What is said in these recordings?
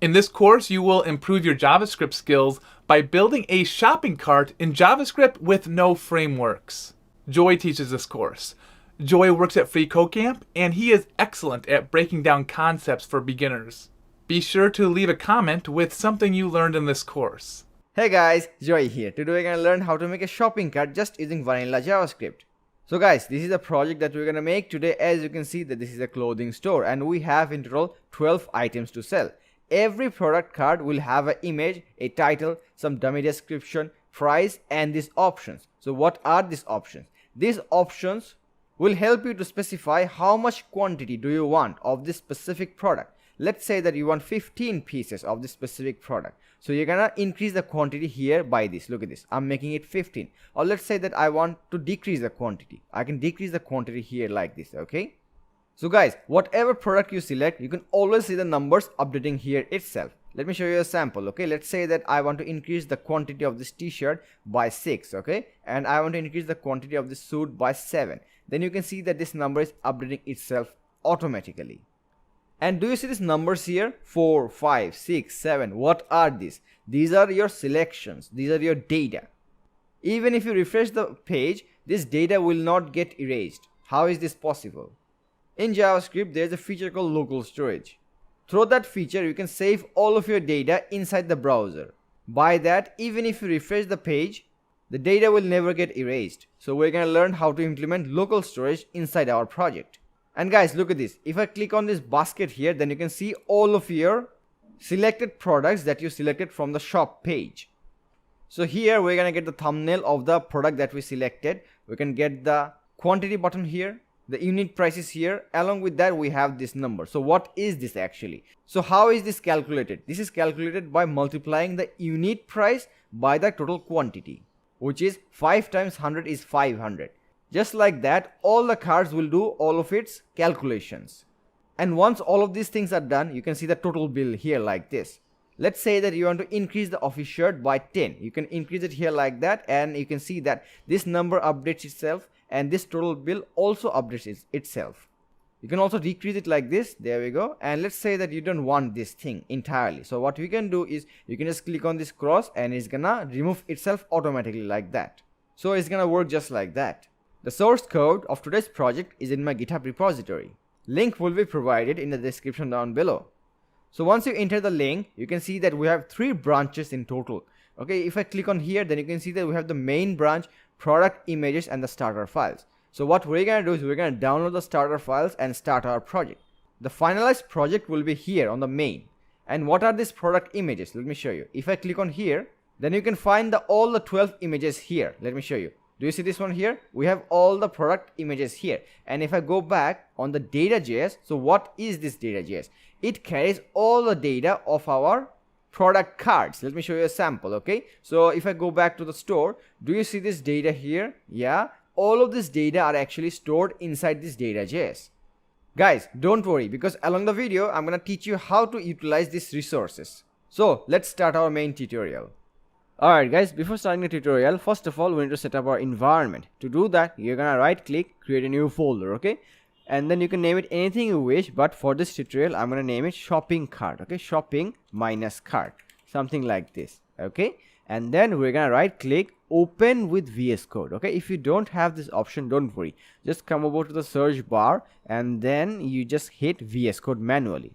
In this course, you will improve your JavaScript skills by building a shopping cart in JavaScript with no frameworks. Joy teaches this course. Joy works at Free Code Camp, and he is excellent at breaking down concepts for beginners. Be sure to leave a comment with something you learned in this course. Hey guys, Joy here. Today we're going to learn how to make a shopping cart just using vanilla JavaScript. So guys, this is a project that we're going to make today. As you can see that this is a clothing store and we have in total 12 items to sell. Every product card will have an image, a title, some dummy description, price and these options. So what are these options? These options will help you to specify how much quantity do you want of this specific product. Let's say that you want 15 pieces of this specific product. So you're gonna increase the quantity here by this. Look at this. I'm making it 15. Or let's say that I want to decrease the quantity. I can decrease the quantity here like this, okay? So guys, whatever product you select, you can always see the numbers updating here itself. Let me show you a sample, okay? Let's say that I want to increase the quantity of this t-shirt by 6, okay? And I want to increase the quantity of this suit by 7. Then you can see that this number is updating itself automatically. And do you see these numbers here? 4, 5, 6, 7. What are these? These are your selections. These are your data. Even if you refresh the page, this data will not get erased. How is this possible? In JavaScript, there is a feature called local storage. Through that feature, you can save all of your data inside the browser. By that, even if you refresh the page, the data will never get erased. So we're going to learn how to implement local storage inside our project. And guys, look at this. If I click on this basket here, then you can see all of your selected products that you selected from the shop page. So here we're going to get the thumbnail of the product that we selected. We can get the quantity button here. The unit price is here. Along with that, we have this number. So what is this actually? So how is this calculated? This is calculated by multiplying the unit price by the total quantity, which is 5 times 100 is 500. Just like that, all the cards will do all of its calculations. And once all of these things are done, you can see the total bill here like this. Let's say that you want to increase the office shirt by 10. You can increase it here like that, and you can see that this number updates itself and this total bill also updates itself. You can also decrease it like this. There we go. And let's say that you don't want this thing entirely. So what we can do is you can just click on this cross and it's gonna remove itself automatically like that. So it's gonna work just like that. The source code of today's project is in my GitHub repository. Link will be provided in the description down below. So once you enter the link, you can see that we have 3 branches in total. Okay, if I click on here, then you can see that we have the main branch, product images and the starter files. So what we're going to do is we're going to download the starter files and start our project. The finalized project will be here on the main. And what are these product images? Let me show you. If I click on here, then you can find all the 12 images here. Let me show you. Do you see this one here? We have all the product images here. And if I go back on the data.js, so what is this data.js? It carries all the data of our product cards. Let me show you a sample, okay? So if I go back to the store, do you see this data here? Yeah, all of this data are actually stored inside this data.js. Guys, don't worry, because along the video, I'm gonna teach you how to utilize these resources. So let's start our main tutorial. Alright guys, before starting the tutorial, first of all, we need to set up our environment. To do that, you're gonna right click, create a new folder, okay? And then you can name it anything you wish, but for this tutorial, I'm gonna name it shopping cart, okay? Shopping minus cart, something like this, okay? And then we're gonna right click, open with VS Code, okay? If you don't have this option, don't worry. Just come over to the search bar and then you just hit VS Code manually.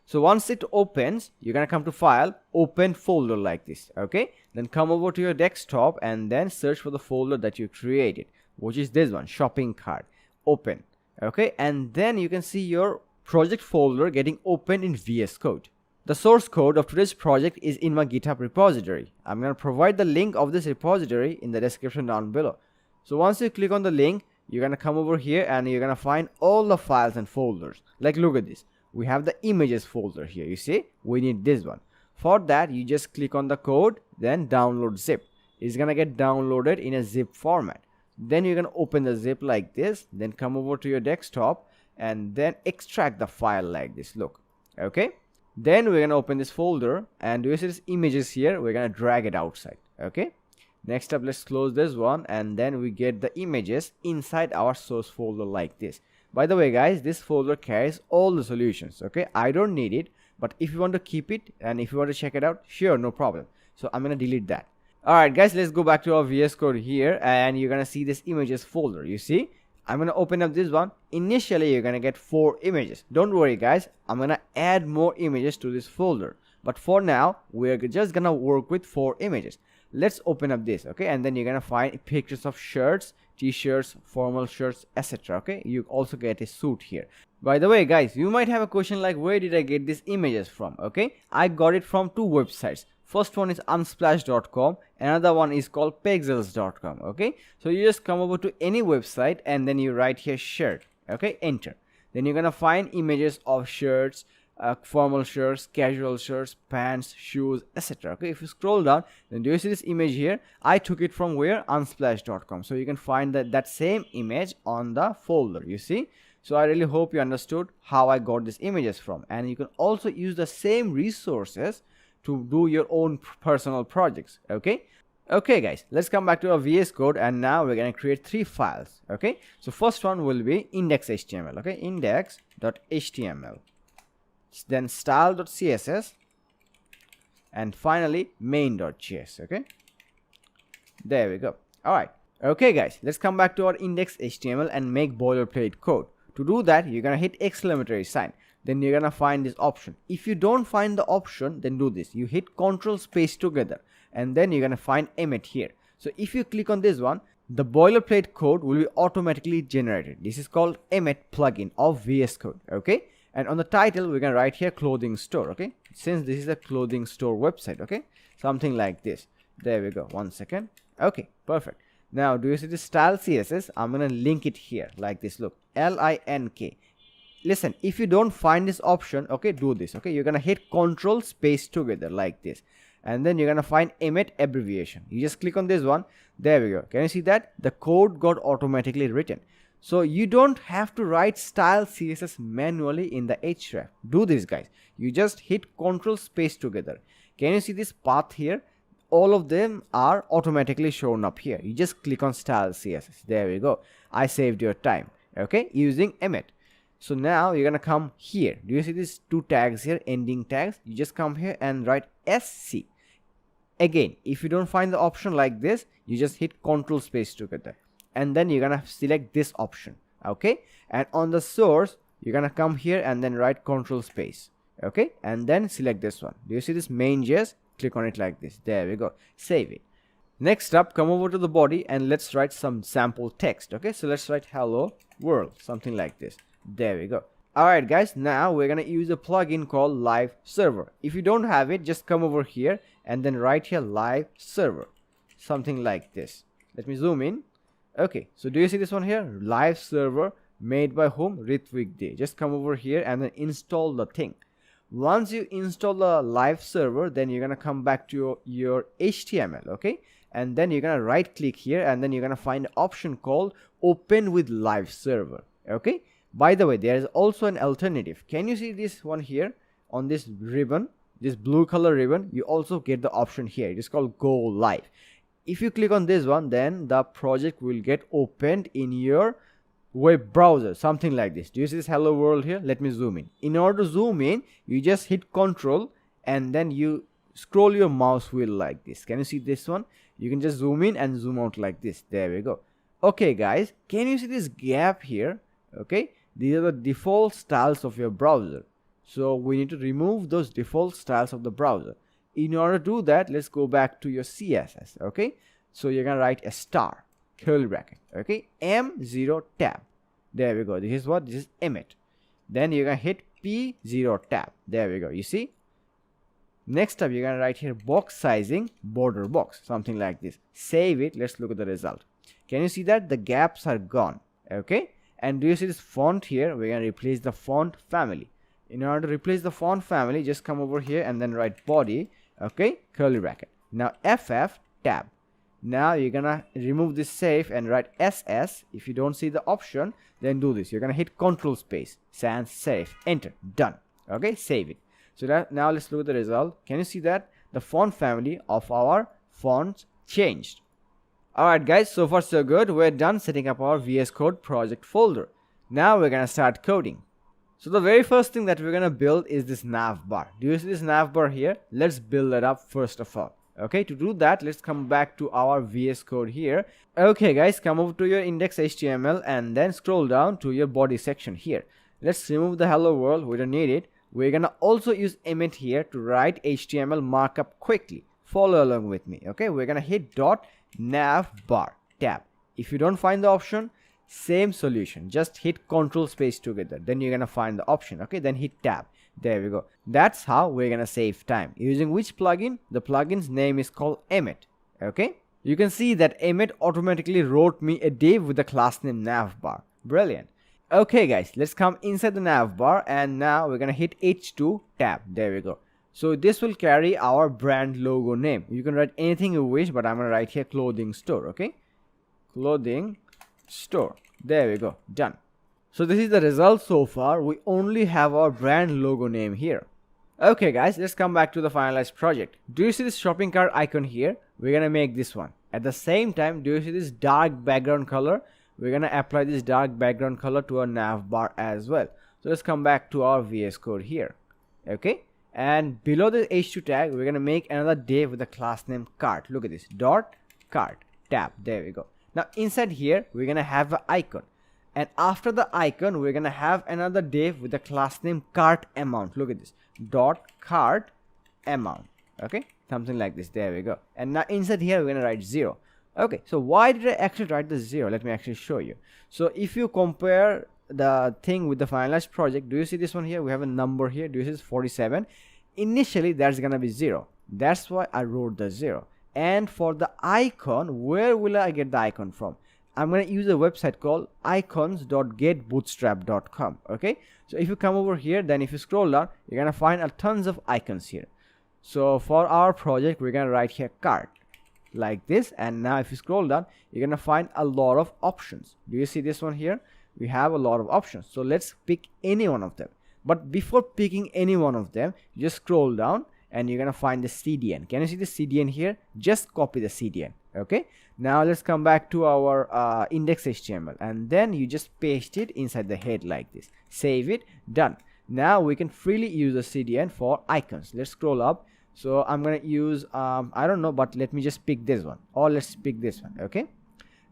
So once it opens, you're gonna come to file, open folder like this, okay? Then come over to your desktop and then search for the folder that you created, which is this one, shopping cart, open, okay? And then you can see your project folder getting opened in VS Code. The source code of today's project is in my GitHub repository. I'm gonna provide the link of this repository in the description down below. So once you click on the link, you're gonna come over here and you're gonna find all the files and folders. Like look at this. We have the images folder here. You see, we need this one. For that, you just click on the code, then download zip. It's gonna get downloaded in a zip format. Then you're gonna open the zip like this, then come over to your desktop and then extract the file like this. Look, okay? Then we're gonna open this folder and do you see this images here? We're gonna drag it outside, okay? Next up, let's close this one and then we get the images inside our source folder like this. By the way guys, this folder carries all the solutions, okay? I don't need it, But if you want to keep it and if you want to check it out, sure, no problem. So I'm gonna delete that. Alright guys, let's go back to our VS Code here, and you're gonna see this images folder. You see, I'm gonna open up this one. Initially you're gonna get 4 images. Don't worry guys, I'm gonna add more images to this folder, but for now we're just gonna work with 4 images. Let's open up this, okay, and then you're gonna find pictures of shirts, t-shirts, formal shirts, etc. Okay, you also get a suit here. By the way guys, you might have a question like, where did I get these images from? Okay, I got it from 2 websites. First one is unsplash.com, another one is called pexels.com. okay, so you just come over to any website and then you write here shirt, okay, enter. Then you're gonna find images of shirts, formal shirts, casual shirts, pants, shoes, etc. okay, if you scroll down, then do you see this image here? I took it from where? Unsplash.com. so you can find that same image on the folder, you see. So I really hope you understood how I got these images from, and you can also use the same resources to do your own personal projects. Okay guys, let's come back to our VS Code, and now we're going to create 3 files. Okay, so first one will be index.html. okay, index.html, then style.css, and finally main.js. okay, there we go. All right, okay guys, let's come back to our index.html and make boilerplate code. To do that, you're gonna hit exclamatory sign, then you're gonna find this option. If you don't find the option, then do this: you hit Ctrl space together, and then you're gonna find emit here. So if you click on this one, the boilerplate code will be automatically generated. This is called emit plugin of VS Code. Okay, and on the title we're gonna write here clothing store. Okay, since this is a clothing store website, okay, something like this. There we go. One second. Okay, perfect. Now do you see the style CSS? I'm gonna link it here like this. Look, LINK. Listen, if you don't find this option, okay, do this. Okay, you're gonna hit Ctrl space together like this, and then you're gonna find emit abbreviation. You just click on this one. There we go. Can you see that the code got automatically written? So you don't have to write style CSS manually in the href. Do this guys, you just hit Ctrl space together. Can you see this path here? All of them are automatically shown up here. You just click on style CSS. There we go. I saved your time, okay, using emit. So now you're gonna come here. Do you see these 2 tags here, ending tags? You just come here and write SC. Again, if you don't find the option like this, you just hit Ctrl space together, and then you're gonna select this option. Okay, and on the source you're gonna come here and then write Ctrl space, okay, and then select this one. Do you see this main.js? Click on it like this. There we go. Save it. Next up, come over to the body and let's write some sample text. Okay, so let's write hello world, something like this. There we go. Alright guys, now we're gonna use a plugin called live server. If you don't have it, just come over here and then write here live server, something like this. Let me zoom in. Okay, so do you see this one here? Live server, made by whom? Ritvik Day. Just come over here and then install the thing. Once you install the live server, then you're gonna come back to your HTML, okay, and then you're gonna right click here and then you're gonna find an option called open with live server. Okay, by the way, there is also an alternative. Can you see this one here on this ribbon, this blue color ribbon? You also get the option here. It is called go live. If you click on this one, then the project will get opened in your web browser, something like this. Do you see this hello world here? Let me zoom in. In order to zoom in, you just hit Ctrl and then you scroll your mouse wheel like this. Can you see this one? You can just zoom in and zoom out like this. There we go. Okay guys, can you see this gap here? Okay, these are the default styles of your browser, so we need to remove those default styles of the browser. In order to do that, let's go back to your CSS. Okay, so you're gonna write a star, curly bracket, okay, M0 tab. There we go. This is what? This is emit. Then you're gonna hit P0 tab. There we go. You see? Next up, you're gonna write here box sizing, border box, something like this. Save it. Let's look at the result. Can you see that the gaps are gone? Okay, and do you see this font here? We're gonna replace the font family. In order to replace the font family, just come over here and then write body, okay, curly bracket. Now FF tab. Now you're gonna remove this safe and write SS. If you don't see the option, then do this. You're gonna hit Ctrl space, sans serif, enter, done. Okay, save it. So that now let's look at the result. Can you see that the font family of our fonts changed? Alright guys, so far so good. We're done setting up our VS Code project folder. Now we're gonna start coding. So the very first thing that we're gonna build is this nav bar. Do you see this nav bar here? Let's build it up first of all. Okay, to do that, let's come back to our VS Code here. Okay guys, come over to your index.html and then scroll down to your body section here. Let's remove the hello world, we don't need it. We're gonna also use Emmet here to write HTML markup quickly. Follow along with me. Okay, we're gonna hit dot nav bar tab. If you don't find the option, same solution, just hit Ctrl space together, then you're gonna find the option. Okay, then hit tab. There we go. That's how we're gonna save time. Using which plugin? The plugin's name is called Emmet. Okay, you can see that Emmet automatically wrote me a div with the class name navbar. Brilliant. Okay guys, let's come inside the navbar, and now we're gonna hit H2 tab. There we go. So this will carry our brand logo name. You can write anything you wish, but I'm gonna write here clothing store. Okay, clothing store. There we go, done. So this is the result so far. We only have our brand logo name here. Okay guys, let's come back to the finalized project. Do you see this shopping cart icon here? We're gonna make this one. At the same time, do you see this dark background color? We're gonna apply this dark background color to our nav bar as well. So let's come back to our VS Code here. Okay, and below the h2 tag, we're gonna make another div with the class name cart. Look at this, dot cart tab. There we go. Now inside here, we're gonna have an icon, and after the icon, we're gonna have another div with the class name cart amount. Look at this, dot cart amount. Okay, something like this. There we go. And now inside here, we're gonna write 0. Okay, so why did I actually write the 0? Let me actually show you. So if you compare the thing with the finalized project, do you see this one here? We have a number here. Do you see this 47? Initially, that's gonna be 0. That's why I wrote the 0. And for the icon, where will I get the icon from? I'm going to use a website called icons.getbootstrap.com. Okay, so if you come over here, then if you scroll down, you're going to find a tons of icons here. So for our project, we're going to write here cart like this, and now if you scroll down, you're going to find a lot of options. Do you see this one here? We have a lot of options, so let's pick any one of them. But before picking any one of them, you just scroll down and you're gonna find the CDN. Can you see the CDN here? Just copy the CDN. Okay, now let's come back to our index.html, and then you just paste it inside the head like this. Save it. Done. Now we can freely use the CDN for icons. Let's scroll up. So I'm gonna use I don't know, but let me just pick this one, or let's pick this one. Okay,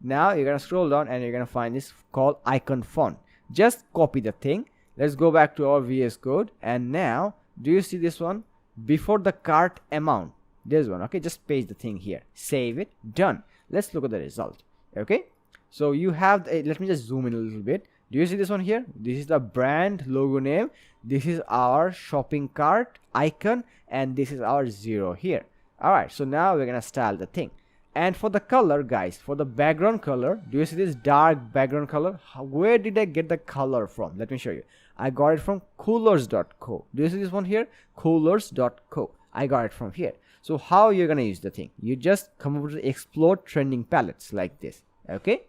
now you're gonna scroll down and you're gonna find this called icon font. Just copy the thing. Let's go back to our VS Code, and now do you see this one? Before the cart amount, this one. Okay, just paste the thing here, save it. Done. Let's look at the result. Okay, so you have let me just zoom in a little bit. Do you see this one here? This is the brand logo name, this is our shopping cart icon, and this is our 0 here. All right, so now we're gonna style the thing. And for the color, guys, for the background color, do you see this dark background color? Where did I get the color from? Let me show you. I got it from coolers.co. Do you see this one here? Coolers.co. I got it from here. So how you're gonna use the thing? You just come over to explore trending palettes like this. Okay,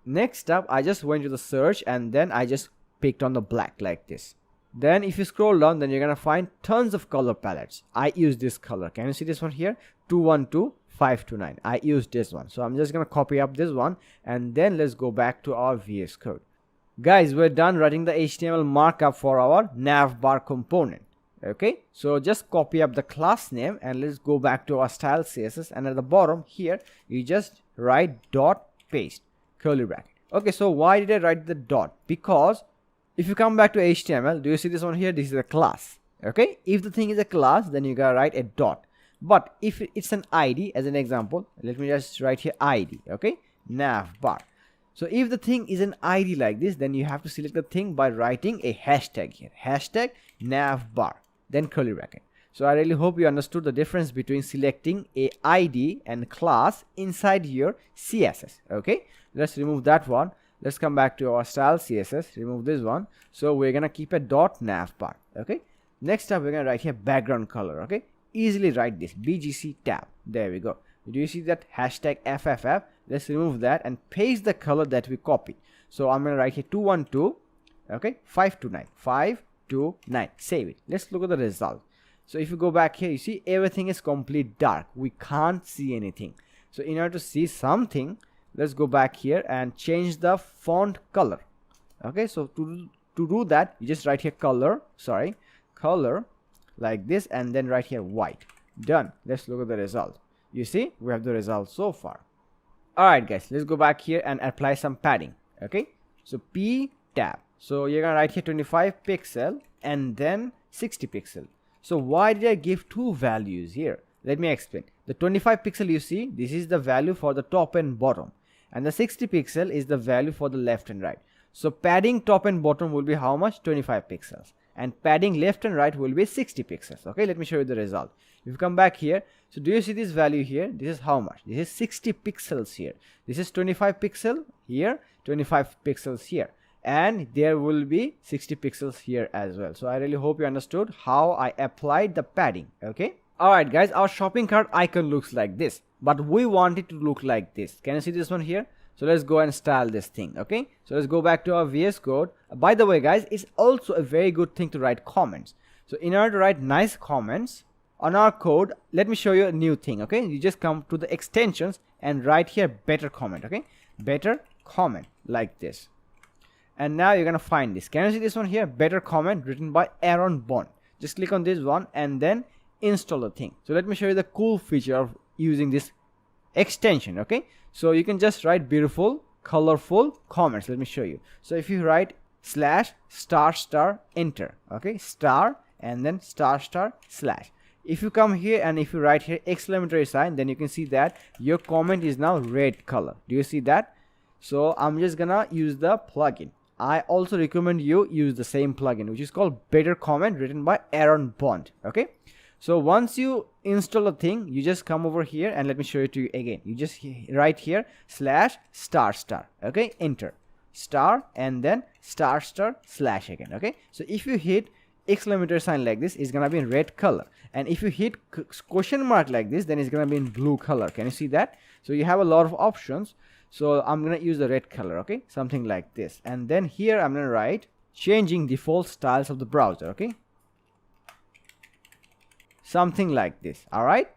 next up, I just went to the search, and then I just picked on the black like this. Then if you scroll down, then you're gonna find tons of color palettes. I use this color. Can you see this one here? 212 529. I used this one, so I'm just gonna copy up this one, and then let's go back to our VS Code. Guys, we're done writing the HTML markup for our nav bar component. Okay, so just copy up the class name, and let's go back to our style CSS, and at the bottom here you just write dot paste curly bracket. Okay, so why did I write the dot? Because if you come back to HTML, do you see this one here? This is a class. Okay, if the thing is a class, then you gotta write a dot. But if it's an ID, as an example, let me just write here ID. Okay, nav bar. So if the thing is an ID like this, then you have to select the thing by writing a hashtag here, hashtag nav bar, then curly bracket. So I really hope you understood the difference between selecting a ID and class inside your CSS. Okay, let's remove that one. Let's come back to our style CSS, remove this one. So we're gonna keep a dot nav bar. Okay, next up we're gonna write here background color. Okay, easily write this BGC tab. There we go. Do you see that hashtag FFF? Let's remove that and paste the color that we copied. So I'm gonna write here 212, okay, 529, 529. Save it. Let's look at the result. So if you go back here, you see everything is complete dark. We can't see anything. So in order to see something, let's go back here and change the font color. Okay, so to to do that, you just write here color like this, and then write here white. Done. Let's look at the result. You see, we have the result so far. Alright guys, let's go back here and apply some padding. Okay, so P tab. So you're gonna write here 25 pixel and then 60 pixel. So why did I give two values here? Let me explain. The 25 pixel, you see, this is the value for the top and bottom, and the 60 pixel is the value for the left and right. So padding top and bottom will be how much? 25 pixels, and padding left and right will be 60 pixels. Okay, let me show you the result. If you come back here, so do you see this value here? This is how much? This is 60 pixels here. This is 25 pixel here, 25 pixels here, and there will be 60 pixels here as well. So I really hope you understood how I applied the padding. Okay, alright guys, our shopping cart icon looks like this, but we want it to look like this. Can you see this one here? So let's go and style this thing. Okay, so let's go back to our VS Code. By the way guys, it's also a very good thing to write comments. So in order to write nice comments on our code, let me show you a new thing. Okay, you just come to the extensions and write here better comment. Okay, better comment like this, and now you're gonna find this. Can you see this one here? Better comment written by Aaron Bond. Just click on this one and then install the thing. So let me show you the cool feature of using this extension. Okay, so you can just write beautiful colorful comments. Let me show you. So if you write /** enter, okay, star and then *// if you come here and if you write here exclamatory sign, then you can see that your comment is now red color. Do you see that? So I'm just gonna use the plugin. I also recommend you use the same plugin, which is called Better Comment written by Aaron Bond. Okay, so once you install a thing, you just come over here and let me show it to you again. You just write here /*, okay, enter, star and then *// again. Okay, so if you hit exclamatory sign like this, it's gonna be in red color, and if you hit question mark like this, then it's gonna be in blue color. Can you see that? So you have a lot of options. So I'm gonna use the red color, okay, something like this, and then here I'm gonna write changing default styles of the browser. Okay, something like this. All right,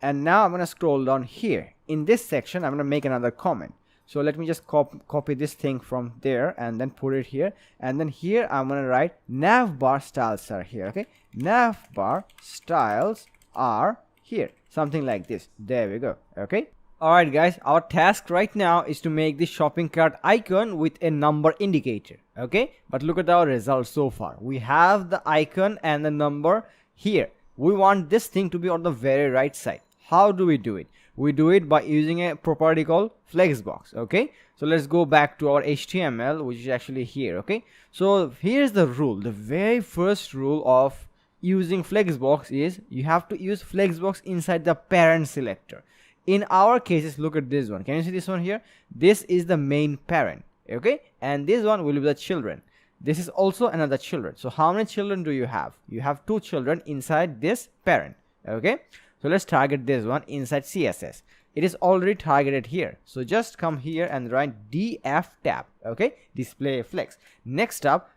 and now I'm gonna scroll down here. In this section I'm gonna make another comment. So let me just copy this thing from there and then put it here, and then here I'm gonna write Nav Bar styles are here. Okay, Nav Bar styles are here, something like this. There we go. Okay, alright guys, our task right now is to make this shopping cart icon with a number indicator. Okay, but look at our results so far. We have the icon and the number here. We want this thing to be on the very right side. How do we do it? We do it by using a property called Flexbox. Okay, so let's go back to our HTML, which is actually here. Okay, so here's the rule. The very first rule of using Flexbox is you have to use Flexbox inside the parent selector. In our cases, look at this one. Can you see this one here? This is the main parent. Okay, and this one will be the children. This is also another children. So how many children do you have? You have two children inside this parent. Okay, so let's target this one inside CSS. It is already targeted here, so just come here and write df tab. Okay, display flex. Next up,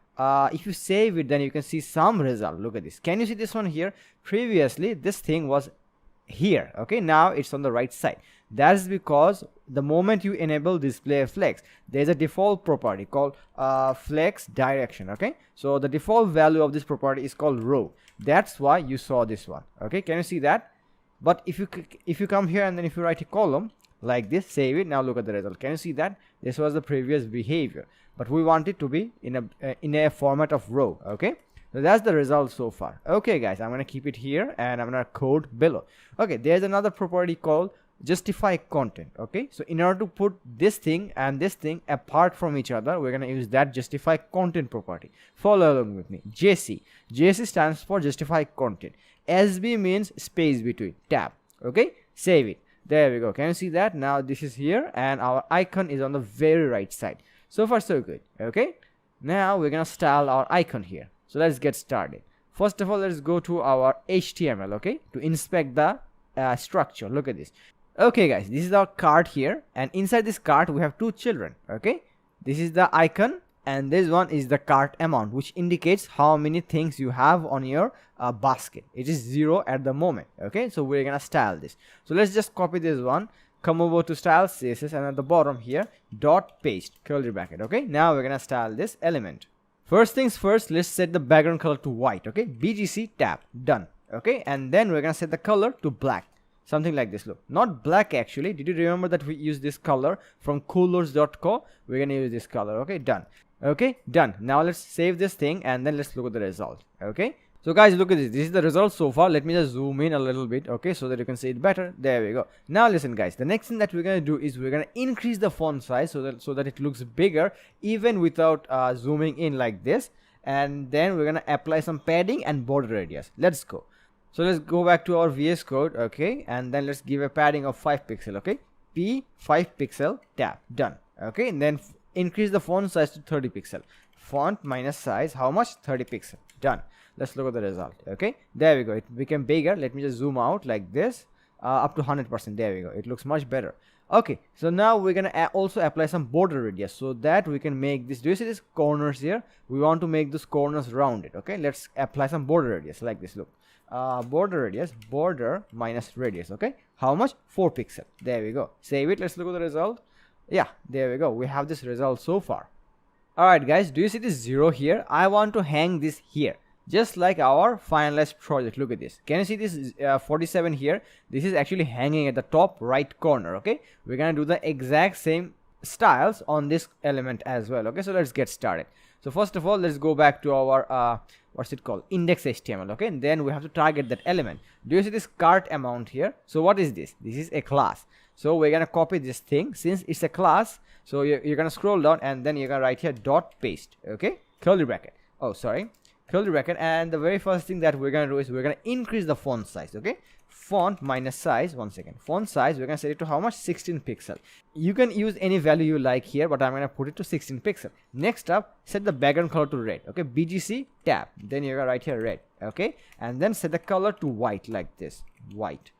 if you save it, then you can see some result. Look at this. Can you see this one here? Previously this thing was here. Okay, now it's on the right side. That is because the moment you enable display flex, there's a default property called flex direction. Okay, so the default value of this property is called row. That's why you saw this one. Okay, can you see that? But if you come here and then if you write a column like this, save it. Now look at the result. Can you see that? This was the previous behavior, but we want it to be in a format of row. Okay, so that's the result so far. Okay guys, I'm gonna keep it here and I'm gonna code below. Okay, there's another property called justify content. Okay, so in order to put this thing and this thing apart from each other, we're gonna use that justify content property. Follow along with me. JC stands for justify content. SB means space between, tab. Okay, save it. There we go. Can you see that? Now this is here and our icon is on the very right side. So far so good. Okay, now we're gonna style our icon here. So let's get started. First of all, let's go to our HTML. Okay, to inspect the structure. Look at this. Okay guys, this is our cart here, and inside this cart we have two children. Okay, this is the icon and this one is the cart amount, which indicates how many things you have on your basket. It is 0 at the moment. Okay, so we're gonna style this. So let's just copy this one, come over to style CSS, and at the bottom here dot paste curly bracket. Okay, now we're gonna style this element. First things first, let's set the background color to white. Okay, BGC tab, done. Okay, and then we're gonna set the color to black, something like this. Look, not black actually. Did you remember that we use this color from coolers.co? We're gonna use this color. Okay, done. Okay, done. Now let's save this thing and then let's look at the result. Okay, so guys, look at this. This is the result so far. Let me just zoom in a little bit, okay, so that you can see it better. There we go. Now listen guys, the next thing that we're gonna do is we're gonna increase the font size so that it looks bigger even without zooming in like this. And then we're gonna apply some padding and border radius. Let's go. So let's go back to our VS Code, okay, and then let's give a padding of 5 pixel, okay, P 5 pixel tab, done. Okay, and then increase the font size to 30 pixel. Font minus size, how much? 30 pixel, done. Let's look at the result. Okay, there we go. It became bigger. Let me just zoom out like this, up to 100%. There we go. It looks much better. Okay, so now we're gonna also apply some border radius so that we can make this. Do you see these corners here? We want to make those corners rounded. Okay, let's apply some border radius like this. Look, border radius, border minus radius. Okay, how much? 4 pixel. There we go. Save it. Let's look at the result. Yeah, there we go. We have this result so far. All right, guys. Do you see this 0 here? I want to hang this here, just like our finalized project. Look at this. Can you see this 47 here? This is actually hanging at the top right corner. Okay, we're gonna do the exact same styles on this element as well. Okay, so let's get started. So first of all, let's go back to our what's it called, index HTML. Okay, and then we have to target that element. Do you see this cart amount here? So what is this? This is a class. So we're gonna copy this thing since it's a class. So you're gonna scroll down and then you're gonna write here dot paste. Okay, curly bracket. Oh, sorry, curly bracket. And the very first thing that we're gonna do is we're gonna increase the font size. Okay, font minus size, 1 second, font size, we're gonna set it to how much? 16 pixel. You can use any value you like here, but I'm gonna put it to 16 pixel. Next up, set the background color to red. Okay, BGC tab, then you're gonna write here red. Okay, and then set the color to white like this, white.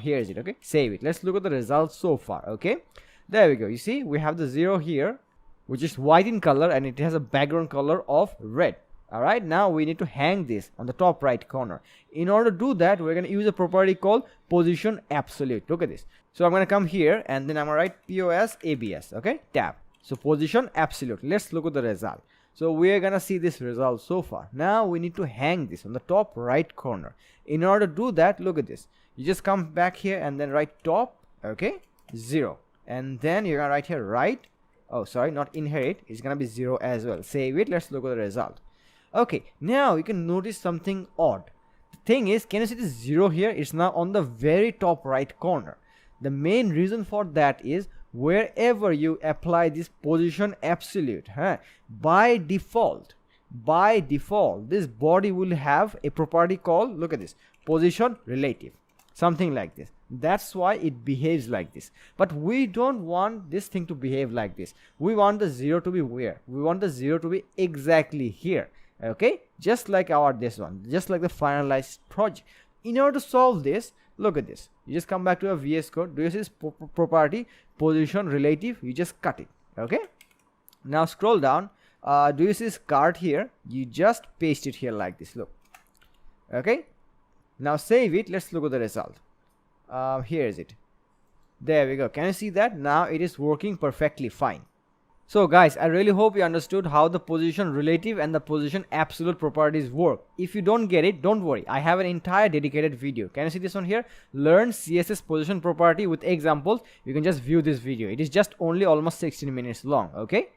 Here is it. Okay, save it. Let's look at the results so far. Okay, there we go. You see we have the 0 here, which is white in color, and it has a background color of red. All right, now we need to hang this on the top right corner. In order to do that, we're going to use a property called position absolute. Look at this. So I'm going to come here and then I'm going to write POS ABS. Okay, tab. So position absolute. Let's look at the result. So we're going to see this result so far. Now we need to hang this on the top right corner. In order to do that, look at this. You just come back here and then write top. Okay, 0. And then you're going to write here right. Oh, sorry, not inherit. It's going to be 0 as well. Save it. Let's look at the result. Okay, now you can notice something odd. The thing is, can you see this 0 here? It's now on the very top right corner. The main reason for that is wherever you apply this position absolute, by default, this body will have a property called, look at this, position relative, something like this. That's why it behaves like this. But we don't want this thing to behave like this. We want the 0 to be where? We want the 0 to be exactly here. Okay, just like this one, just like the finalized project. In order to solve this, look at this. You just come back to a VS Code. Do you see this property position relative? You just cut it. Okay, now scroll down. Do you see this cart here? You just paste it here like this. Look. Okay, now save it. Let's look at the result. Here is it. There we go. Can you see that? Now it is working perfectly fine. So guys, I really hope you understood how the position relative and the position absolute properties work. If you don't get it, don't worry. I have an entire dedicated video. Can you see this one here? Learn CSS position property with examples. You can just view this video. It is just only almost 16 minutes long. Okay.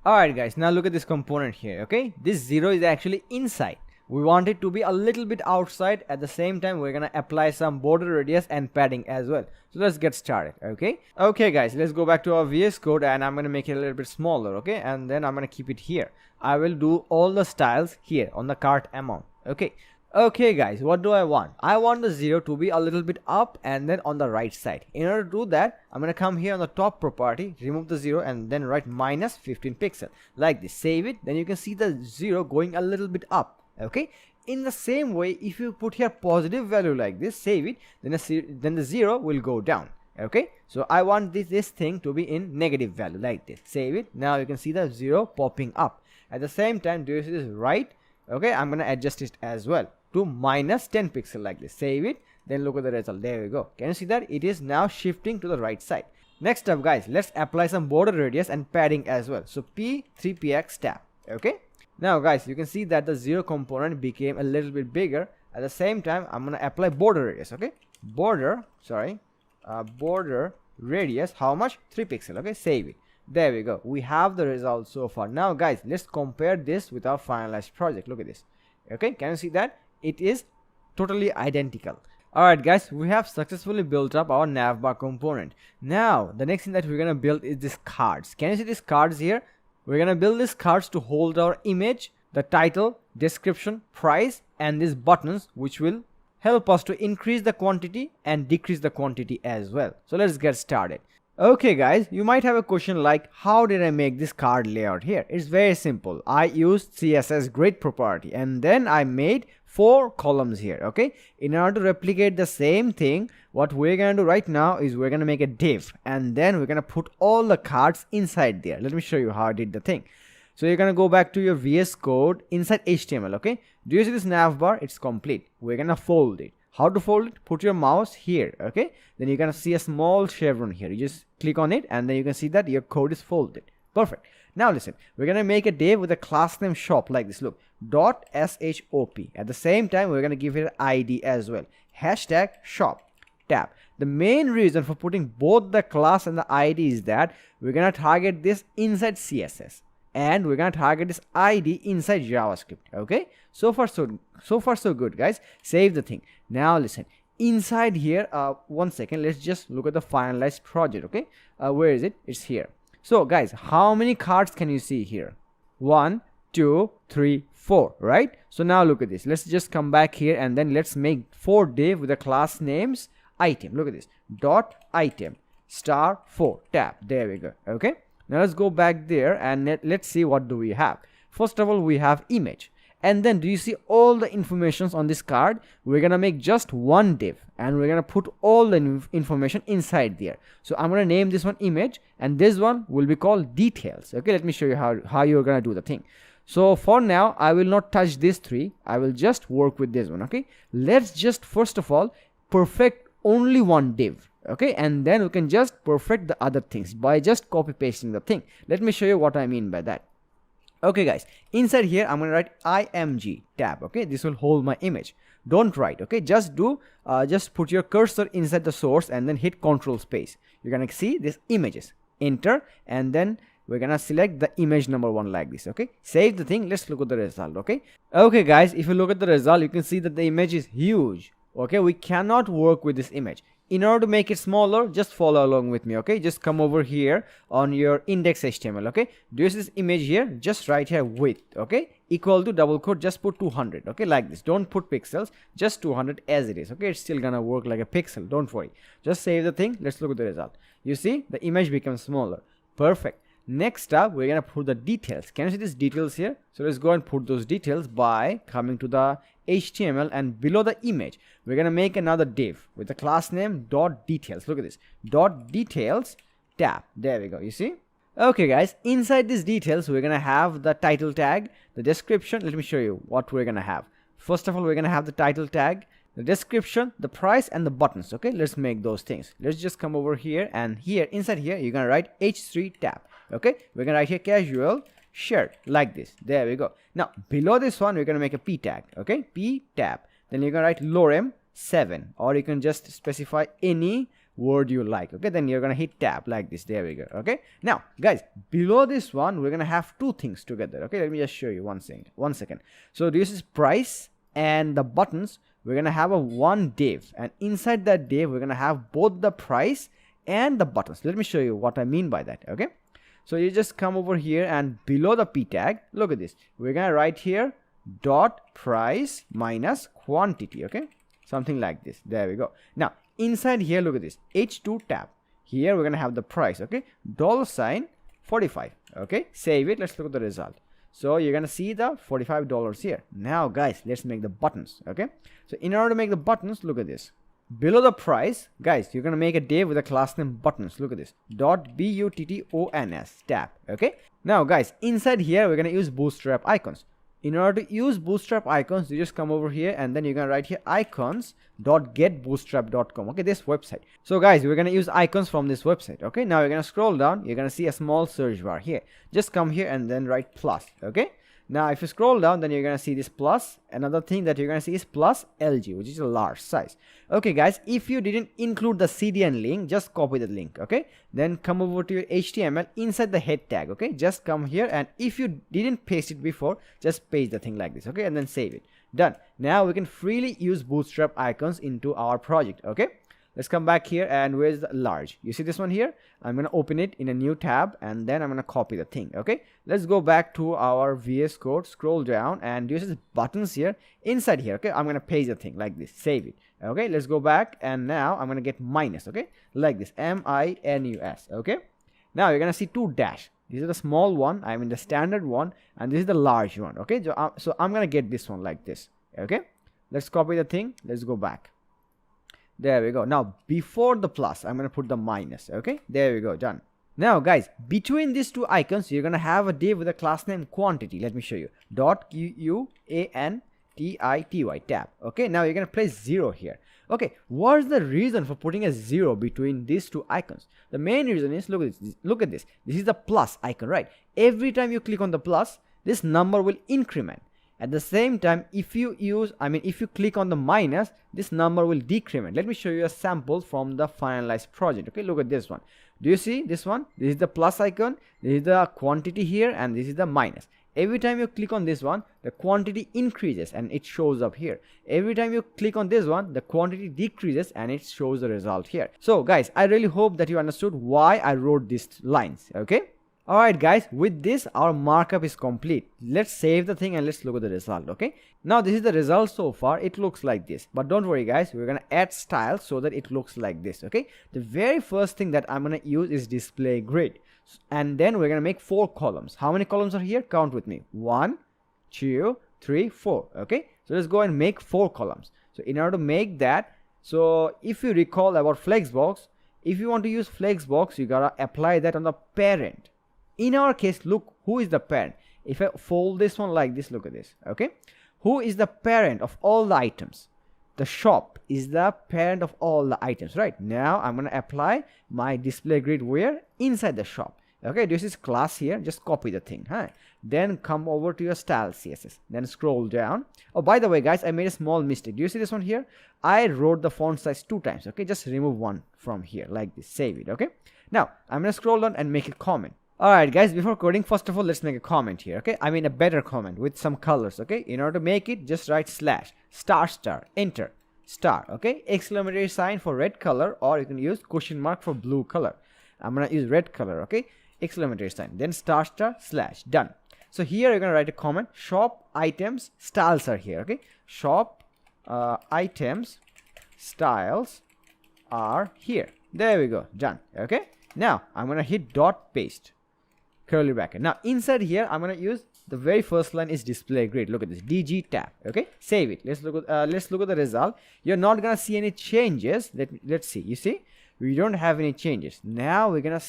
Alright guys, now look at this component here. Okay. This 0 is actually inside. We want it to be a little bit outside. At the same time, we're gonna apply some border radius and padding as well. So let's get started. Okay guys, let's go back to our VS Code and I'm gonna make it a little bit smaller. Okay, and then I'm gonna keep it here. I will do all the styles here on the cart amount. Okay guys, what do I want? I want the 0 to be a little bit up and then on the right side. In order to do that, I'm gonna come here on the top property, remove the 0 and then write minus 15 pixel like this. Save it. Then you can see the 0 going a little bit up. Okay, in the same way, if you put here positive value like this, save it, then the 0 will go down. Okay, so I want this thing to be in negative value like this. Save it. Now you can see the 0 popping up. At the same time, do you see this right? Okay, I'm gonna adjust it as well to minus 10 pixel like this. Save it. Then look at the result. There we go. Can you see that it is now shifting to the right side? Next up guys, let's apply some border radius and padding as well. So P3px tab. Okay, Now guys, you can see that the 0 component became a little bit bigger. At the same time, I'm gonna apply border radius. Okay, border radius, how much? 3 pixel. Okay, save it. There we go. We have the result so far. Now guys, let's compare this with our finalized project. Look at this. Okay, can you see that it is totally identical? Alright guys, we have successfully built up our nav bar component. Now the next thing that we're gonna build is these cards. Can you see these cards here? We're gonna build these cards to hold our image, the title, description, price, and these buttons, which will help us to increase the quantity and decrease the quantity as well. So let's get started. Okay guys, you might have a question like, how did I make this card layout here? It's very simple. I used CSS grid property and then I made 4 columns here. Okay, in order to replicate the same thing, what we're gonna do right now is we're gonna make a div and then we're gonna put all the cards inside there. Let me show you how I did the thing. So you're gonna go back to your VS Code inside HTML. Okay, do you see this nav bar? It's complete. We're gonna fold it. How to fold it? Put your mouse here. Okay, then you're gonna see a small chevron here. You just click on it and then you can see that your code is folded. Perfect. Now listen, we're gonna make a div with a class name shop like this. Look, .shop. At the same time, we're gonna give it an ID as well. Hashtag shop tab. The main reason for putting both the class and the ID is that we're gonna target this inside CSS and we're gonna target this ID inside JavaScript. Okay, so far so good guys. Save the thing. Now listen, inside here, one second, let's just look at the finalized project. Okay, where is it? It's here. So guys, how many cards can you see here? 1, 2, 3, 4, right? So now look at this. Let's just come back here and then let's make 4 div with the class names item. Look at this, dot item star 4 tab. There we go. Okay, now let's go back there and let's see what do we have. First of all, we have image. And then do you see all the informations on this card? We're gonna make just 1 div and we're gonna put all the information inside there. So I'm gonna name this one image and this one will be called details. Okay, let me show you how you're gonna do the thing. So for now, I will not touch these 3. I will just work with this one. Okay, let's just first of all perfect only 1 div. Okay, and then we can just perfect the other things by just copy pasting the thing. Let me show you what I mean by that. Okay guys, inside here I'm gonna write img tab. Okay, this will hold my image. Don't write. Okay, just put your cursor inside the source and then hit Control space. You're gonna see this images. Enter and then we're gonna select the image number 1 like this. Okay, save the thing. Let's look at the result. Okay guys, if you look at the result, you can see that the image is huge. Okay, we cannot work with this image. In order to make it smaller, just follow along with me. Okay, just come over here on your index HTML. Okay, do you see this image here? Just write here width. Okay, equal to double quote, just put 200. Okay, like this. Don't put pixels, just 200 as it is. Okay, it's still gonna work like a pixel. Don't worry, just save the thing. Let's look at the result. You see the image becomes smaller. Perfect. Next up, we're gonna put the details. Can you see these details here? So let's go and put those details by coming to the HTML and below the image we're gonna make another div with the class name dot details. Look at this, dot details tab. There we go. You see? Okay guys, inside these details we're gonna have the title tag, the description. Let me show you what we're gonna have. First of all, we're gonna have the title tag, the description, the price, and the buttons. Okay, let's make those things. Let's just come over here and here inside here you're gonna write h3 tab. Okay, we're gonna write here casual shirt like this. There we go. Now below this one we're gonna make a p tag. Okay, p tab. Then you're gonna write lorem 7, or you can just specify any word you like. Okay, then you're gonna hit tab like this. There we go. Okay, now guys, below this one we're gonna have 2 things together. Okay, let me just show you one second. So this is price and the buttons. We're gonna have a 1 div, and inside that div we're gonna have both the price and the buttons. Let me show you what I mean by that. Okay, so you just come over here and below the p tag, look at this, we're gonna write here dot price minus quantity. Okay, something like this. There we go. Now inside here, look at this, h2 tab. Here we're gonna have the price. Okay, $45. Okay, save it. Let's look at the result. So you're gonna see the $45 here. Now guys, let's make the buttons. Okay, so in order to make the buttons, look at this, below the price, guys, you're gonna make a div with a class name buttons. Look at this, dot buttons tab. Okay, now guys, inside here we're gonna use Bootstrap Icons. In order to use Bootstrap Icons, you just come over here and then you're gonna write here icons.getbootstrap.com. Okay, this website. So guys, we're gonna use icons from this website. Okay, now you're gonna scroll down, you're gonna see a small search bar here. Just come here and then write plus. Okay, Now if you scroll down, then you're gonna see this plus. Another thing that you're gonna see is plus LG, which is a large size. Okay guys, if you didn't include the CDN link, just copy the link. Okay, then come over to your HTML inside the head tag. Okay, just come here, and if you didn't paste it before, just paste the thing like this. Okay, and then save it. Done. Now we can freely use Bootstrap icons into our project. Okay, let's come back here, and where's the large? You see this one here? I'm gonna open it in a new tab, and then I'm gonna copy the thing. Okay, let's go back to our VS Code, scroll down, and use this buttons here inside here. Okay, I'm gonna paste the thing like this, save it. Okay, let's go back, and now I'm gonna get minus. Okay, like this, minus. Okay, now you're gonna see two dash. This is the small one, I mean the standard one, and this is the large one. Okay, so I'm gonna get this one like this. Okay, let's copy the thing, let's go back. There we go. Now before the plus, I'm gonna put the minus. Okay, there we go, done. Now guys, between these two icons, you're gonna have a div with a class name quantity. Let me show you. .QUANTITY tab. Okay, now you're gonna place 0 here. Okay, what's the reason for putting a 0 between these two icons? The main reason is, look at this. Look at this. This is the plus icon, right? Every time you click on the plus, this number will increment. At the same time, if you click on the minus, this number will decrement. Let me show you a sample from the finalized project. Okay, look at this one. Do you see this one? This is the plus icon, this is the quantity here, and this is the minus. Every time you click on this one, the quantity increases and it shows up here. Every time you click on this one, the quantity decreases and it shows the result here. So guys, I really hope that you understood why I wrote these lines. Okay, alright guys, with this our markup is complete. Let's save the thing and let's look at the result. Okay, now this is the result so far. It looks like this, but don't worry guys, we're gonna add style so that it looks like this. Okay, the very first thing that I'm gonna use is display grid, and then we're gonna make 4 columns. How many columns are here? Count with me. 1, 2, 3, 4. Okay, so let's go and make 4 columns. So in order to make that, so if you recall about Flexbox, if you want to use Flexbox, you gotta apply that on the parent. In our case, look, who is the parent? If I fold this one like this, look at this. Okay, who is the parent of all the items? The shop is the parent of all the items, right? Now I'm gonna apply my display grid where? Inside the shop. Okay, this is class here, just copy the thing. Then come over to your style CSS, then scroll down. Oh, by the way guys, I made a small mistake. Do you see this one here? I wrote the font size 2 times. Okay, just remove one from here like this, save it. Okay, now I'm gonna scroll down and make a comment. Alright guys, before coding, first of all, let's make a comment here. Okay, I mean a better comment with some colors. Okay, in order to make it, just write slash star star enter star. Okay, exclamatory sign for red color, or you can use question mark for blue color. I'm gonna use red color. Okay, exclamatory sign, then star star slash, done. So here you're gonna write a comment. Shop items styles are here. Okay, shop items styles are here. There we go, done. Okay, now I'm gonna hit dot paste curly bracket. Now inside here I'm gonna use the very first line is display grid. Look at this, DG tab. Okay, save it. Let's look at the result. You're not gonna see any changes. Let's see. You see, we don't have any changes. Now we're gonna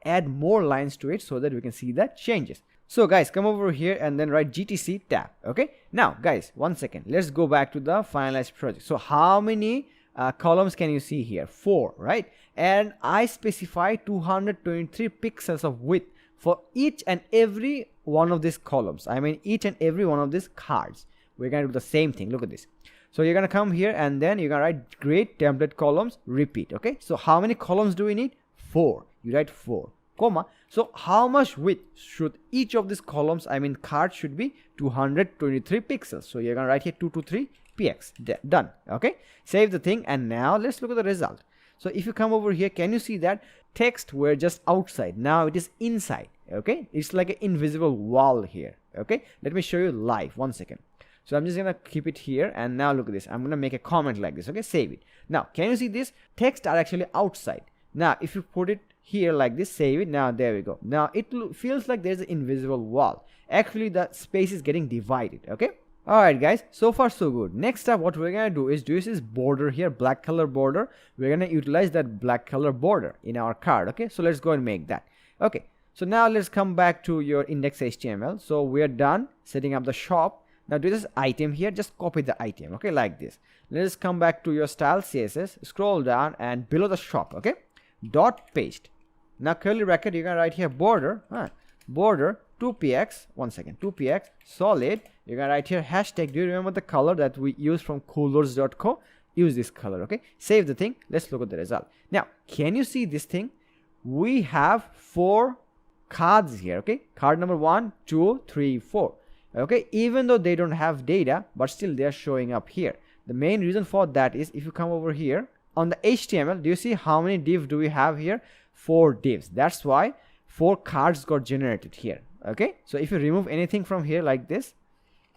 add more lines to it so that we can see the changes. So guys, come over here and then write GTC tab. Okay, now guys, 1 second, let's go back to the finalized project. So how many columns can you see here? 4, right? And I specify 223 pixels of width for each and every one of these columns. I mean each and every one of these cards. We're gonna do the same thing. Look at this. So you're gonna come here and then you're gonna write create template columns repeat. Okay, so how many columns do we need? 4. You write 4 comma. So how much width should each of these columns, I mean cards, should be? 223 pixels. So you're gonna write here 223 px. Done. Okay, save the thing, and now let's look at the result. So if you come over here, can you see that text were just outside, now it is inside? Okay, it's like an invisible wall here. Okay, let me show you live. 1 second. So I'm just gonna keep it here, and now look at this. I'm gonna make a comment like this. Okay, save it. Now can you see this text are actually outside? Now if you put it here like this, save it. Now there we go. Now it feels like there's an invisible wall. Actually the space is getting divided. Okay, alright guys, so far so good. Next up, what we're gonna do is this border here, black color border. We're gonna utilize that black color border in our card. Okay, so let's go and make that. Okay, so now let's come back to your index.html. So we're done setting up the shop. Now do this item here, just copy the item. Okay, like this. Let's come back to your style CSS, scroll down, and below the shop, okay, dot paste. Now curly bracket, you're gonna write here border border 2px, 2px solid. You're gonna write here hashtag. Do you remember the color that we use from coolers.co? Use this color, okay? Save the thing. Let's look at the result. Now, can you see this thing? We have 4 cards here, okay? Card number 1, 2, 3, 4. Okay, even though they don't have data, but still they are showing up here. The main reason for that is, if you come over here on the HTML, do you see how many div do we have here? 4 divs. That's why 4 cards got generated here. Okay, so if you remove anything from here like this,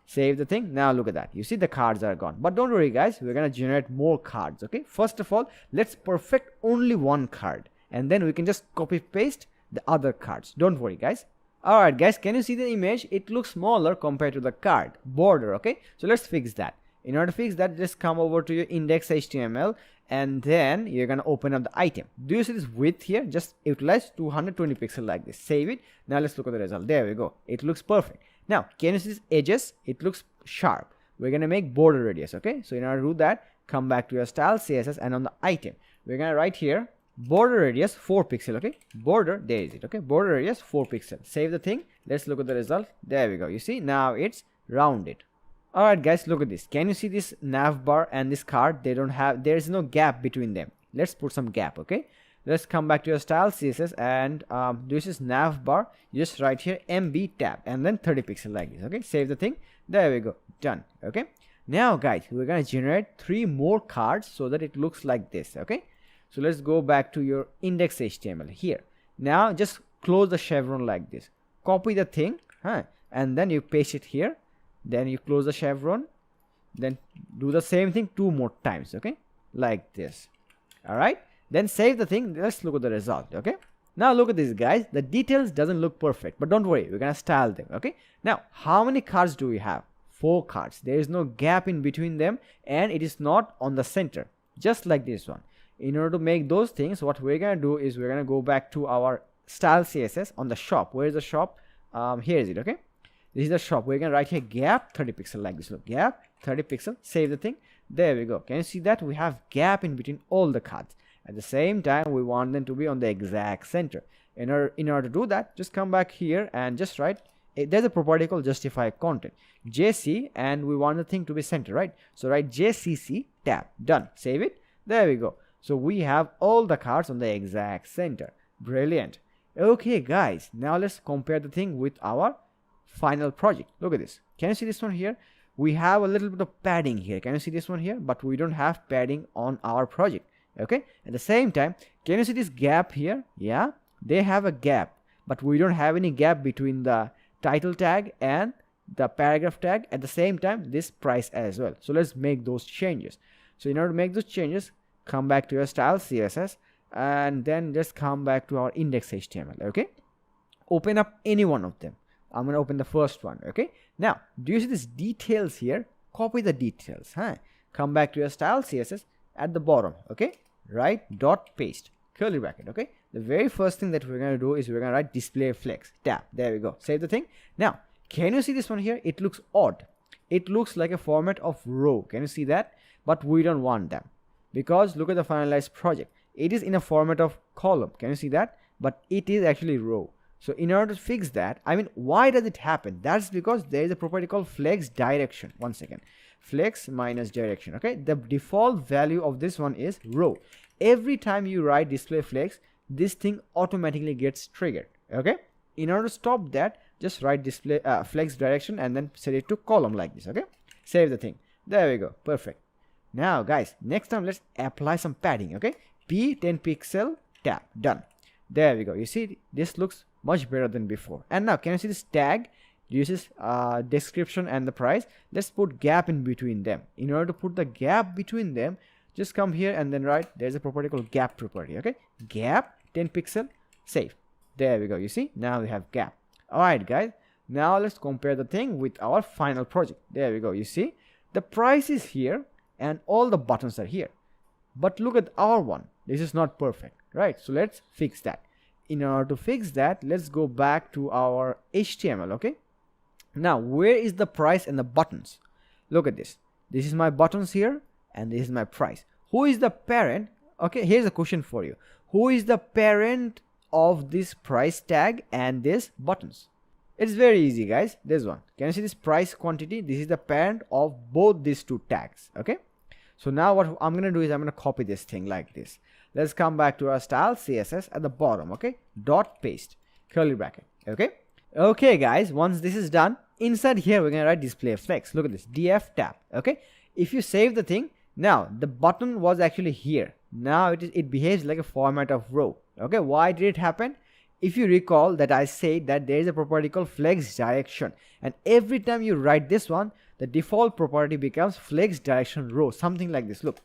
save the thing. Now look at that. You see the cards are gone. But don't worry guys, we're gonna generate more cards. Okay, first of all, let's perfect only one card, and then we can just copy paste the other cards. Don't worry guys. Alright guys, can you see the image? It looks smaller compared to the card border. Okay, so let's fix that. In order to fix that, just come over to your index.html, and then you're gonna open up the item. Do you see this width here? Just utilize 220 pixels like this. Save it. Now let's look at the result. There we go. It looks perfect. Now can you see these edges? It looks sharp. We're gonna make border radius. Okay, so in order to do that, come back to your style CSS, and on the item we're gonna write here border radius 4 pixel. Okay, border, there is it. Okay, border radius 4 pixel. Save the thing. Let's look at the result. There we go. You see, now it's rounded. Alright guys, look at this. Can you see this nav bar and this card? They don't have, there is no gap between them. Let's put some gap. Okay, let's come back to your style CSS, and this is nav bar. You just write here MB tab and then 30 pixel like this. Okay, save the thing. There we go, done. Okay, now guys, we're gonna generate 3 more cards so that it looks like this. Okay, so let's go back to your index.html here. Now just close the chevron like this, copy the thing, and then you paste it here. Then you close the chevron, then do the same thing 2 more times. Okay, like this. Alright, then save the thing. Let's look at the result. Okay, now look at this guys. The details doesn't look perfect, but don't worry, we're gonna style them. Okay, now how many cards do we have? 4 cards. There is no gap in between them, and it is not on the center, just like this one. In order to make those things, what we're gonna do is we're gonna go back to our style CSS on the shop. Where is the shop? Here is it. Okay, this is the shop. We're gonna write here gap 30 pixel like this. Look, gap 30 pixel. Save the thing. There we go. Can you see that we have gap in between all the cards? At the same time, we want them to be on the exact center. In order to do that, just come back here and just write. There's a property called justify content, JC, and we want the thing to be center, right? So write JCC tab. Done. Save it. There we go. So we have all the cards on the exact center. Brilliant. Okay guys, now let's compare the thing with our final project. Look at this. Can you see this one here? We have a little bit of padding here. Can you see this one here? But we don't have padding on our project. Okay, at the same time, can you see this gap here? Yeah, they have a gap, but we don't have any gap between the title tag and the paragraph tag. At the same time, this price as well. So let's make those changes. So in order to make those changes, come back to your style CSS, and then just come back to our index.html. Okay, open up any one of them. I'm gonna open the first one. Okay, now do you see these details here? Copy the details. Come back to your style CSS at the bottom. Okay, right dot paste curly bracket. Okay, the very first thing that we're gonna do is we're gonna write display flex tab. There we go. Save the thing. Now can you see this one here? It looks odd. It looks like a format of row. Can you see that? But we don't want them, because look at the finalized project. It is in a format of column. Can you see that? But it is actually row. So in order to fix that, I mean, why does it happen? That's because there is a property called flex direction. One second. Flex minus direction. Okay, the default value of this one is row. Every time you write display flex, this thing automatically gets triggered. Okay, in order to stop that, just write display flex direction and then set it to column like this. Okay, save the thing. There we go. Perfect. Now guys, next time let's apply some padding. Okay, P 10 pixel tab. Done. There we go. You see, this looks much better than before. And now can you see this tag uses description and the price? Let's put gap in between them. In order to put the gap between them, just come here and then write, there's a property called gap property. Okay, gap 10 pixel. Save. There we go. You see, now we have gap. All right guys, now let's compare the thing with our final project. There we go. You see, the price is here and all the buttons are here, but look at our one. This is not perfect, right? So let's fix that. In order to fix that, let's go back to our HTML. Okay, now where is the price and the buttons? Look at this. This is my buttons here and this is my price. Who is the parent? Okay, here's a question for you. Who is the parent of this price tag and this buttons? It's very easy, guys. This one, can you see this price quantity? This is the parent of both these two tags. Okay, so now what I'm gonna do is I'm gonna copy this thing like this. Let's come back to our style CSS at the bottom. Okay, dot paste curly bracket. Okay guys, once this is done, inside here we're gonna write display flex. Look at this, df tab. Okay, if you save the thing, now the button was actually here. Now it behaves like a format of row. Okay, why did it happen? If you recall that I said that there is a property called flex direction, and every time you write this one, the default property becomes flex direction row, something like this. Look,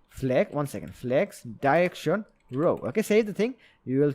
flex direction row. Okay, save the thing. You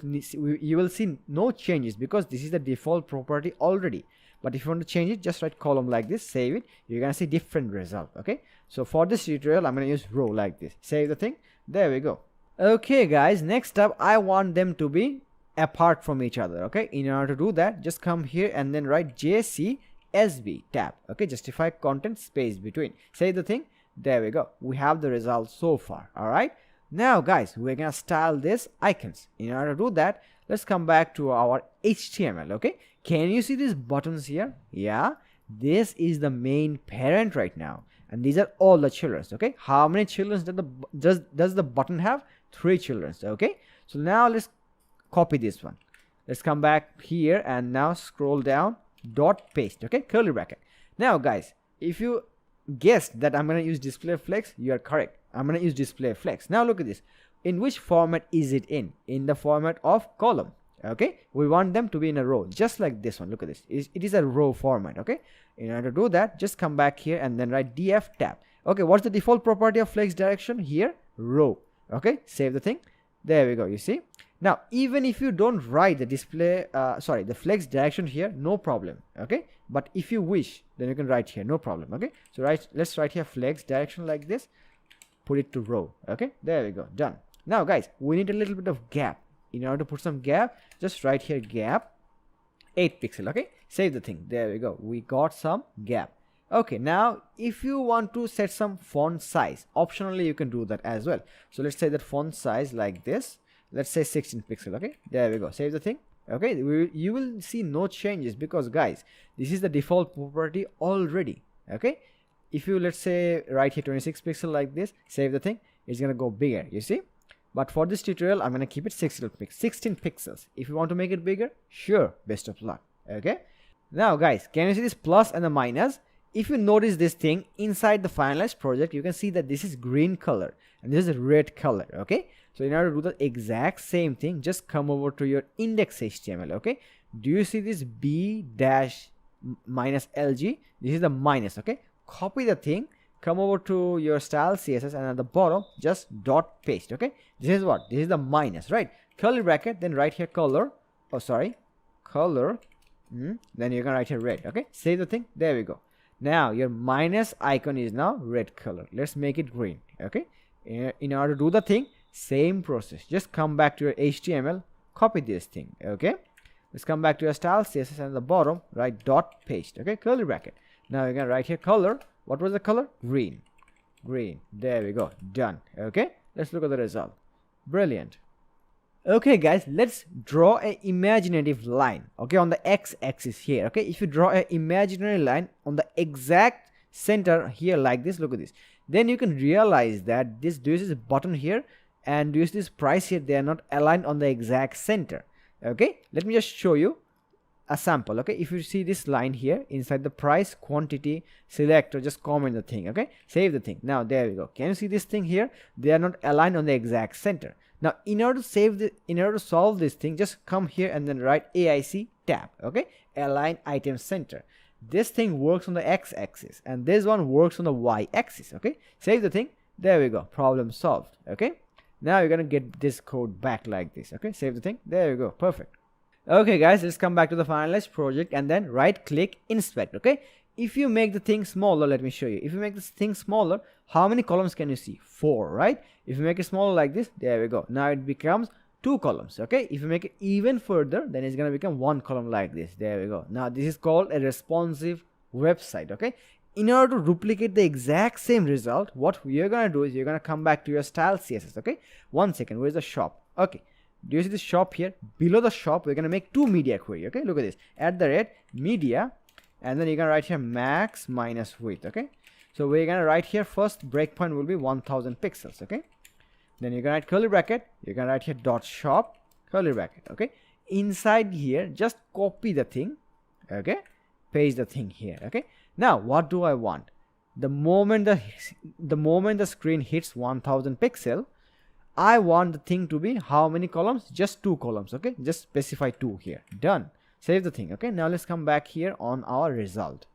will see no changes because this is the default property already. But if you want to change it, just write column like this, save it, you're gonna see different result. Okay, so for this tutorial I'm gonna use row like this. Save the thing. There we go. Okay guys, next up I want them to be apart from each other. Okay, in order to do that, just come here and then write JCSB tab. Okay, justify content space between. Save the thing. There we go. We have the result so far. All right, now guys, we're gonna style this icons. In order to do that, let's come back to our HTML. Okay, can you see these buttons here? Yeah, this is the main parent right now, and these are all the children. Okay, how many children does the button have? 3 children. Okay, so now let's copy this one. Let's come back here and now scroll down, dot paste. Okay, curly bracket. Now guys, if you guessed that I'm going to use display flex, you are correct. I'm going to use display flex. Now look at this. In which format is it in? In the format of column. Okay, we want them to be in a row, just like this one. Look at this. It is a row format. Okay, in order to do that, just come back here and then write df tab. Okay, what's the default property of flex direction here? Row. Okay, save the thing. There we go. You see, now even if you don't write the display the flex direction here, no problem. Okay, but if you wish, then you can write here, no problem. Okay, so let's write here flex direction like this, put it to row. Okay, there we go, done. Now guys, we need a little bit of gap. In order to put some gap, just write here gap 8 pixel. Okay, save the thing. There we go, we got some gap. Okay, now if you want to set some font size, optionally you can do that as well. So let's say that font size like this, let's say 16 pixel. Okay, there we go, save the thing. Okay, you will see no changes because guys, this is the default property already. Okay, if you let's say right here 26 pixel like this, save the thing, it's gonna go bigger, you see. But for this tutorial I'm gonna keep it 16 pixels. If you want to make it bigger, sure, best of luck. Okay, now guys, can you see this plus and the minus? If you notice this thing inside the finalized project, you can see that this is green color and this is red color. Okay, so in order to do the exact same thing, just come over to your index HTML. Okay, do you see this b dash minus lg? This is the minus. Okay, copy the thing, come over to your style CSS, and at the bottom just dot paste. Okay, this is what? This is the minus, right? Curly bracket, then right here color. Oh sorry, color. Then you can write here red. Okay, save the thing. There we go. Now your minus icon is now red color. Let's make it green. Okay, in order to do the thing, same process. Just come back to your HTML, copy this thing. Okay, let's come back to your style CSS, and at the bottom write dot paste. Okay, curly bracket. Now you can write here color. What was the color? Green. There we go, done. Okay, let's look at the result. Brilliant. Okay guys, let's draw an imaginative line. Okay, on the x-axis here. Okay, if you draw an imaginary line on the exact center here like this, look at this, then you can realize that this button here and this price here, they are not aligned on the exact center. Okay, let me just show you a sample. Okay, if you see this line here inside the price quantity selector, just comment the thing. Okay, save the thing. Now there we go. Can you see this thing here? They are not aligned on the exact center. Now in order to solve this thing, just come here and then write AIC tab. Okay, align item center. This thing works on the x-axis and this one works on the y-axis. Okay, save the thing. There we go, problem solved. Okay, now you're gonna get this code back like this. Okay, save the thing. There you go, perfect. Okay guys, let's come back to the finalized project and then right click inspect. Okay, if you make the thing smaller, let me show you. If you make this thing smaller, how many columns can you see? 4, right? If you make it smaller like this, there we go, now it becomes 2 columns. Okay, if you make it even further, then it's gonna become 1 column like this. There we go. Now this is called a responsive website. Okay, in order to duplicate the exact same result, what we are gonna do is you're gonna come back to your style CSS. Okay, 1 second, where's the shop? Okay, Do you see the shop here? Below the shop, we're gonna make two media query. Okay, look at this. @media, and then you're gonna write here max minus width. Okay, so we're gonna write here first breakpoint will be 1000 pixels. Okay, then you're gonna write curly bracket. You're gonna write here dot shop curly bracket. Okay, inside here, just copy the thing. Okay, paste the thing here. Okay, now what do I want? The moment the screen hits 1000 pixel, I want the thing to be how many columns? Just 2 columns. Okay, just specify 2 here. Done. Save the thing. Okay, now let's come back here on our result.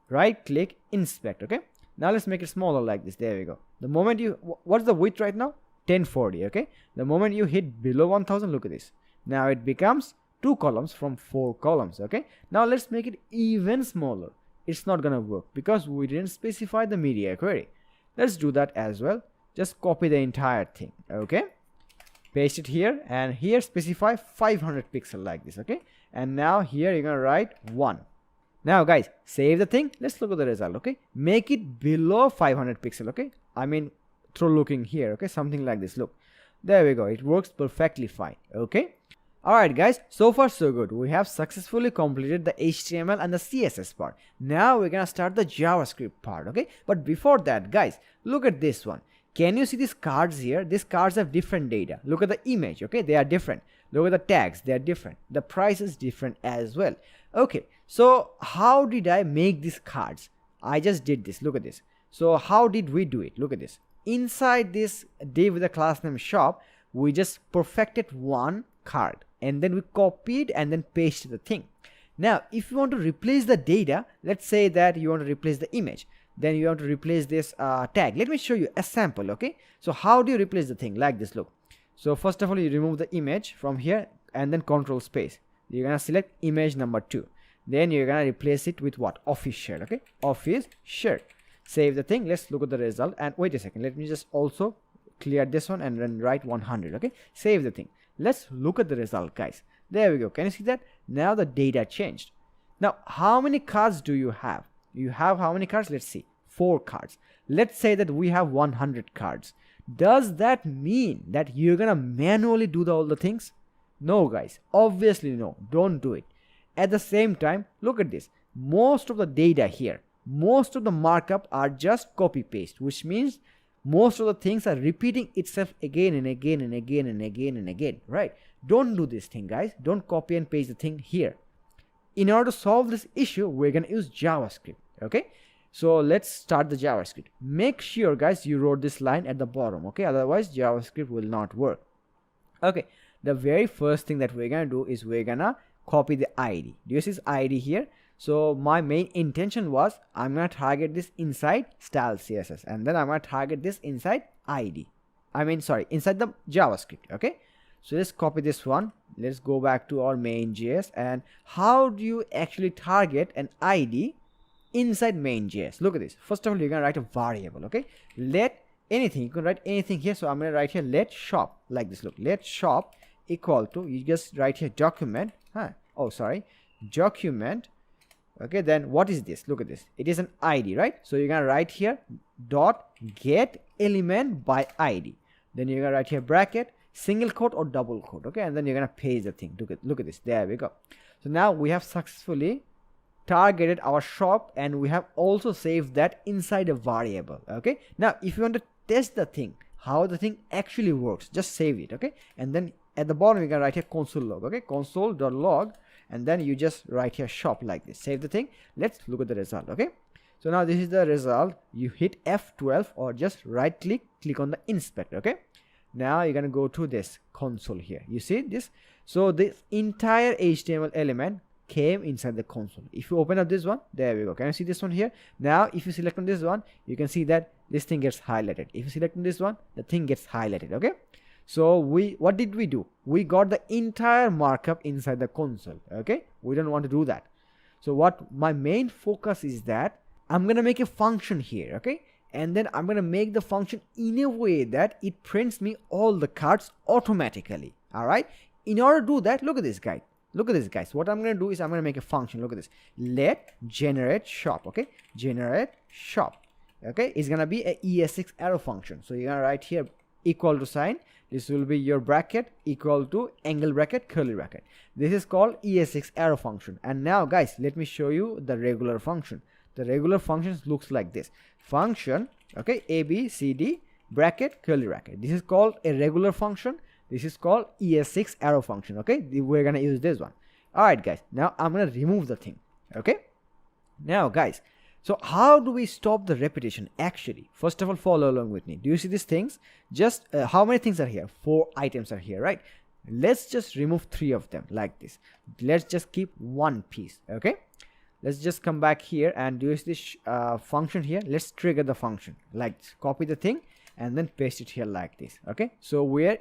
Right click, inspect. Okay, now let's make it smaller like this. There we go. The moment you, what's the width right now? 1040. Okay, the moment you hit below 1000, look at this. Now it becomes 2 columns from 4 columns. Okay, now let's make it even smaller. It's not gonna work because we didn't specify the media query. Let's do that as well. Just copy the entire thing. Okay, paste it here, and here specify 500 pixel like this. Okay, and now here you're gonna write 1. Now guys, save the thing. Let's look at the result. Okay, make it below 500 pixel. Okay, I mean through looking here. Okay, something like this. Look, there we go. It works perfectly fine. Okay, alright guys, so far so good. We have successfully completed the HTML and the CSS part. Now we're gonna start the JavaScript part. Okay, but before that guys, look at this one. Can you see these cards here? These cards have different data. Look at the image. Okay, they are different. Look at the tags, they are different. The price is different as well. Okay, so how did I make these cards? I just did this. Look at this. So how did we do it? Look at this. Inside this div with the class name shop, we just perfected one card, and then we copied and then pasted the thing. Now if you want to replace the data, let's say that you want to replace the image, then you want to replace this tag. Let me show you a sample. Okay, so how do you replace the thing? Like this. Look, so first of all you remove the image from here and then control space. You're gonna select image number 2, then you're gonna replace it with what? Office shirt. Okay, office shirt. Save the thing. Let's look at the result, and wait a second, let me just also clear this one and then write 100. Okay, save the thing. Let's look at the result guys. There we go. Can you see that? Now the data changed. Now how many cards do you have? You have how many cards? Let's see, 4 cards. Let's say that we have 100 cards. Does that mean that you're gonna manually do all the things? No guys, obviously no, don't do it. At the same time, look at this. Most of the data here, most of the markup are just copy paste, which means most of the things are repeating itself again and again and again and again and again, right? Don't do this thing guys. Don't copy and paste the thing here. In order to solve this issue, we're gonna use JavaScript. Okay, so let's start the JavaScript. Make sure guys you wrote this line at the bottom. Okay, otherwise JavaScript will not work. Okay, the very first thing that we're gonna do is we're gonna copy the ID. Do you see this ID here? So my main intention was I'm gonna target this inside style CSS, and then I'm gonna target this inside ID. Inside the JavaScript. Okay, so let's copy this one. Let's go back to our main.js. And how do you actually target an ID inside main.js? Look at this. First of all, you're gonna write a variable. Okay, let anything, you can write anything here. So I'm gonna write here let shop like this. Look, let shop equal to, you just write here document document. Okay, then what is this? Look at this, it is an ID, right? So you're gonna write here dot get element by ID, then you're gonna write here bracket, single quote or double quote. Okay, and then you're gonna paste the thing. Look at this. There we go. So now we have successfully targeted our shop, and we have also saved that inside a variable. Okay, now if you want to test the thing, how the thing actually works, just save it. Okay, and then at the bottom you can write here console log. Okay, console.log, and then you just write here shop like this. Save the thing. Let's look at the result. Okay, so now this is the result. You hit F12 or just right click on the inspect. Okay, now you're gonna go to this console here. You see this? So this entire HTML element came inside the console. If you open up this one, there we go. Can you see this one here? Now if you select on this one, you can see that this thing gets highlighted. If you select on this one, the thing gets highlighted. Okay, so what did we do? We got the entire markup inside the console. Okay, we don't want to do that. So what my main focus is that I'm gonna make a function here. Okay, and then I'm gonna make the function in a way that it prints me all the cards automatically. All right, in order to do that, look at this guy. Look at this guys. What I'm going to do is I'm going to make a function. Look at this. Let generate shop. Okay, generate shop. Okay, it's going to be a ES6 arrow function. So you're going to write here equal to sign. This will be your bracket equal to angle bracket, curly bracket. This is called ES6 arrow function. And now guys, let me show you the regular function. The regular function looks like this. Function, okay, A, B, C, D, bracket, curly bracket. This is called a regular function. This is called ES6 arrow function, okay. We're gonna use this one. All right guys, now I'm gonna remove the thing, okay. Now guys, so how do we stop the repetition? Actually, first of all, follow along with me. Do you see these things? Just how many things are here? 4 items are here, right? Let's just remove 3 of them like this. Let's just keep 1 piece, okay. Let's just come back here and do this function here. Let's trigger the function like this. Copy the thing and then paste it here like this, okay. So we're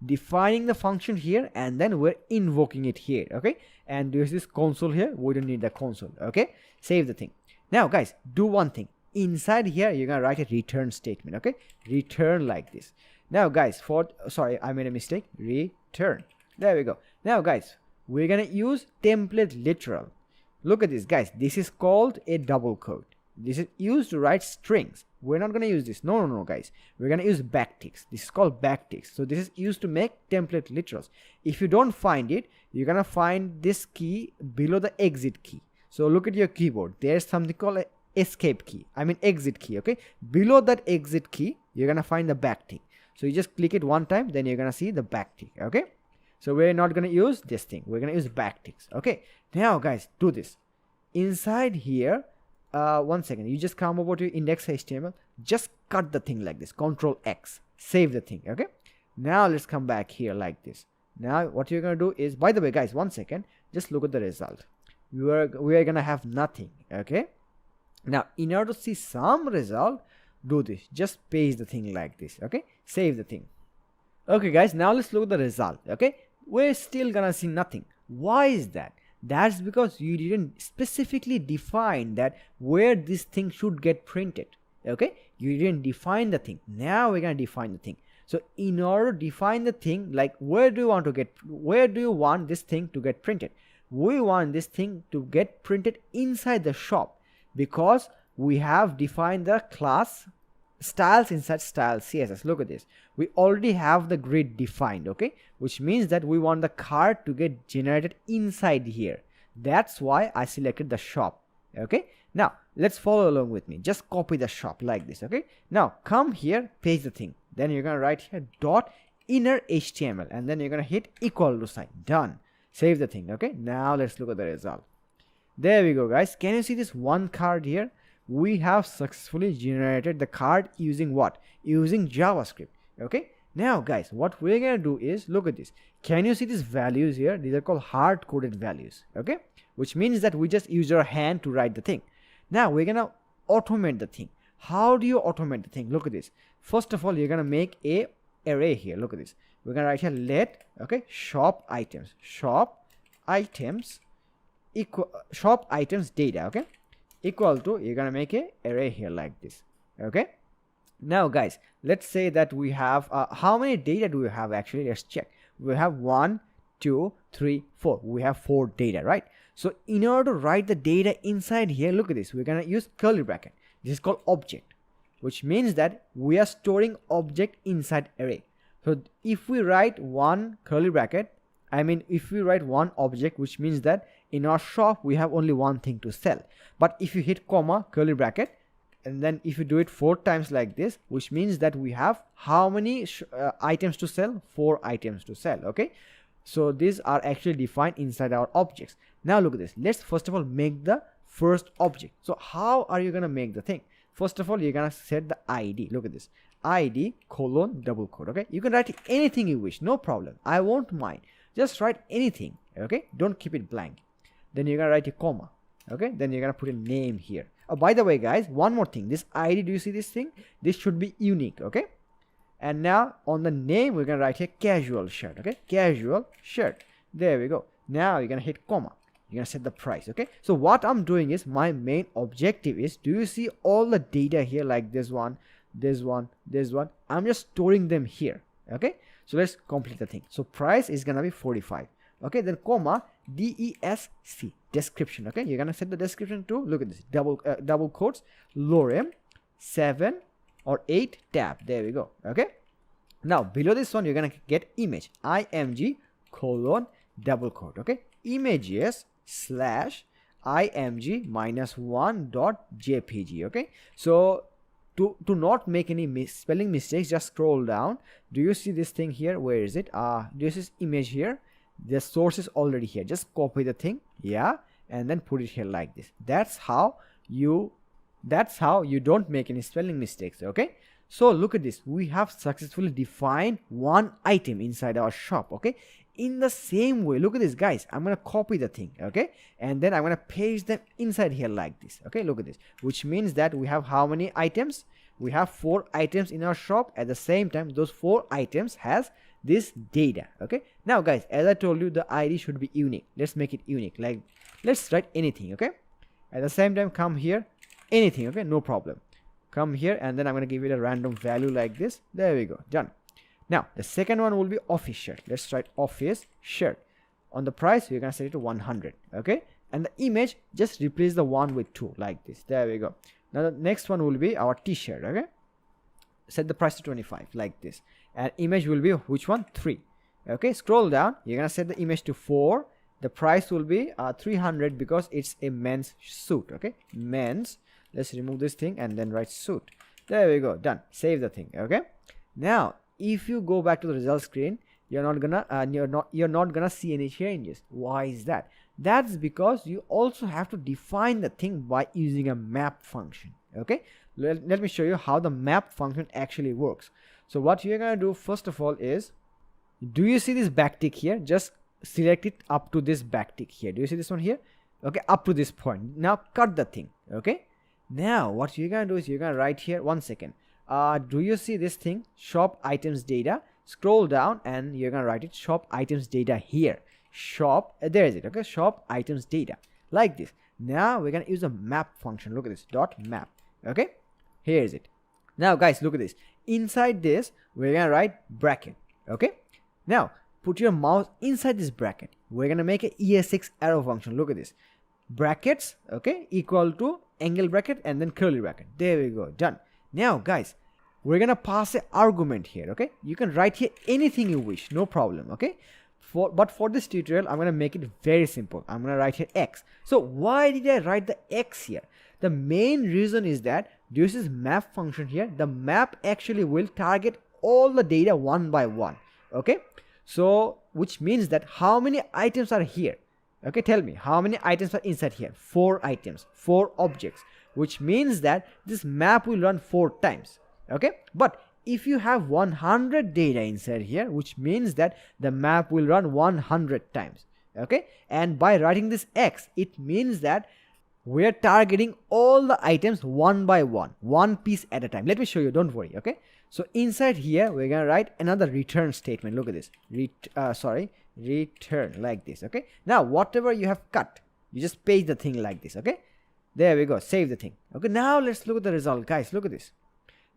defining the function here and then we're invoking it here, okay. And do this console here. We don't need the console, okay. Save the thing. Now guys, do one thing. Inside here you're gonna write a return statement, okay. Return like this. Now guys, sorry, I made a mistake. Return. There we go. Now guys, we're gonna use template literal. Look at this guys, this is called a double quote. This is used to write strings. We're not gonna use this. No guys, we're gonna use backticks. This is called backticks. So this is used to make template literals. If you don't find it, you're gonna find this key below the exit key. So look at your keyboard. There's something called a escape key. I mean exit key, okay. Below that exit key, you're gonna find the backtick. So you just click it one time, then you're gonna see the backtick, okay. So we're not gonna use this thing. We're gonna use backticks, okay. Now guys, do this. Inside here, one second. You just come over to index.html. Just cut the thing like this. Control X. Save the thing, okay. Now let's come back here like this. Now what you're gonna do is, by the way guys, one second. Just look at the result. We are gonna have nothing, okay. Now in order to see some result, do this. Just paste the thing like this, okay. Save the thing. Okay guys, now let's look at the result, okay. We're still gonna see nothing. Why is that? That's because you didn't specifically define that where this thing should get printed, okay. You didn't define the thing. Now we're gonna define the thing. So in order to define the thing, like where do you want this thing to get printed? We want this thing to get printed inside the shop, because we have defined the class styles inside style CSS. Look at this. We already have the grid defined, okay, which means that we want the card to get generated inside here. That's why I selected the shop, okay. Now let's follow along with me. Just copy the shop like this, okay. Now come here, paste the thing. Then you're gonna write here dot inner HTML and then you're gonna hit equal to sign. Done. Save the thing, okay. Now let's look at the result. There we go guys. Can you see this one card here? We have successfully generated the card using what? Using JavaScript, okay. Now guys, what we're gonna do is, look at this. Can you see these values here? These are called hard-coded values, okay, which means that we just use our hand to write the thing. Now we're gonna automate the thing. How do you automate the thing? Look at this. First of all, you're gonna make a array here. Look at this. We're gonna write here let, okay, shop items equal shop items data, okay, equal to, you're gonna make a array here like this, okay. Now guys, let's say that we have how many data do we have? Actually, let's check. We have 1 2 3 4. We have 4 data, right? So in order to write the data inside here, look at this. We're gonna use curly bracket. This is called object, which means that we are storing object inside array. So if we write one curly bracket, if we write one object, which means that in our shop we have only one thing to sell. But if you hit comma, curly bracket, and then if you do it 4 times like this, which means that we have how many items to sell? 4 items to sell, okay. So these are actually defined inside our objects. Now look at this. Let's first of all make the first object. So how are you gonna make the thing? First of all, you're gonna set the ID. Look at this. ID colon double quote, okay. You can write anything you wish, no problem. I won't mind. Just write anything, okay. Don't keep it blank. Then you're gonna write a comma, okay. Then you're gonna put a name here. Oh, by the way guys, one more thing. This ID, do you see this thing? This should be unique, okay. And now on the name, we're gonna write here casual shirt, okay. Casual shirt. There we go. Now you're gonna hit comma. You're gonna set the price, okay. So what I'm doing is, my main objective is, do you see all the data here, like this one, this one, this one? I'm just storing them here, okay. So let's complete the thing. So price is gonna be 45, okay. Then comma DESC, description, okay. You're gonna set the description to, look at this, double quotes, lorem 7 or 8 tab. There we go, okay. Now below this one, you're gonna get image img colon double quote. Okay, images slash img -1 dot jpg. Okay, so to not make any spelling mistakes, just scroll down. Do you see this thing here? Where is it? This is image here. The source is already here. Just copy the thing, yeah, and then put it here like this. That's how you don't make any spelling mistakes. Okay, so look at this. We have successfully defined one item inside our shop. Okay, in the same way, look at this, guys. I'm gonna copy the thing, okay, and then I'm gonna paste them inside here like this. Okay, look at this, which means that we have how many items? We have 4 items in our shop. At the same time, those 4 items has this data. Okay, now guys, as I told you, the ID should be unique. Let's make it unique. Like, let's write anything. Okay, at the same time, come here, anything. Okay, no problem. Come here, and then I'm gonna give it a random value like this. There we go, done. Now the second one will be office shirt. Let's write office shirt. On the price, we're gonna set it to 100. Okay, and the image, just replace the 1 with 2 like this. There we go. Now the next one will be our t-shirt. Okay, set the price to 25 like this, and image will be which one? 3. Okay, scroll down. You're gonna set the image to 4. The price will be 300 because it's a men's suit. Okay, men's. Let's remove this thing and then write suit. There we go, done. Save the thing. Okay, now if you go back to the result screen, you're not gonna see any changes. Why is that? That's because you also have to define the thing by using a map function. Okay, let me show you how the map function actually works. So what you're gonna do first of all is, do you see this backtick here? Just select it up to this backtick here. Do you see this one here? Okay, up to this point. Now cut the thing. Okay, now what you're gonna do is you're gonna write here, 1 second. Do you see this thing, shop items data? Scroll down and you're gonna write it, shop items data here. Shop, there is it. Okay, shop items data like this. Now we're gonna use a map function. Look at this, dot map. Okay, here is it. Now guys, look at this. Inside this, we're gonna write bracket. Okay, now put your mouse inside this bracket. We're gonna make a ES6 arrow function. Look at this, brackets, okay, equal to angle bracket and then curly bracket. There we go, done. Now guys, we're gonna pass an argument here. Okay, you can write here anything you wish, no problem. Okay, but for this tutorial, I'm gonna make it very simple. I'm gonna write here X. So why did I write the X here? The main reason is that this is map function here. The map actually will target all the data one by one. Okay, so which means that how many items are here? Okay, tell me how many items are inside here? 4 items, 4 objects, which means that this map will run 4 times. Okay, but if you have 100 data inside here, which means that the map will run 100 times. Okay, and by writing this X, it means that we're targeting all the items one by one piece at a time. Let me show you, don't worry. Okay, so inside here we're gonna write another return statement. Look at this, return like this. Okay, now whatever you have cut, you just paste the thing like this. Okay, there we go, save the thing. Okay, now let's look at the result. Guys, look at this.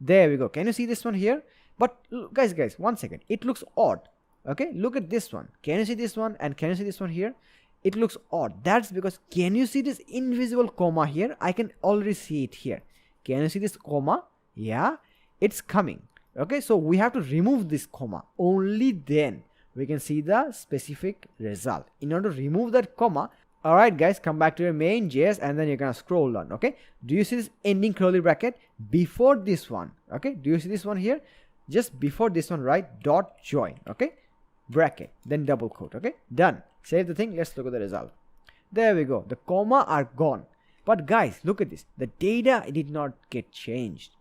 There we go. Can you see this one here? But guys, 1 second, it looks odd. Okay, look at this one. Can you see this one? And can you see this one here? It looks odd. That's because, can you see this invisible comma here? I can already see it here. Can you see this comma? Yeah, it's coming. Okay, so we have to remove this comma. Only then we can see the specific result. In order to remove that comma, alright guys, come back to your main JS and then you're gonna scroll down. Okay, do you see this ending curly bracket before this one? Okay, do you see this one here? Just before this one, write dot join. Okay, bracket, then double quote. Okay, done. Save the thing. Let's look at the result. There we go, the comma are gone. But guys, look at this, the data did not get changed.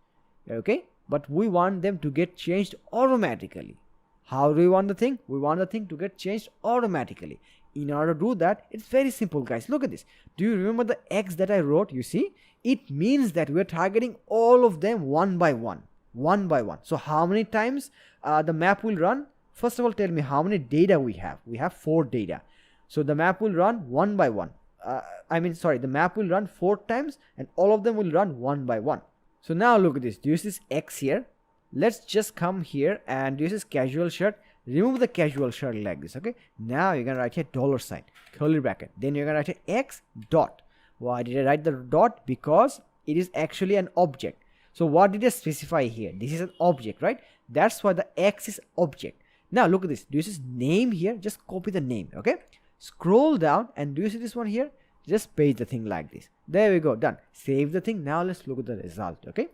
Okay, but we want them to get changed automatically. How do we want the thing? We want the thing to get changed automatically. In order to do that, it's very simple, guys. Look at this. Do you remember the X that I wrote? You see, it means that we're targeting all of them one by one. So how many times the map will run? First of all, tell me how many data we have. We have 4 data. So the map will run one by one. The map will run 4 times and all of them will run one by one. So now look at this. Do you see this X here? Let's just come here and do you see this casual shirt? Remove the casual shirt like this. Okay, now you're gonna write here $, curly bracket, then you're gonna write here X dot. Why did I write the dot? Because it is actually an object. So what did I specify here? This is an object, right? That's why the X is object. Now look at this. Do you see this name here? Just copy the name. Okay, scroll down, and do you see this one here? Just paste the thing like this. There we go, done. Save the thing. Now let's look at the result. Okay,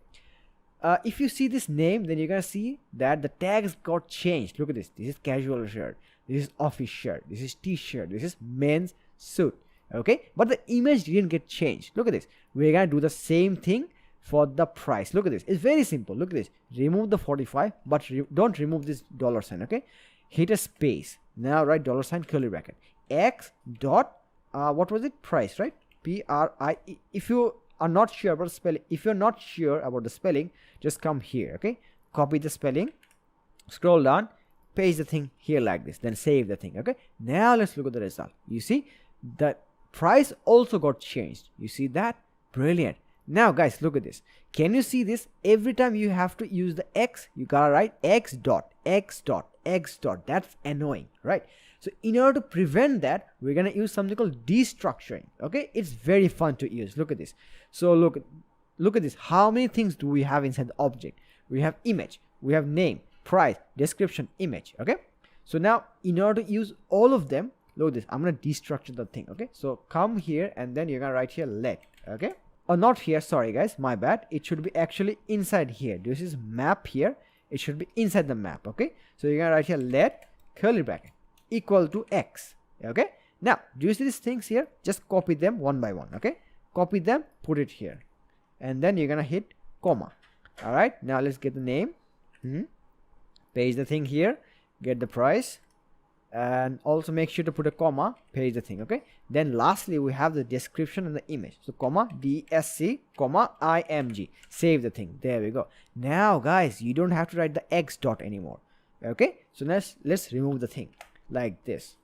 if you see this name, then you're gonna see that the tags got changed. Look at this. This is casual shirt, this is office shirt, this is t-shirt, this is men's suit. Okay, but the image didn't get changed. Look at this. We're gonna do the same thing for the price. Look at this. It's very simple. Look at this. Remove the 45, but don't remove this dollar sign. Okay, hit a space. Now write dollar sign curly bracket x dot what was it, price, right? P-R-I-E. If you are not sure about the spelling, just come here. Okay, copy the spelling, scroll down, paste the thing here like this, then save the thing. Okay, now let's look at the result. You see the price also got changed. You see that? Brilliant. Now guys, look at this. Can you see this? Every time you have to use the X, you gotta write X dot X dot X dot. That's annoying, right? So in order to prevent that, we're gonna use something called destructuring. Okay, it's very fun to use. Look at this. So look at this. How many things do we have inside the object? We have image, we have name, price, description, image. Okay, so now in order to use all of them, look at this. I'm gonna destructure the thing. Okay, so come here, and then you're gonna write here let. Okay, or not here, sorry guys, my bad. It should be actually inside here. This is map here, it should be inside the map. Okay, so you're gonna write here let curly bracket equal to X. Okay, now do you see these things here? Just copy them one by one. Okay, copy them, put it here, and then you're gonna hit comma. All right, now let's get the name, paste the thing here, get the price, and also make sure to put a comma, paste the thing. Okay, then lastly we have the description and the image. So comma DSC comma IMG, save the thing. There we go. Now guys, you don't have to write the X dot anymore. Okay, so let's remove the thing like this.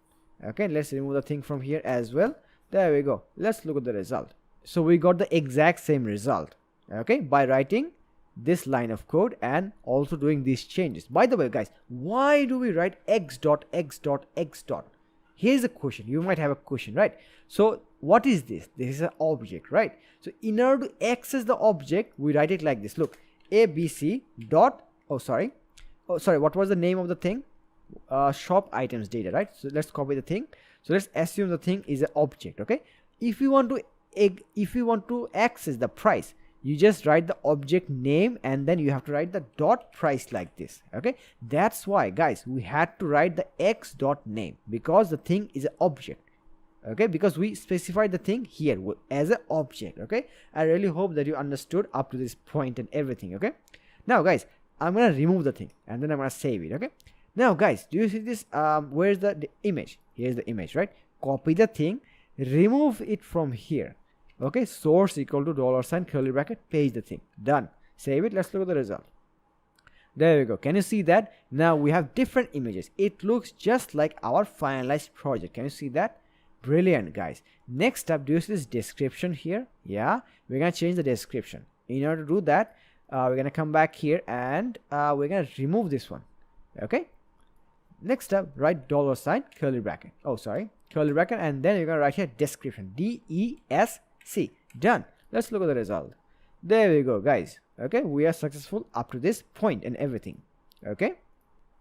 Okay, let's remove the thing from here as well. There we go. Let's look at the result. So we got the exact same result, okay, by writing this line of code and also doing these changes. By the way guys, why do we write X dot X dot X dot? Here's a question. You might have a question, right? So what is this? This is an object, right? So in order to access the object, we write it like this. Look, ABC dot, sorry, what was the name of the thing? Shop items data, right? So let's copy the thing. So let's assume the thing is an object. Okay, if you want to access the price, you just write the object name, and then you have to write the dot price like this. Okay, that's why guys, we had to write the X dot name, because the thing is an object. Okay, because we specified the thing here as an object. Okay, I really hope that you understood up to this point and everything. Okay, now guys, I'm gonna remove the thing, and then I'm gonna save it. Okay, now guys, do you see this? Where's the image? Here's the image, right? Copy the thing, remove it from here. Okay, source equal to dollar sign curly bracket, paste the thing, done. Save it. Let's look at the result. There we go. Can you see that? Now we have different images. It looks just like our finalized project. Can you see that? Brilliant guys. Next up, do you see this description here? Yeah, we're gonna change the description. In order to do that, we're gonna come back here, and we're gonna remove this one. Okay, next up, write dollar sign curly bracket, curly bracket, and then you're gonna write here description, DESC. Done. Let's look at the result. There we go guys. Okay, we are successful up to this point and everything. Okay,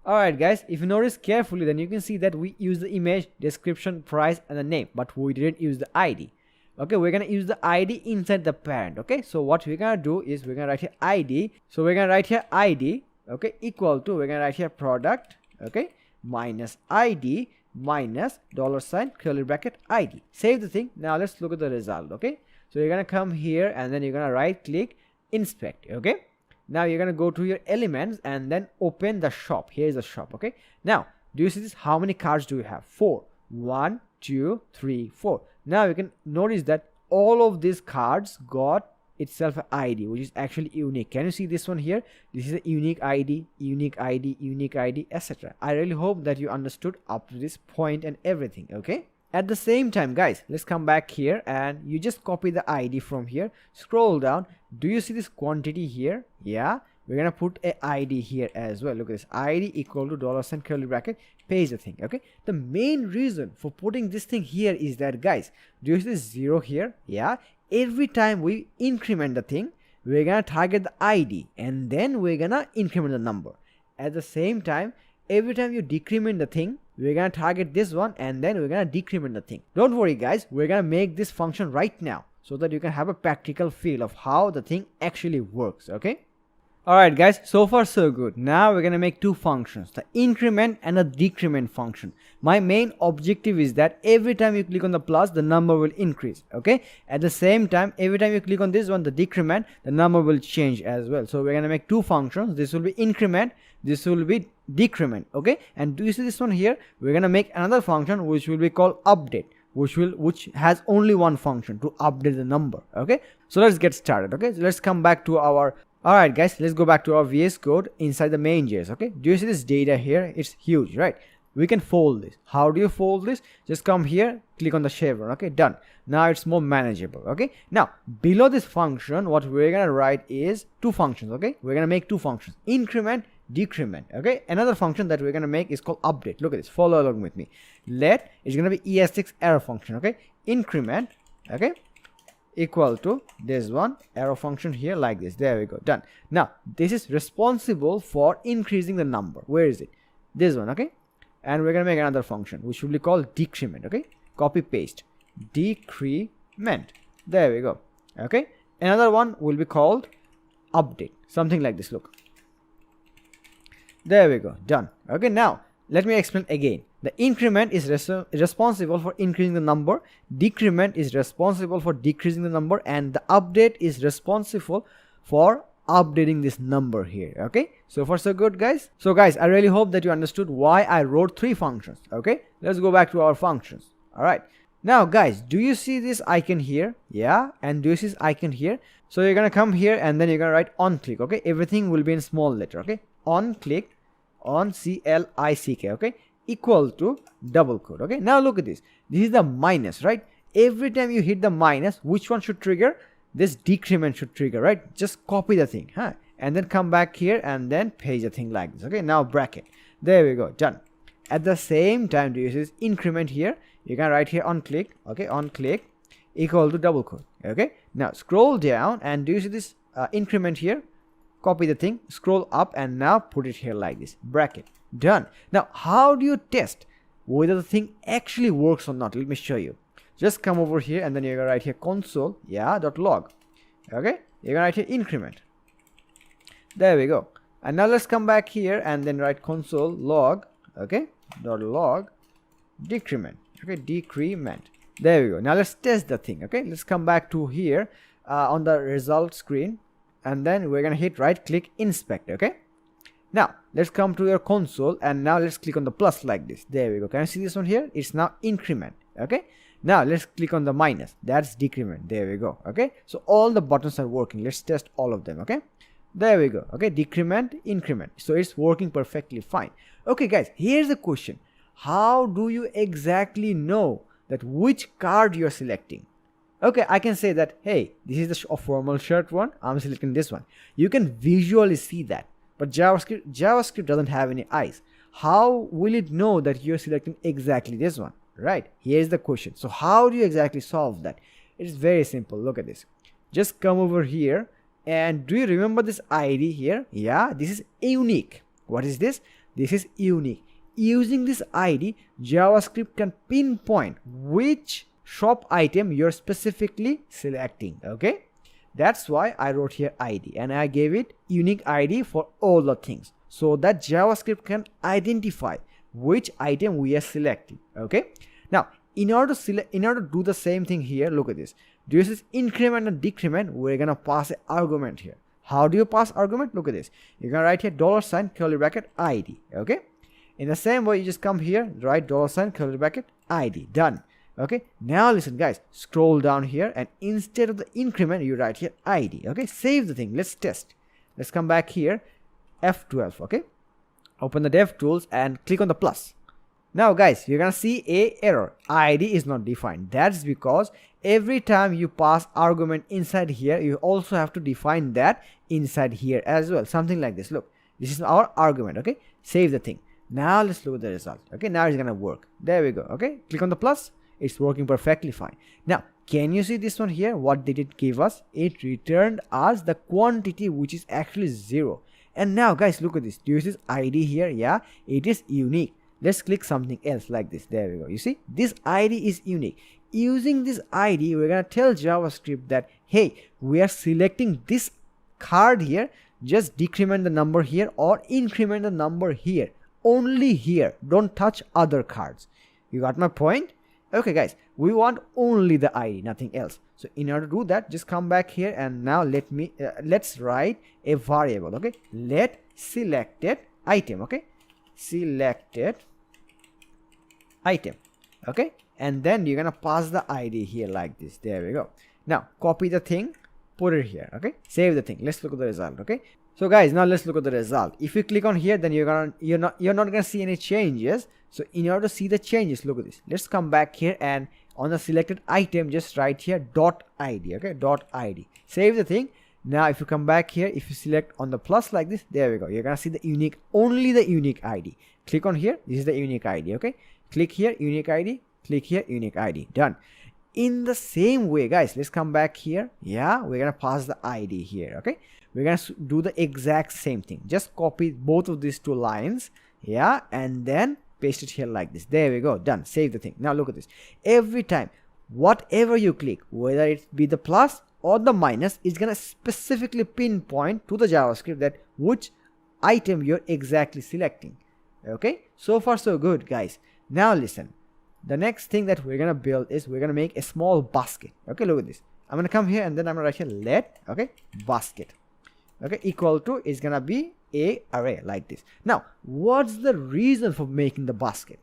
alright guys, if you notice carefully, then you can see that we use the image, description, price, and the name, but we didn't use the ID. Okay, we're gonna use the ID inside the parent. Okay, so what we're gonna do is we're gonna write here ID. So we're gonna write here ID, okay, equal to, we're gonna write here product, okay, minus ID minus dollar sign curly bracket ID. Save the thing. Now let's look at the result. Okay, so you're gonna come here, and then you're gonna right click, inspect. Okay, now you're gonna go to your elements, and then open the shop. Here's the shop. Okay, now do you see this? How many cards do you have? 4. 1 2 3 4. Now you can notice that all of these cards got itself an ID, which is actually unique. Can you see this one here? This is a unique ID, unique ID, unique ID, etc. I really hope that you understood up to this point and everything. Okay, at the same time guys, let's come back here, and you just copy the ID from here, scroll down. Do you see this quantity here? Yeah, we're gonna put a ID here as well. Look at this, ID equal to dollar sign curly bracket, paste the thing. Okay, the main reason for putting this thing here is that guys, do you see this 0 here? Yeah, every time we increment the thing, we're gonna target the ID, and then we're gonna increment the number. At the same time, every time you decrement the thing, we're gonna target this one and then we're gonna decrement the thing. Don't worry guys, we're gonna make this function right now so that you can have a practical feel of how the thing actually works, okay? Alright guys, so far so good. Now we're gonna make two functions, the increment and the decrement function. My main objective is that every time you click on the plus, the number will increase, okay? At the same time, every time you click on this one, the decrement, the number will change as well. So we're gonna make two functions. This will be increment, this will be decrement, okay? And do you see this one here? We're gonna make another function which will be called update, which has only one function to update the number, okay? So let's get started, okay? So let's come back to our Alright guys, let's go back to our VS Code inside the main.js, okay? Do you see this data here? It's huge, right? We can fold this. How do you fold this? Just come here, click on the chevron, okay? Done. Now it's more manageable, okay? Now, below this function, what we're gonna write is two functions, okay? We're gonna make two functions, increment, decrement, okay? Another function that we're gonna make is called update. Look at this, follow along with me. Let, it's gonna be ES6 arrow function, okay? Increment, okay? Equal to this one arrow function here like this. There we go, done. Now this is responsible for increasing the number. Where is it? This one, okay? And we're gonna make another function which will be called decrement, okay? Copy paste, decrement. There we go, okay? Another one will be called update, something like this. Look, there we go, done. Okay, now let me explain again. The increment is responsible for increasing the number, decrement is responsible for decreasing the number, and the update is responsible for updating this number here, okay? So far so good guys. So guys, I really hope that you understood why I wrote three functions, okay? Let's go back to our functions. All right, now guys, do you see this icon here? Yeah, and do you see this icon here? So you're gonna come here and then you're gonna write on click, okay? Everything will be in small letter, okay? On click, on CLICK, okay? Equal to double quote, okay? Now look at this. This is the minus, right? Every time you hit the minus, which one should trigger? This decrement should trigger, right? Just copy the thing, huh? And then come back here and then paste the thing like this, okay? Now bracket. There we go, done. At the same time, do you see this increment here? You can write here on click, okay? On click equal to double quote, okay? Now scroll down and do you see this increment here? Copy the thing, scroll up and now put it here like this, bracket. Done. Now how do you test whether the thing actually works or not? Let me show you. Just come over here and then you're gonna write here console, yeah, .log, okay? You're gonna write here increment. There we go. And now let's come back here and then write console log, okay, .log decrement, okay, decrement. There we go. Now let's test the thing, okay? Let's come back to here on the result screen and then we're gonna hit right click inspect, okay? Now let's come to your console and now let's click on the plus like this. There we go. Can you see this one here? It's now increment, okay? Now let's click on the minus, that's decrement. There we go, okay? So all the buttons are working. Let's test all of them, okay? There we go, okay? Decrement, increment, so it's working perfectly fine. Okay guys, here's the question. How do you exactly know that which card you're selecting? Okay, I can say that, hey, this is the formal shirt one, I'm selecting this one. You can visually see that. But JavaScript doesn't have any eyes. How will it know that you're selecting exactly this one, right? Here's the question. So how do you exactly solve that? It's very simple. Look at this. Just come over here and do you remember this ID here? Yeah, this is unique. What is this? This is unique. Using this ID, JavaScript can pinpoint which shop item you're specifically selecting, okay? That's why I wrote here ID and I gave it unique ID for all the things so that JavaScript can identify which item we are selecting, okay? Now in order to do the same thing here, look at this. Do you see this increment and decrement? We're gonna pass an argument here. How do you pass argument? Look at this. You're gonna write here $ curly bracket ID, okay? In the same way, you just come here, write $ curly bracket ID, done. Okay, now listen guys, scroll down here and instead of the increment you write here ID, okay? Save the thing. Let's test. Let's come back here, F12, okay? Open the dev tools and click on the plus. Now guys, you're gonna see a error. ID is not defined. That's because every time you pass argument inside here, you also have to define that inside here as well, something like this. Look, this is our argument, okay? Save the thing. Now let's look at the result. Okay, now it's gonna work. There we go. Okay, click on the plus. It's working perfectly fine. Now can you see this one here? What did it give us? It returned us the quantity which is actually 0. And now guys, look at this. Do you see this ID here? Yeah, it is unique. Let's click something else like this. There we go. You see, this ID is unique. Using this ID, we're gonna tell JavaScript that, hey, we are selecting this card here, just decrement the number here or increment the number here, only here, don't touch other cards. You got my point? Okay guys, we want only the ID, nothing else. So in order to do that, just come back here and now let's write a variable. Okay, let selected item. Okay, selected item. Okay, and then you're gonna pass the ID here like this. There we go. Now copy the thing, put it here. Okay, save the thing. Let's look at the result. Okay, so guys, now let's look at the result. If you click on here, then you're not gonna see any changes. So in order to see the changes, look at this. Let's come back here and on the selected item, just write here .id. Okay, .id. Save the thing. Now if you come back here, if you select on the plus like this, there we go. You're gonna see the unique, only the unique ID. Click on here. This is the unique ID. Okay, click here, unique ID. Click here, unique ID. Done. In the same way, guys, let's come back here. Yeah, we're gonna pass the ID here. Okay, we're gonna do the exact same thing. Just copy both of these two lines. Yeah, and then paste it here like this. There we go. Done. Save the thing. Now look at this. Every time, whatever you click, whether it be the plus or the minus, it's gonna specifically pinpoint to the JavaScript that which item you're exactly selecting. Okay, so far so good, guys. Now listen, the next thing that we're gonna build is we're gonna make a small basket. Okay, look at this. I'm gonna come here and then I'm gonna write here let, okay, basket, okay, equal to is gonna be a array like this. Now what's the reason for making the basket?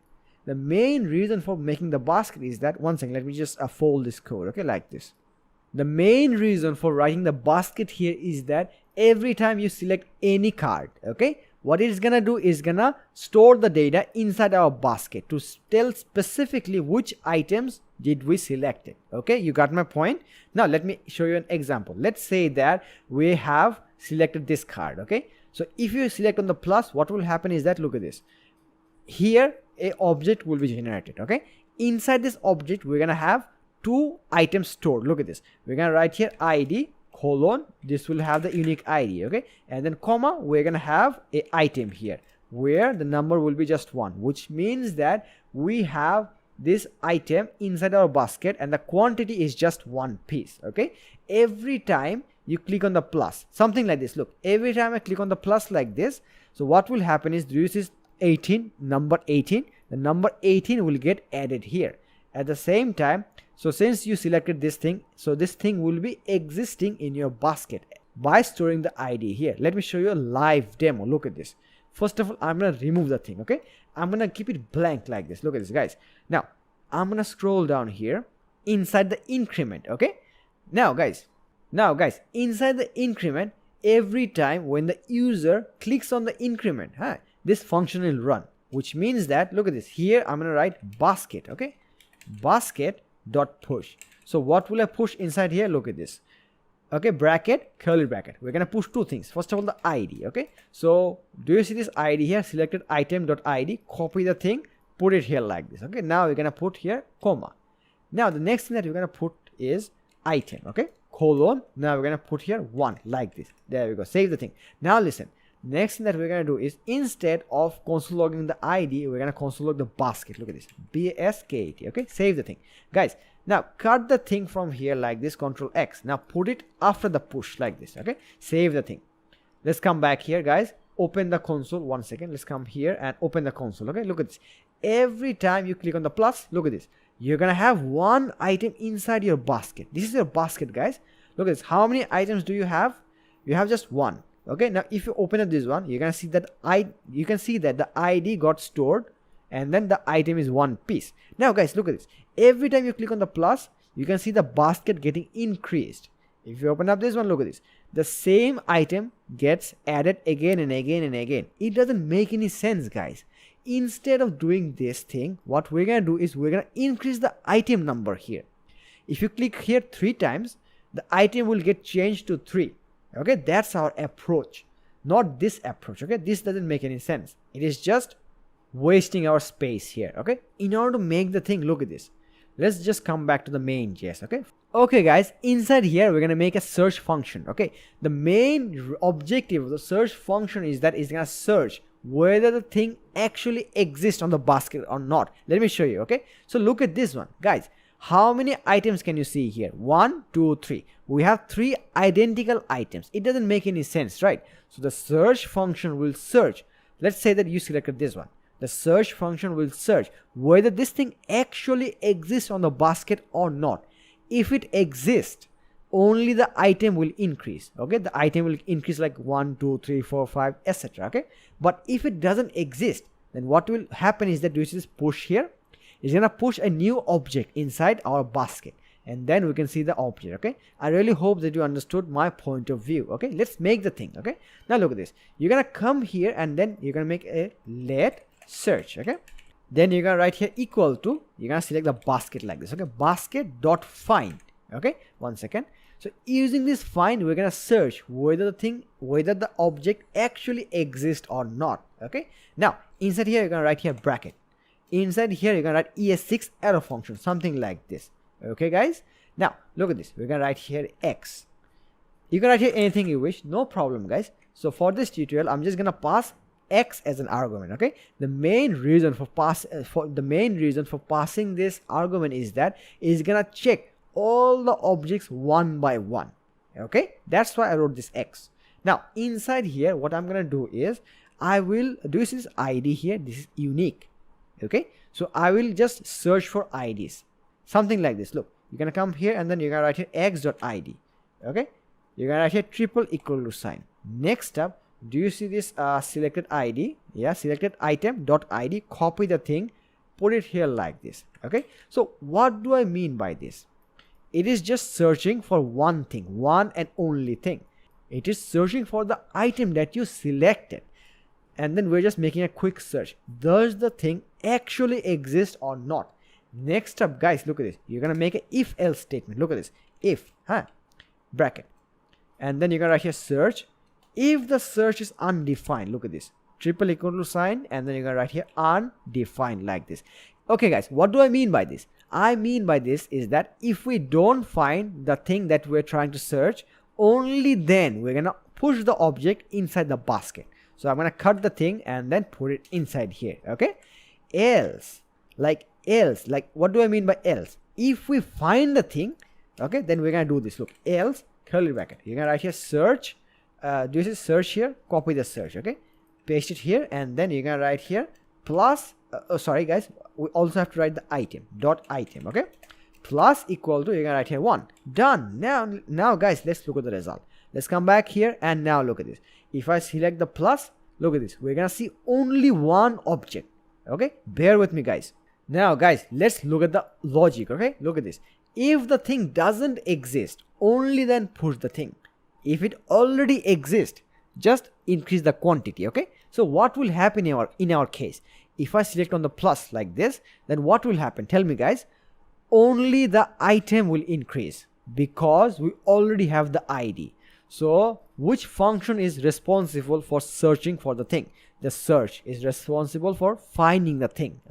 The main reason for making the basket is that, one second, let me just fold this code. Okay, like this. The main reason for writing the basket here is that every time you select any card, okay, what it's gonna do is gonna store the data inside our basket to tell specifically which items did we select it. Okay, you got my point? Now let me show you an example. Let's say that we have selected this card. Okay, so if you select on the plus, what will happen is that, look at this. Here a object will be generated. Okay, inside this object we're gonna have two items stored. Look at this. We're gonna write here ID colon, this will have the unique ID, okay, and then comma, we're gonna have a item here where the number will be just 1, which means that we have this item inside our basket and the quantity is just 1 piece. Okay, every time you click on the plus, something like this, look, every time I click on the plus like this, so what will happen is this is 18, number 18, the number 18 will get added here. At the same time, so since you selected this thing, so this thing will be existing in your basket by storing the ID here. Let me show you a live demo. Look at this. First of all, I'm gonna remove the thing. Okay, I'm gonna keep it blank like this. Look at this, guys. Now I'm gonna scroll down here inside the increment. Okay, now guys, inside the increment, every time when the user clicks on the increment, this function will run, which means that, look at this, here I'm gonna write basket. Okay, basket dot push. So what will I push inside here? Look at this. Okay, bracket, curly bracket. We're gonna push two things. First of all, the ID. Okay, so do you see this ID here? Selected item dot ID. Copy the thing, put it here like this. Okay, now we're gonna put here comma. Now the next thing that we're gonna put is item. Okay, colon. Now we're gonna put here 1 like this. There we go. Save the thing. Now listen. Next thing that we're gonna do is, instead of console logging the ID, we're gonna console log the basket. Look at this, basket. Okay, save the thing, guys. Now cut the thing from here like this, Control X. Now put it after the push like this. Okay, save the thing. Let's come back here, guys. Open the console. 1 second. Let's come here and open the console. Okay, look at this. Every time you click on the plus, look at this. You're gonna have 1 item inside your basket. This is your basket, guys. Look at this. How many items do you have? You have just 1. Okay, now if you open up this one, you're gonna see that you can see that the ID got stored and then the item is 1 piece. Now guys, look at this. Every time you click on the plus, you can see the basket getting increased. If you open up this one, look at this. The same item gets added again and again and again. It doesn't make any sense, guys. Instead of doing this thing, what we're gonna do is we're gonna increase the item number here. If you click here 3 times, the item will get changed to 3. Okay, that's our approach, not this approach. Okay, this doesn't make any sense. It is just wasting our space here. Okay, in order to make the thing, look at this, let's just come back to the main.js. Okay guys, inside here we're gonna make a search function. The main objective of the search function is that it's gonna search whether the thing actually exists on the basket or not. Let me show you. So look at this one, guys. How many items can you see here? 1, 2, 3. We have 3 identical items. It doesn't make any sense, right? So the search function will search. Let's say that you selected this one. The search function will search whether this thing actually exists on the basket or not. If it exists, only the item will increase. The item will increase like 1, 2, 3, 4, 5, etc. But if it doesn't exist, then what will happen is that you see this push here. It's gonna push a new object inside our basket, and then we can see the object. I really hope that you understood my point of view. Let's make the thing. Now look at this. You're gonna come here and then you're gonna make a let search. Then you're gonna write here equal to, you're gonna select the basket like this. Basket dot find. 1 second. So using this find, we're gonna search whether the object actually exists or not. Now inside here you're gonna write here bracket. Inside here you're gonna write ES6 arrow function, something like this. Guys, now look at this. We're gonna write here x. You can write here anything you wish, no problem guys. So for this tutorial I'm just gonna pass x as an argument. The main reason for passing this argument is that it's gonna check all the objects one by one. That's why I wrote this x. Now inside here what I'm gonna do is I will do this id here. This is unique. So I will just search for IDs, something like this. Look, you're gonna come here and then you're gonna write here x.id. You're gonna write here triple equal to sign. Next up, do you see this selected ID? Selected item dot id. Copy the thing, put it here like this. So what do I mean by this? It is just searching for one thing, one and only thing. It is searching for the item that you selected, and then we're just making a quick search. Does the thing actually exist or not? Next up guys, look at this. You're gonna make an if else statement. Look at this. If bracket, and then you're gonna write here search. If the search is undefined, look at this, triple equal to sign, and then you're gonna write here undefined like this. Guys, what do I mean by this? I mean by this is that if we don't find the thing that we're trying to search, only then we're gonna push the object inside the basket. So I'm gonna cut the thing and then put it inside here. Else, what do I mean by else? If we find the thing, then we're gonna do this. Look, else curly bracket. You're gonna write here search. This is search here. Copy the search. Paste it here, and then you're gonna write here plus. Sorry guys, we also have to write the item dot item. Plus equal to, you're gonna write here 1. Done. Now guys, let's look at the result. Let's come back here and now look at this. If I select the plus, look at this. We're gonna see only one object. Bear with me guys. Now guys, let's look at the logic. Look at this. If the thing doesn't exist, only then push the thing. If it already exists, just increase the quantity. So what will happen in our case? If I select on the plus like this, then what will happen? Tell me guys. Only the item will increase because we already have the ID. So which function is responsible for searching for the thing? The search is responsible for finding the thing.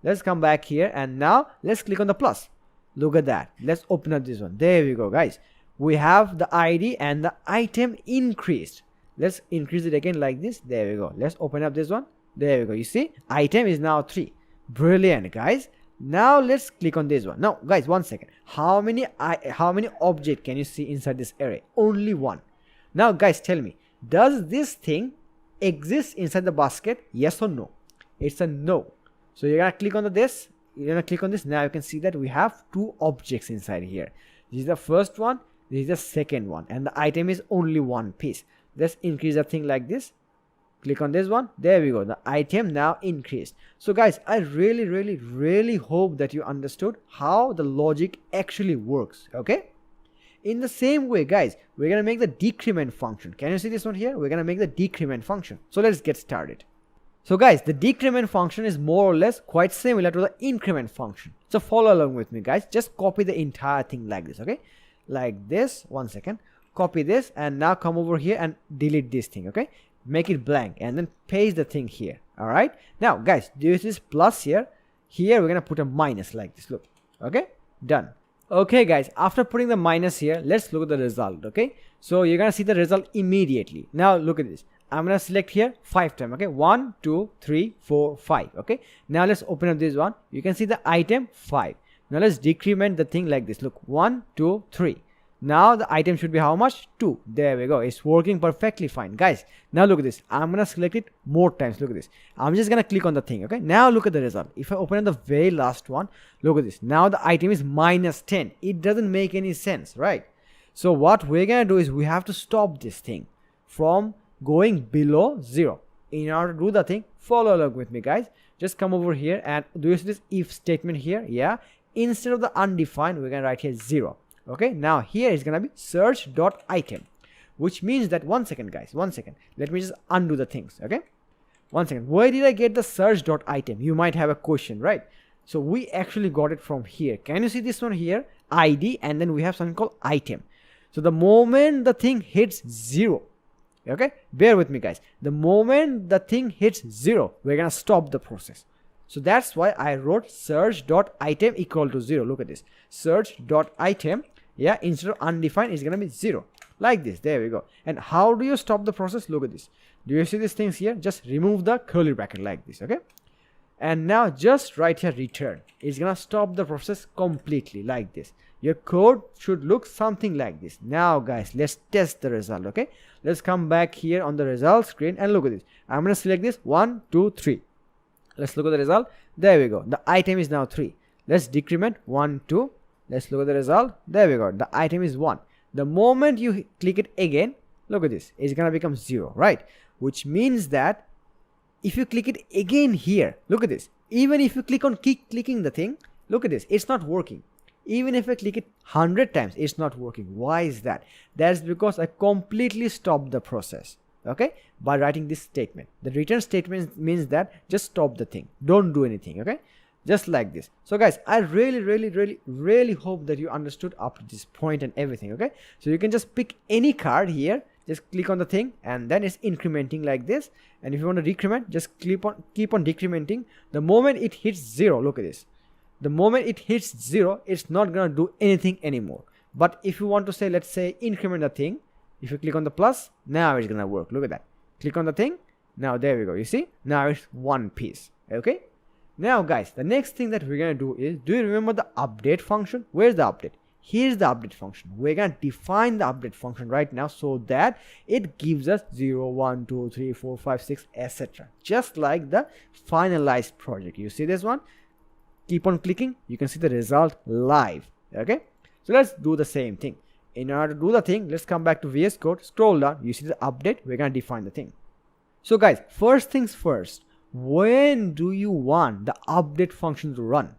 Let's come back here and now let's click on the plus. Look at that. Let's open up this one. There we go guys. We have the ID and the item increased. Let's increase it again like this. There we go. Let's open up this one. There we go. You see, item is now 3. Brilliant guys. Now let's click on this one. Now guys, 1 second. How many object can you see inside this array? Only 1. Now guys, tell me, does this thing exist inside the basket? Yes or no? It's a no. So you're gonna click on this. You're gonna click on this. Now you can see that we have 2 objects inside here. This is the first one, this is the second one, and the item is only 1 piece. Let's increase the thing like this. Click on this one. There we go. The item now increased. So guys, I really hope that you understood how the logic actually works. In the same way guys, we're gonna make the decrement function. Can you see this one here? We're gonna make the decrement function. So let's get started. So guys, the decrement function is more or less quite similar to the increment function. So follow along with me guys. Just copy the entire thing like this. Like this. 1 second. Copy this and now come over here and delete this thing. Make it blank and then paste the thing here. Alright. Now guys, this is plus here. Here we're gonna put a minus like this. Look. Okay, done. Okay guys, after putting the minus here, let's look at the result. Okay, so you're gonna see the result immediately. Now look at this. I'm gonna select here 5 times. Okay, 1 2 3 4 5. Okay, now let's open up this one. You can see the item 5. Now let's decrement the thing like this. Look, 1 2 3. Now the item should be how much? 2. There we go. It's working perfectly fine, guys. Now look at this. I'm gonna select it more times. Look at this. I'm just gonna click on the thing. Okay, now look at the result. If I open up the very last one, look at this. Now the item is minus 10. It doesn't make any sense, right? So what we're gonna do is we have to stop this thing from going below 0. In order to do the thing, follow along with me, guys. Just come over here and do you see this if statement here? Yeah, instead of the undefined, we're gonna write here 0. Okay, now here is gonna be search.item, which means that, one second guys, one second, let me just undo the things. Okay, one second, where did I get the search.item? You might have a question, right? So we actually got it from here. Can you see this one here? ID, and then we have something called item. So the moment the thing hits 0, okay, bear with me guys, the moment the thing hits 0, we're gonna stop the process. So that's why I wrote search.item equal to 0. Look at this, search.item, yeah, instead of undefined it's gonna be 0, like this. There we go. And how do you stop the process? Look at this. Do you see these things here? Just remove the curly bracket like this. Okay, and now just write here return. It's gonna stop the process completely like this. Your code should look something like this. Now guys, let's test the result. Okay, let's come back here on the result screen and look at this. I'm gonna select this 1 2 3. Let's look at the result. There we go. The item is now 3. Let's decrement 1 2. Let's look at the result. There we go. The item is 1. The moment you click it again, look at this. It's gonna become 0, right? Which means that if you click it again here, look at this. Even if you keep clicking the thing, look at this. It's not working. Even if I click it 100 times, it's not working. Why is that? That's because I completely stopped the process. Okay, by writing this statement. The return statement means that just stop the thing. Don't do anything. Okay, just like this. So guys, I really hope that you understood up to this point and everything. Okay, so you can just pick any card here, just click on the thing, and then it's incrementing like this. And if you want to decrement, just keep on decrementing. The moment it hits 0, look at this. The moment it hits 0, it's not gonna do anything anymore. But if you want to say, let's say, increment the thing, if you click on the plus, now it's gonna work. Look at that. Click on the thing. Now there we go. You see? Now it's one piece. Okay. Now guys, the next thing that we're gonna do is, do you remember the update function? Where's the update? Here's the update function. We're gonna define the update function right now so that it gives us 0 1 2 3 4 5 6 etc. Just like the finalized project. You see this one? Keep on clicking. You can see the result live. Okay. So let's do the same thing. In order to do the thing, let's come back to VS Code, scroll down, you see the update, we're going to define the thing. So guys, first things first, when do you want the update function to run?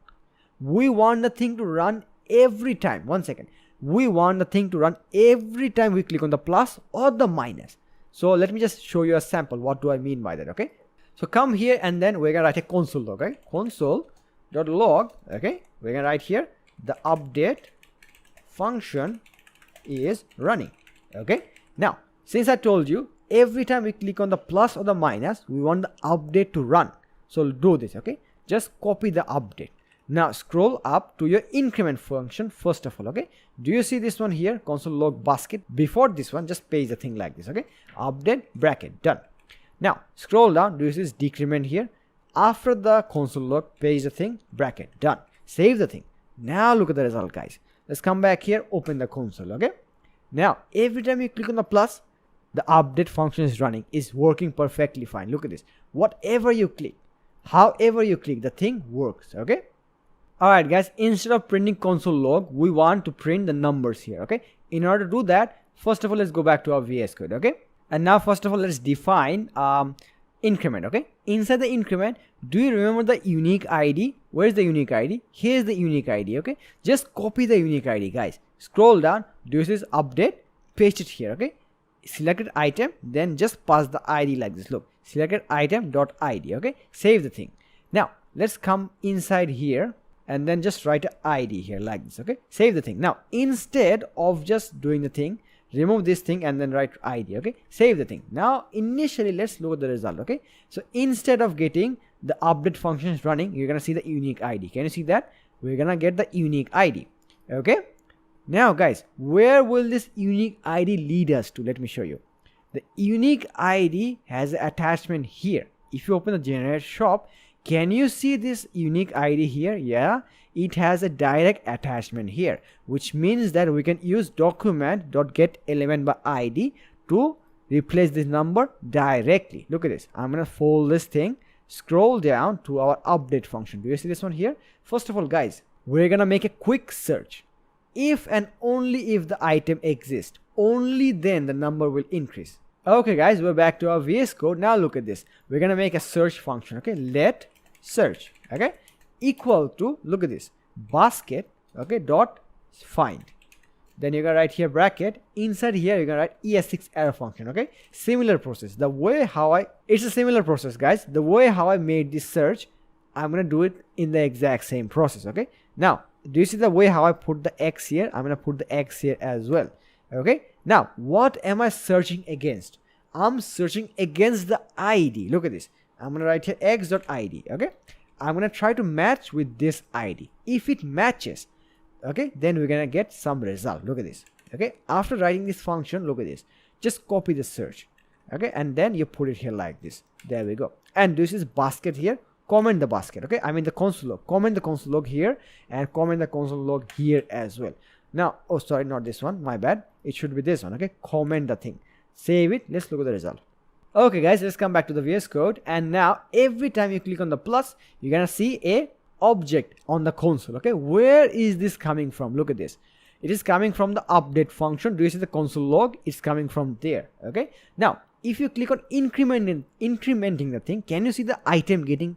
We want the thing to run every time. One second. We want the thing to run every time we click on the plus or the minus. So let me just show you a sample. What do I mean by that? Okay. So come here and then we're going to write a console log. Okay. Console.log. Okay. We're going to write here the update function is running. Okay, now since I told you every time we click on the plus or the minus, we want the update to run. So do this. Okay, just copy the update. Now scroll up to your increment function first of all. Okay, do you see this one here, console log basket? Before this one, just paste the thing like this. Okay, update bracket, done. Now scroll down, do you see this decrement here? After the console log, paste the thing, bracket, done. Save the thing. Now look at the result, guys. Let's come back here, open the console. Okay, now every time you click on the plus, the update function is running, is working perfectly fine. Look at this. Whatever you click, however you click, the thing works. Okay, all right guys, instead of printing console log, we want to print the numbers here. Okay, in order to do that, first of all, let's go back to our VS Code. Okay, and now first of all, let's define increment. Okay, inside the increment, do you remember the unique ID? Where's the unique ID? Here's the unique ID. Okay, just copy the unique ID, guys. Scroll down, do this update, paste it here. Okay, selected item, then just pass the ID like this. Look, selected item dot ID. Okay, save the thing. Now let's come inside here and then just write an ID here like this. Okay, save the thing. Now instead of just doing the thing, remove this thing and then write id. Okay, save the thing. Now initially let's look at the result. Okay, so instead of getting the update function is running, you're gonna see the unique id. Can you see that? We're gonna get the unique id. Okay, now guys, where will this unique id lead us to? Let me show you. The unique id has an attachment here. If you open the generate shop, can you see this unique id here? Yeah, it has a direct attachment here, which means that we can use document.getElementById to replace this number directly. Look at this. I'm gonna fold this thing, scroll down to our update function. Do you see this one here? First of all, guys, we're gonna make a quick search. If and only if the item exists, only then the number will increase. Okay guys, we're back to our VS Code. Now look at this. We're gonna make a search function. Okay, let search, okay, equal to, look at this, basket, okay, dot find. Then you're gonna write here bracket, inside here you're gonna write ES6 error function. Okay, similar process. The way how it's a similar process, guys. The way how I made this search, I'm gonna do it in the exact same process. Okay, now do you see the way how I put the X here? I'm gonna put the X here as well. Okay, now what am I searching against? I'm searching against the ID. Look at this. I'm gonna write here x.id. Okay, I'm gonna try to match with this ID. If it matches, okay, then we're gonna get some result. Look at this. Okay, after writing this function, look at this, just copy the search, okay, and then you put it here like this. There we go. And this is basket here. Comment the basket. Okay, I mean the console log. Comment the console log here and comment the console log here as well. Now, oh sorry, not this one, my bad, it should be this one. Okay, comment the thing, save it. Let's look at the result. Okay guys, let's come back to the VS Code, and now every time you click on the plus, you're gonna see a object on the console. Okay, where is this coming from? Look at this. It is coming from the update function. Do you see the console log? It's coming from there. Okay, now if you click on incrementing the thing, can you see the item getting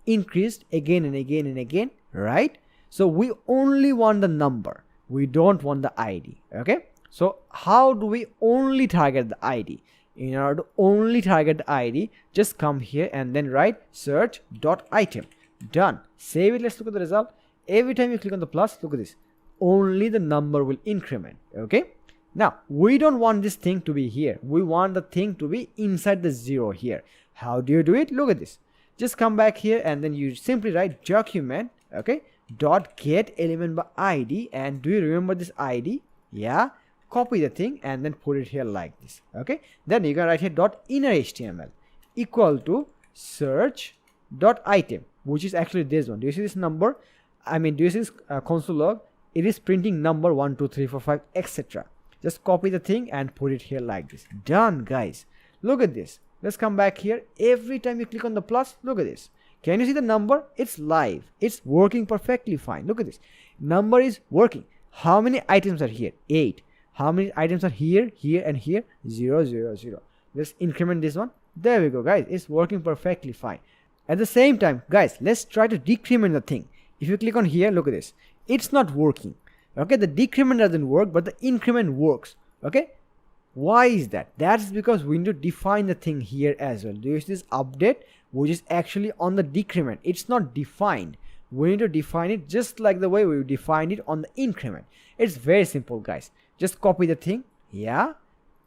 increased again and again and again, right? So we only want the number, we don't want the ID. Okay, so how do we only target the ID? In order to only target the ID, just come here and then write search.item. Done. Save it. Let's look at the result. Every time you click on the plus, look at this, only the number will increment. Okay, now we don't want this thing to be here, we want the thing to be inside the 0 here. How do you do it? Look at this. Just come back here and then you simply write document, okay, dot get element by ID. And do you remember this ID? Yeah, copy the thing and then put it here like this. Okay, then you can write here dot inner HTML equal to search dot item, which is actually this one. Do you see this number? I mean, do you see this console log? It is printing number 1 2 3 4 5 etc. Just copy the thing and put it here like this. Done, guys. Look at this. Let's come back here. Every time you click on the plus, look at this. Can you see the number? It's live, it's working perfectly fine. Look at this, number is working. How many items are here? 8. How many items are here, here and here? 0 0 0. Let's increment this one. There we go, guys. It's working perfectly fine. At the same time, guys, let's try to decrement the thing. If you click on here, look at this, it's not working. Okay, the decrement doesn't work, but the increment works. Okay, why is that? That's because we need to define the thing here as well. There is this update which is actually on the decrement. It's not defined. We need to define it just like the way we defined it on the increment. It's very simple, guys. Just copy the thing, yeah,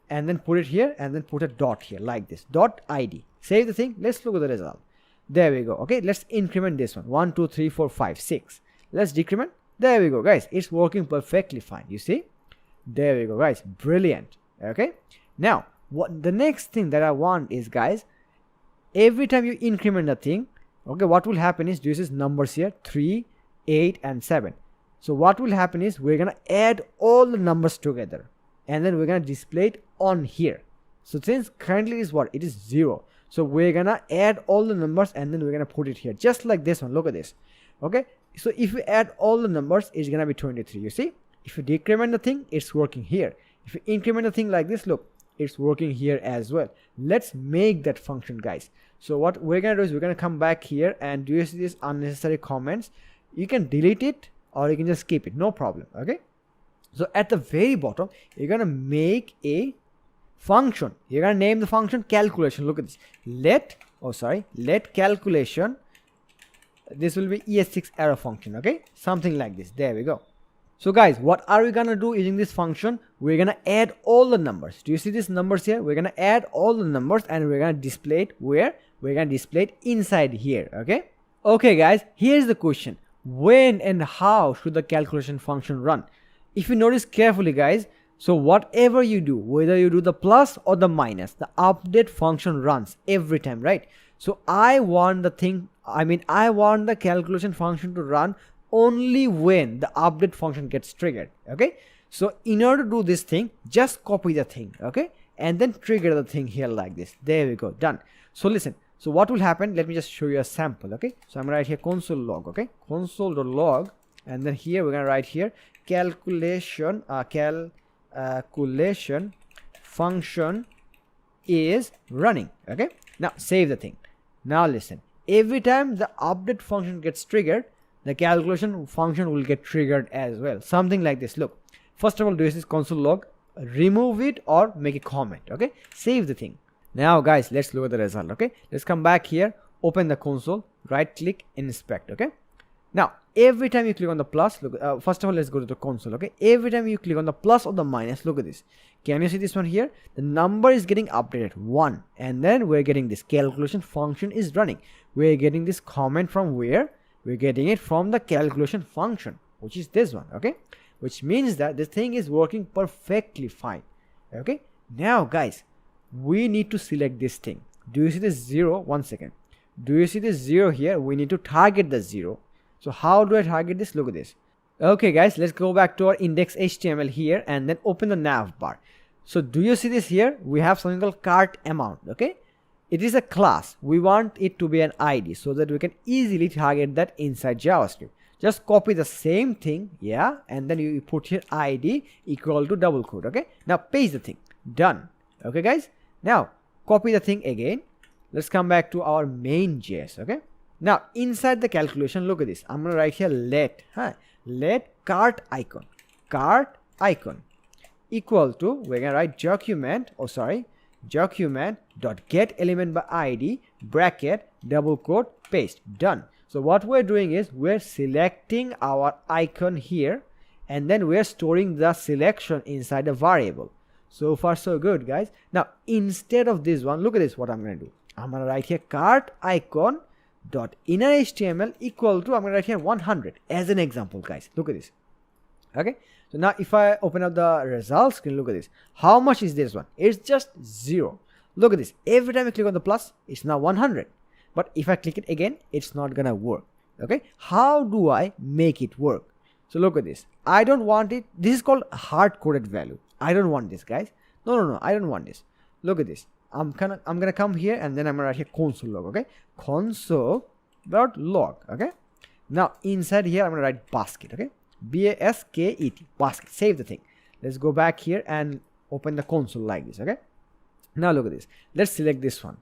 and then put it here and then put a dot here like this, dot id. Save the thing. Let's look at the result. There we go. Okay, let's increment this one. 1 2 3 4 5 6. Let's decrement. There we go, guys. It's working perfectly fine. You see? There we go, guys. Brilliant. Okay, now what the next thing that I want is, guys, every time you increment a thing, okay, what will happen is, this is numbers here 3 8 and 7. So what will happen is we're gonna add all the numbers together and then we're gonna display it on here. So since currently is what it is 0, so we're gonna add all the numbers and then we're gonna put it here just like this one. Look at this. Okay, so if we add all the numbers, it's gonna be 23. You see, if you decrement the thing, it's working here. If you increment a thing like this, look, it's working here as well. Let's make that function, guys. So what we're gonna do is we're gonna come back here, and do you see these unnecessary comments? You can delete it or you can just keep it, no problem. Okay, so at the very bottom you're gonna make a function. You're gonna name the function calculation. Look at this. Let calculation, this will be ES6 error function. Okay, something like this. There we go. So guys, what are we gonna do using this function? We're gonna add all the numbers. Do you see these numbers here? We're gonna add all the numbers and we're gonna display it where? We're gonna display it inside here, okay? Okay guys, here's the question. When and how should the calculation function run? If you notice carefully guys, so whatever you do, whether you do the plus or the minus, the update function runs every time, right? So I want the calculation function to run only when the update function gets triggered, okay? So in order to do this thing, just copy the thing, okay? And then trigger the thing here like this. There we go, done. So listen, so what will happen? Let me just show you a sample, okay? So I'm gonna write here console log, okay? Console.log, and then here we're gonna write here calculation function is running, okay? Now save the thing. Now listen, every time the update function gets triggered, the calculation function will get triggered as well. Something like this. Look, first of all, do this console log, remove it or make a comment, okay? Save the thing. Now guys, let's look at the result, okay? Let's come back here, open the console, right click, inspect, okay? Now every time you click on the plus, look, first of all, let's go to the console, okay? Every time you click on the plus or the minus, look at this. Can you see this one here? The number is getting updated 1, and then we're getting this calculation function is running. We're getting this comment from where? We're getting it from the calculation function, which is this one, okay? Which means that this thing is working perfectly fine, okay? Now guys, we need to select this thing. Do you see this 0? One second. Do you see this 0 here? We need to target the 0. So how do I target this? Look at this. Okay guys, let's go back to our index.html here and then open the nav bar. So do you see this here? We have something called cart amount, okay? It is a class. We want it to be an ID so that we can easily target that inside JavaScript. Just copy the same thing, yeah, and then you put here ID equal to double quote, okay? Now paste the thing. Done. Okay guys? Now copy the thing again. Let's come back to our main.js, okay? Now inside the calculation, look at this. I'm gonna write here let cart icon equal to, we're gonna write document dot get element by id bracket double quote paste. Done. So what we're doing is we're selecting our icon here and then we're storing the selection inside a variable. So far so good guys. Now instead of this one, look at this, what I'm gonna do. I'm gonna write here cart icon dot inner html equal to, I'm gonna write here 100 as an example guys. Look at this, okay? So now if I open up the results screen, look at this. How much is this one? It's just 0. Look at this. Every time I click on the plus, it's now 100. But if I click it again, it's not gonna work, okay? How do I make it work? So look at this. I don't want it. This is called hard-coded value. I don't want this guys. No, I don't want this. Look at this. I'm gonna come here and then I'm gonna write here console log, okay? Console.log, okay? Now inside here I'm gonna write basket, okay? basket, basket. Save the thing. Let's go back here and open the console like this, okay? Now look at this. Let's select this one,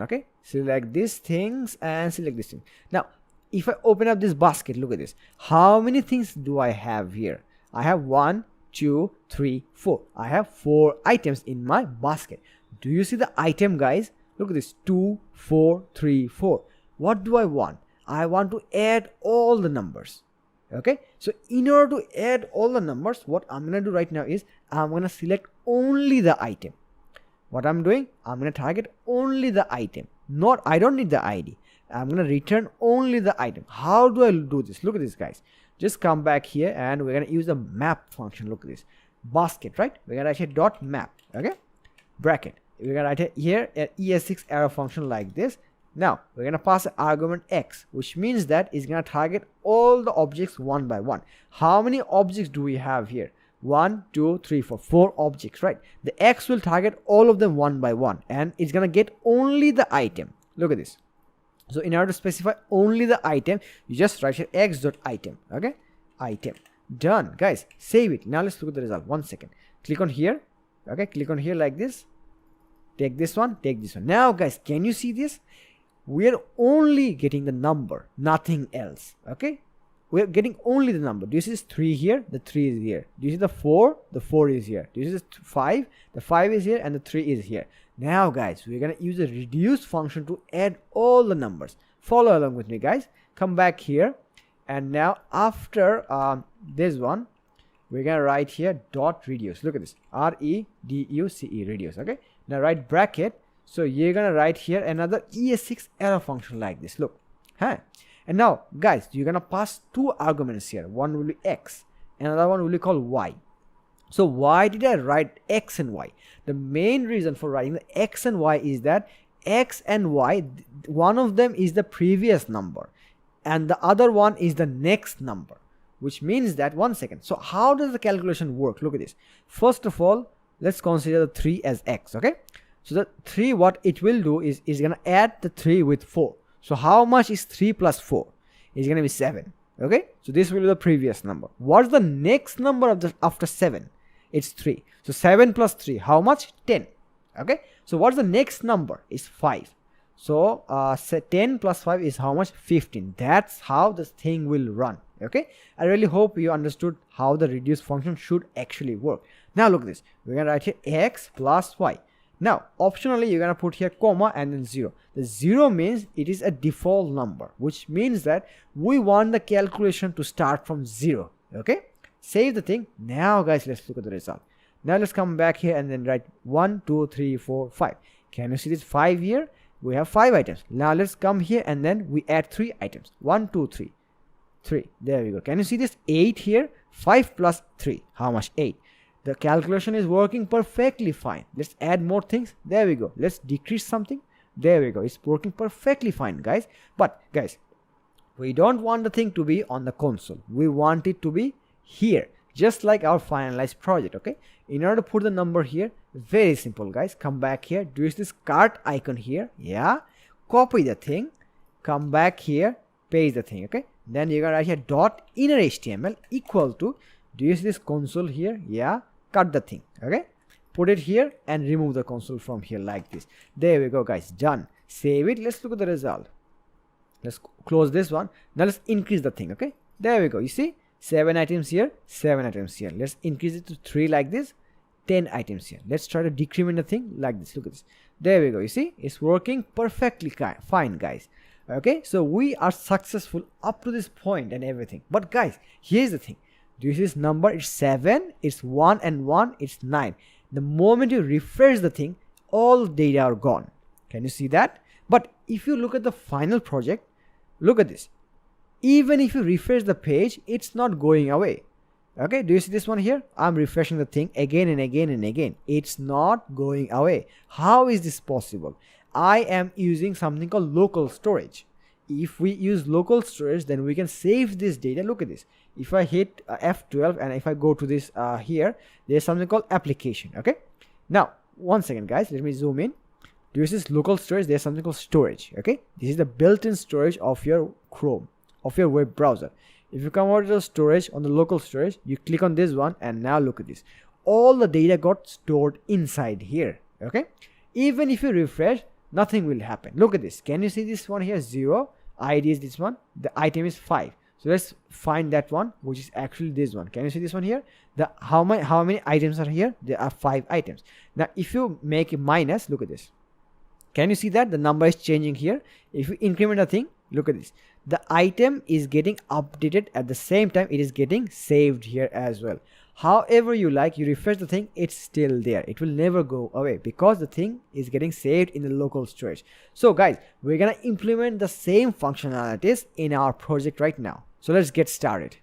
okay? Select these things and select this thing. Now if I open up this basket, look at this. How many things do I have here? I have 1, 2, 3, 4. I have 4 items in my basket. Do you see the item guys? Look at this, 2, 4, 3, 4. What do I want? I want to add all the numbers, okay? So in order to add all the numbers, what I'm gonna do right now is I'm gonna select only the item. What I'm doing, I'm gonna target only the item. I don't need the ID. I'm gonna return only the item. How do I do this? Look at this guys. Just come back here and we're gonna use the map function. Look at this basket, right? We're gonna write here dot map, okay? Bracket. We're gonna write here an ES6 arrow function like this. Now we're gonna pass an argument x, which means that it's gonna target all the objects one by one. How many objects do we have here? 1, 2, 3, 4, 4 objects, right? The x will target all of them one by one and it's gonna get only the item. Look at this. So in order to specify only the item, you just write here x.item, okay? Item. Done guys. Save it. Now let's look at the result. One second. Click on here, okay? Click on here like this. Take this one, take this one. Now guys, can you see this? We're only getting the number, nothing else, okay? We're getting only the number. Do you see this 3 here? The 3 is here. Do you see the 4? The 4 is here. Do you see this 5? The 5 is here and the 3 is here. Now guys, we're gonna use a reduce function to add all the numbers. Follow along with me guys. Come back here And now after this one, we're gonna write here dot reduce. Look at this, reduce, reduce. Okay, now write bracket. So you're gonna write here another ES6 arrow function like this. Look, huh? And now guys, you're gonna pass two arguments here. One will be x, another one will be called y. So why did I write x and y? The main reason for writing the x and y is that x and y, one of them is the previous number and the other one is the next number, which means that, one second, so how does the calculation work? Look at this. First of all, let's consider the 3 as x. Okay, so the 3, what it will do is gonna add the 3 with 4. So how much is 3 plus 4? It's gonna be 7. Okay, so this will be the previous number. What's the next number of the after 7? It's 3. So 7 plus 3, how much? 10. Okay, so what's the next number? Is 5. So 10 plus 5 is how much? 15. That's how this thing will run. Okay, I really hope you understood how the reduce function should actually work. Now look at this, we're gonna write here x plus y. Now optionally you're gonna put here comma and then 0. The 0 means it is a default number, which means that we want the calculation to start from 0. Okay, save the thing. Now guys, let's look at the result. Now let's come back here and then write 1 2 3 4 5. Can you see this 5 here? We have 5 items. Now let's come here and then we add 3 items. 1 2 3 3. There we go. Can you see this 8 here? 5 plus 3, how much? 8. The calculation is working perfectly fine. Let's add more things. There we go. Let's decrease something. There we go. It's working perfectly fine, guys. But guys, we don't want the thing to be on the console. We want it to be here, just like our finalized project. Okay, in order to put the number here, very simple guys, come back here, do this cart icon here, yeah, copy the thing, come back here, paste the thing. Okay, then you're gonna write here dot inner HTML equal to, do you see this console here? Yeah, cut the thing. Okay, put it here and remove the console from here like this. There we go guys, done. Save it. Let's look at the result. Let's close this one. Now let's increase the thing. Okay, there we go. You see 7 items here, 7 items here. Let's increase it to 3 like this, 10 items here. Let's try to decrement the thing like this. Look at this. There we go. You see it's working perfectly fine guys. Okay, so we are successful up to this point and everything. But guys, here's the thing. Do you see this number? It's 7, it's 1 and 1, it's 9. The moment you refresh the thing, all data are gone. Can you see that? But if you look at the final project, look at this. Even if you refresh the page, it's not going away. Okay, do you see this one here? I'm refreshing the thing again and again and again. It's not going away. How is this possible? I am using something called local storage. If we use local storage, then we can save this data. Look at this. If I hit F12 and if I go to this here, there's something called application. Okay, now one second guys, let me zoom in. Do you see this local storage? There's something called storage. Okay, this is the built-in storage of your Chrome, of your web browser. If you come over to the storage, on the local storage, you click on this one and now look at this. All the data got stored inside here. Okay, even if you refresh, nothing will happen. Look at this. Can you see this one here? 0. ID is this one. The item is 5. So let's find that one, which is actually this one. Can you see this one here? The how many items are here? There are 5 items. Now if you make a minus, look at this. Can you see that the number is changing here? If you increment a thing, look at this. The item is getting updated at the same time it is getting saved here as well. However you like, you refresh the thing, it's still there. It will never go away because the thing is getting saved in the local storage. So guys, we're gonna implement the same functionalities in our project right now. So let's get started.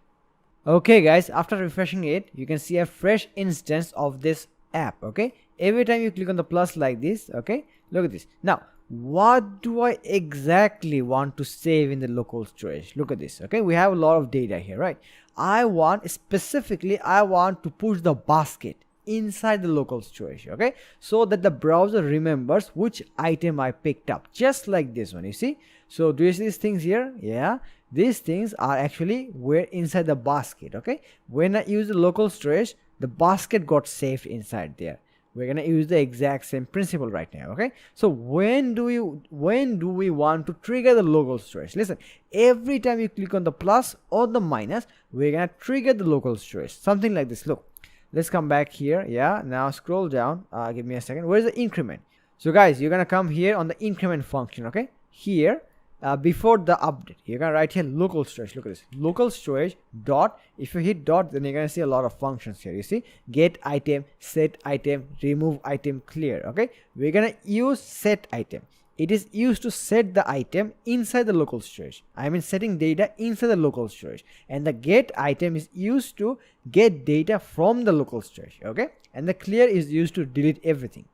Okay guys, after refreshing it, you can see a fresh instance of this app. Okay, every time you click on the plus like this, okay, look at this. Now what do I exactly want to save in the local storage? Look at this. Okay, we have a lot of data here, right? I want to push the basket inside the local storage, okay, so that the browser remembers which item I picked up, just like this one. You see, so do you see these things here? Yeah, these things are actually where inside the basket. Okay, when I use the local storage, the basket got saved inside there. We're gonna use the exact same principle right now. Okay, so when do we want to trigger the local storage? Listen, every time you click on the plus or the minus, we're gonna trigger the local storage, something like this. Look, let's come back here. Yeah, now scroll down, give me a second. Where's the increment? So guys, you're gonna come here on the increment function. Okay, here before the update. You're gonna write here local storage. Look at this, local storage dot. If you hit dot, then you're gonna see a lot of functions here. You see, get item, set item, remove item, clear. Okay, we're gonna use set item. It is used to set the item inside the local storage. I mean setting data inside the local storage. And the get item is used to get data from the local storage. Okay, and the clear is used to delete everything.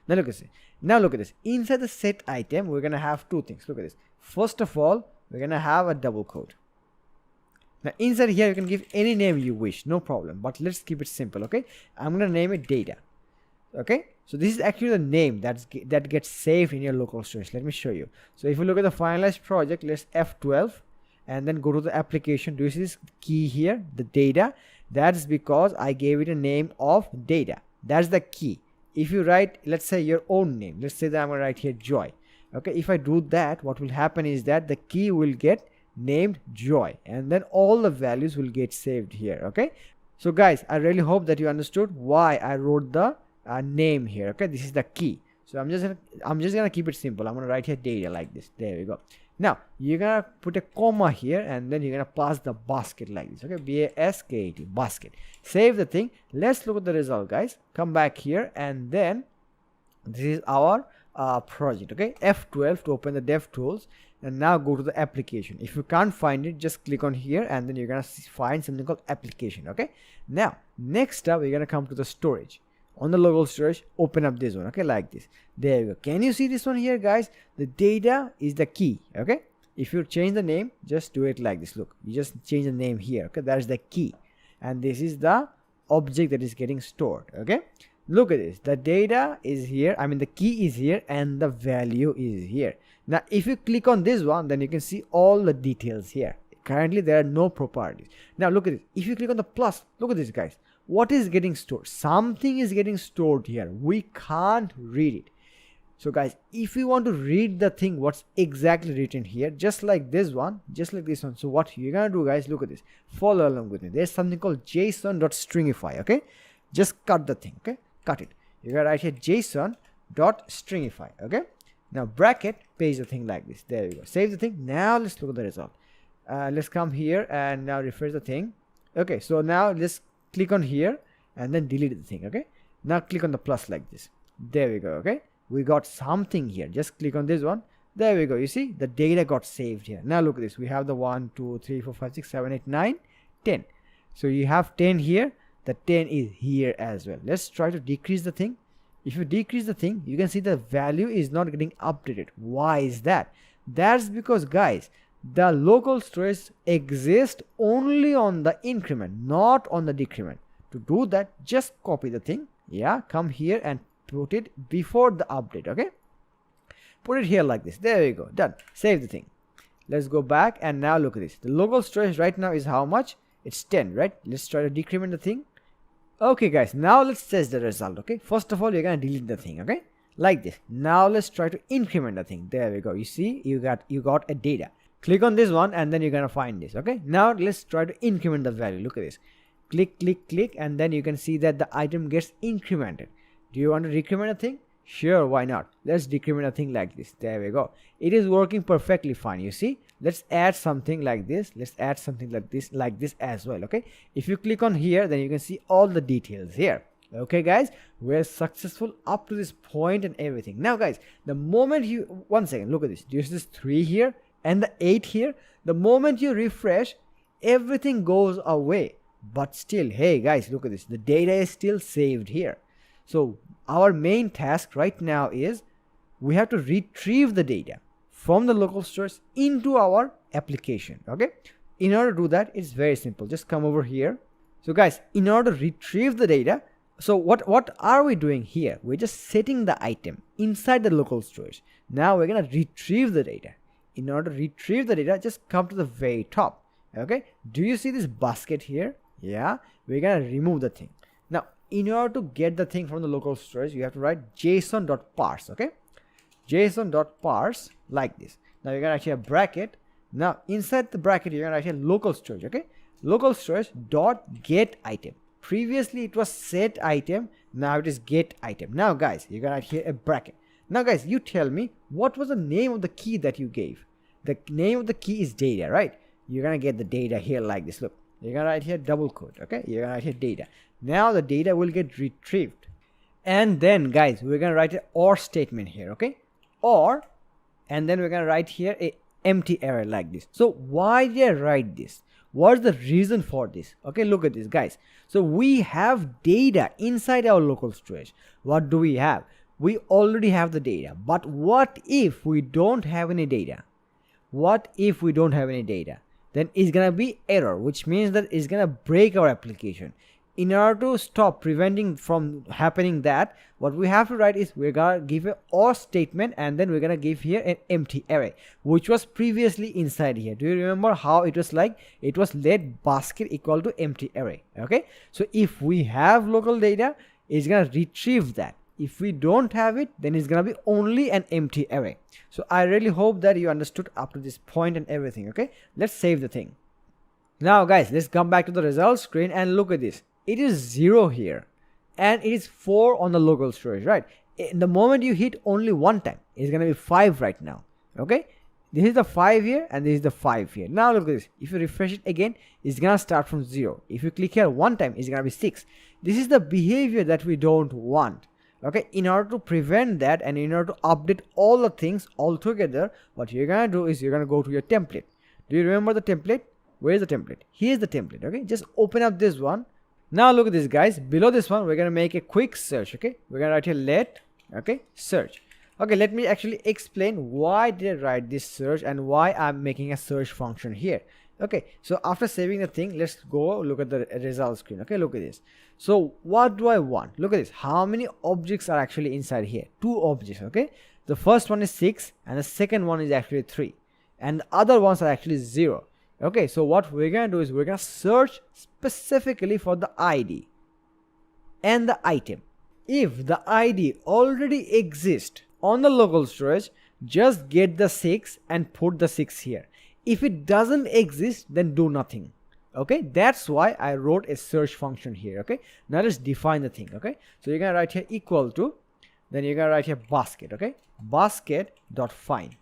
Now look at this. Now look at this. Inside the set item, we're gonna have two things. Look at this. First of all, we're gonna have a double quote. Now inside here, you can give any name you wish, no problem. But let's keep it simple. Okay, I'm gonna name it data. Okay, so this is actually the name that gets saved in your local storage. Let me show you. So if you look at the finalized project, let's F12 and then go to the application. Do you see this key here, the data? That's because I gave it a name of data. That's the key. If you write, let's say your own name, let's say that I'm gonna write here Joy. Okay, if I do that, what will happen is that the key will get named Joy, and then all the values will get saved here. Okay, so guys, I really hope that you understood why I wrote the name here. Okay, this is the key. So I'm just gonna keep it simple. I'm gonna write here data like this. There we go. Now you're gonna put a comma here, and then you're gonna pass the basket like this. Okay, basket, basket. Save the thing. Let's look at the result, guys. Come back here, and then this is our project. Okay, F12 to open the dev tools, and now go to the application. If you can't find it, just click on here, and then you're gonna find something called application. Okay, now next up we're gonna come to the storage. On the local storage, open up this one. Okay, like this. There you go. Can you see this one here, guys? The data is the key. Okay, if you change the name, just do it like this. Look, you just change the name here. Okay, that is the key, and this is the object that is getting stored. Okay, look at this. The data is here, I mean the key is here, and the value is here. Now if you click on this one, then you can see all the details here. Currently there are no properties. Now look at this. If you click on the plus, look at this, guys. What is getting stored? Something is getting stored here. We can't read it. So guys, if you want to read the thing, what's exactly written here, just like this one, just like this one. So what you're gonna do, guys, look at this. Follow along with me. There's something called json.stringify. Okay, just cut the thing. Okay, cut it. You're gonna write here json.stringify. Okay, now bracket, paste the thing like this. There you go. Save the thing. Now let's look at the result. Let's come here and now refresh the thing. Okay, so now let's click on here and then delete the thing. Okay, now click on the plus like this. There we go. Okay, we got something here. Just click on this one. There we go. You see the data got saved here. Now look at this. We have the 1 2 3 4 5 6 7 8 9 10. So you have 10 here. The 10 is here as well. Let's try to decrease the thing. If you decrease the thing, you can see the value is not getting updated. Why is that? That's because, guys, the local storage exists only on the increment, not on the decrement. To do that, just copy the thing. Yeah, come here and put it before the update. Okay, put it here like this. There we go. Done. Save the thing. Let's go back and now look at this. The local storage right now is how much? It's 10, right? Let's try to decrement the thing. Okay, guys, now let's test the result. Okay, first of all, you're gonna delete the thing. Okay, like this. Now let's try to increment the thing. There we go. You see, you got a data. Click on this one and then you're gonna find this. Okay, now let's try to increment the value. Look at this. Click, click, click, and then you can see that the item gets incremented. Do you want to decrement a thing? Sure, why not? Let's decrement a thing like this. There we go. It is working perfectly fine. You see, let's add something like this. Let's add something like this as well. Okay, if you click on here, then you can see all the details here. Okay, guys, we're successful up to this point and everything. Now, guys, the moment you, one second, look at this. Do you see this 3 here and the 8 here? The moment you refresh, everything goes away. But still, hey guys, look at this. The data is still saved here. So our main task right now is we have to retrieve the data from the local storage into our application. Okay, in order to do that, it's very simple. Just come over here. So guys, in order to retrieve the data, so what are we doing here? We're just setting the item inside the local storage. Now we're gonna retrieve the data. In order to retrieve the data, just come to the very top. Okay, do you see this basket here? Yeah, we're gonna remove the thing. Now in order to get the thing from the local storage, you have to write json.parse. Okay, json.parse like this. Now you're gonna write here bracket. Now inside the bracket, you're gonna write here local storage. Okay, local storage dot get item. Previously it was set item, now it is get item. Now guys, you're gonna write here a bracket. Now guys, you tell me, what was the name of the key that you gave? the name of the key is data, right? You're gonna get the data here like this. Look, you're gonna write here double quote, okay? You're gonna write here data. Now the data will get retrieved, and then guys, we're gonna write an or statement here, okay? Or, and then we're gonna write here a empty array like this. So why did I write this? What's the reason for this? Okay, look at this, guys. So we have data inside our local storage. What do we have? We already have the data. But what if we don't have any data? What if we don't have any data? Then it's gonna be error, which means that it's gonna break our application. In order to stop preventing from happening that, what we have to write is we're gonna give a or statement, and then we're gonna give here an empty array, which was previously inside here. Do you remember how it was like? It was let basket equal to empty array. Okay, so if we have local data, it's gonna retrieve that. If we don't have it, then it's gonna be only an empty array. So I really hope that you understood up to this point and everything. Okay, let's save the thing. Now guys, let's come back to the results screen and look at this. It is 0 here and it is 4 on the local storage, right? In the moment you hit only one time, it's gonna be 5 right now. Okay, this is the 5 here and this is the 5 here. Now look at this. If you refresh it again, it's gonna start from 0. If you click here one time, it's gonna be 6. This is the behavior that we don't want. Okay, in order to prevent that and in order to update all the things all together, what you're gonna do is you're gonna go to your template. Do you remember the template? Where is the template? Here's the template. Okay, just open up this one. Now look at this, guys. Below this one, we're gonna make a quick search. Okay, we're gonna write here let search. Okay, let me actually explain why did I write this search and why I'm making a search function here. Okay, so after saving the thing, let's go look at the result screen. Okay, look at this. So what do I want? Look at this. How many objects are actually inside here? 2 objects. Okay, the first one is 6 and the second one is actually 3, and the other ones are actually 0. Okay, so what we're gonna do is we're gonna search specifically for the ID and the item. If the ID already exists on the local storage, just get the 6 and put the 6 here. If it doesn't exist, then do nothing. Okay, that's why I wrote a search function here. Okay, now let's define the thing. Okay, so you're gonna write here equal to, then you're gonna write here basket. Okay, basket dot find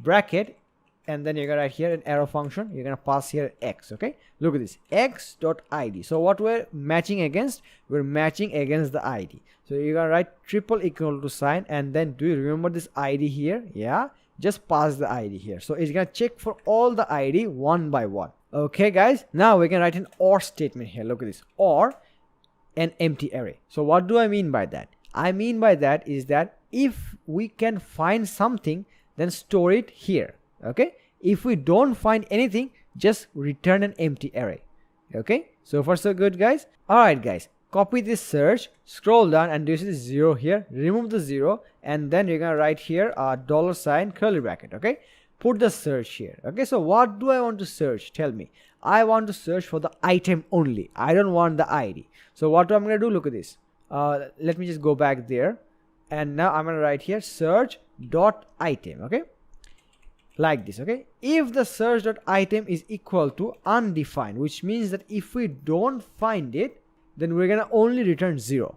bracket, and then you're gonna write here an arrow function. You're gonna pass here x. Okay, look at this, x dot id. So what we're matching against? We're matching against the id. So you're gonna write triple equal to sign, and then do you remember this id here? Yeah, just pass the id here. So it's gonna check for all the id one by one. Okay guys, now we can write an or statement here. Look at this, or an empty array. So what do I mean by that? I mean by that is that if we can find something, then store it here. Okay, if we don't find anything, just return an empty array. Okay, so far so good, guys. All right guys, copy this search, scroll down, and do you see this 0 here? Remove the 0, and then you're gonna write here a $ curly bracket. Okay, put the search here. Okay, so what do I want to search? Tell me. I want to search for the item only. I don't want the ID. So what I'm gonna do, look at this. Let me just go back there, and now I'm gonna write here search dot item. Okay, like this. Okay, if the search dot item is equal to undefined, which means that if we don't find it, then we're gonna only return 0.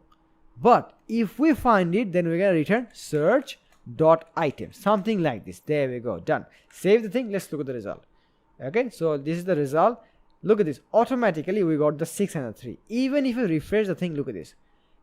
But if we find it, then we're gonna return search dot item, something like this. There we go, done. Save the thing. Let's look at the result. Okay, so this is the result. Look at this, automatically we got the 6 and the 3. Even if you refresh the thing, look at this,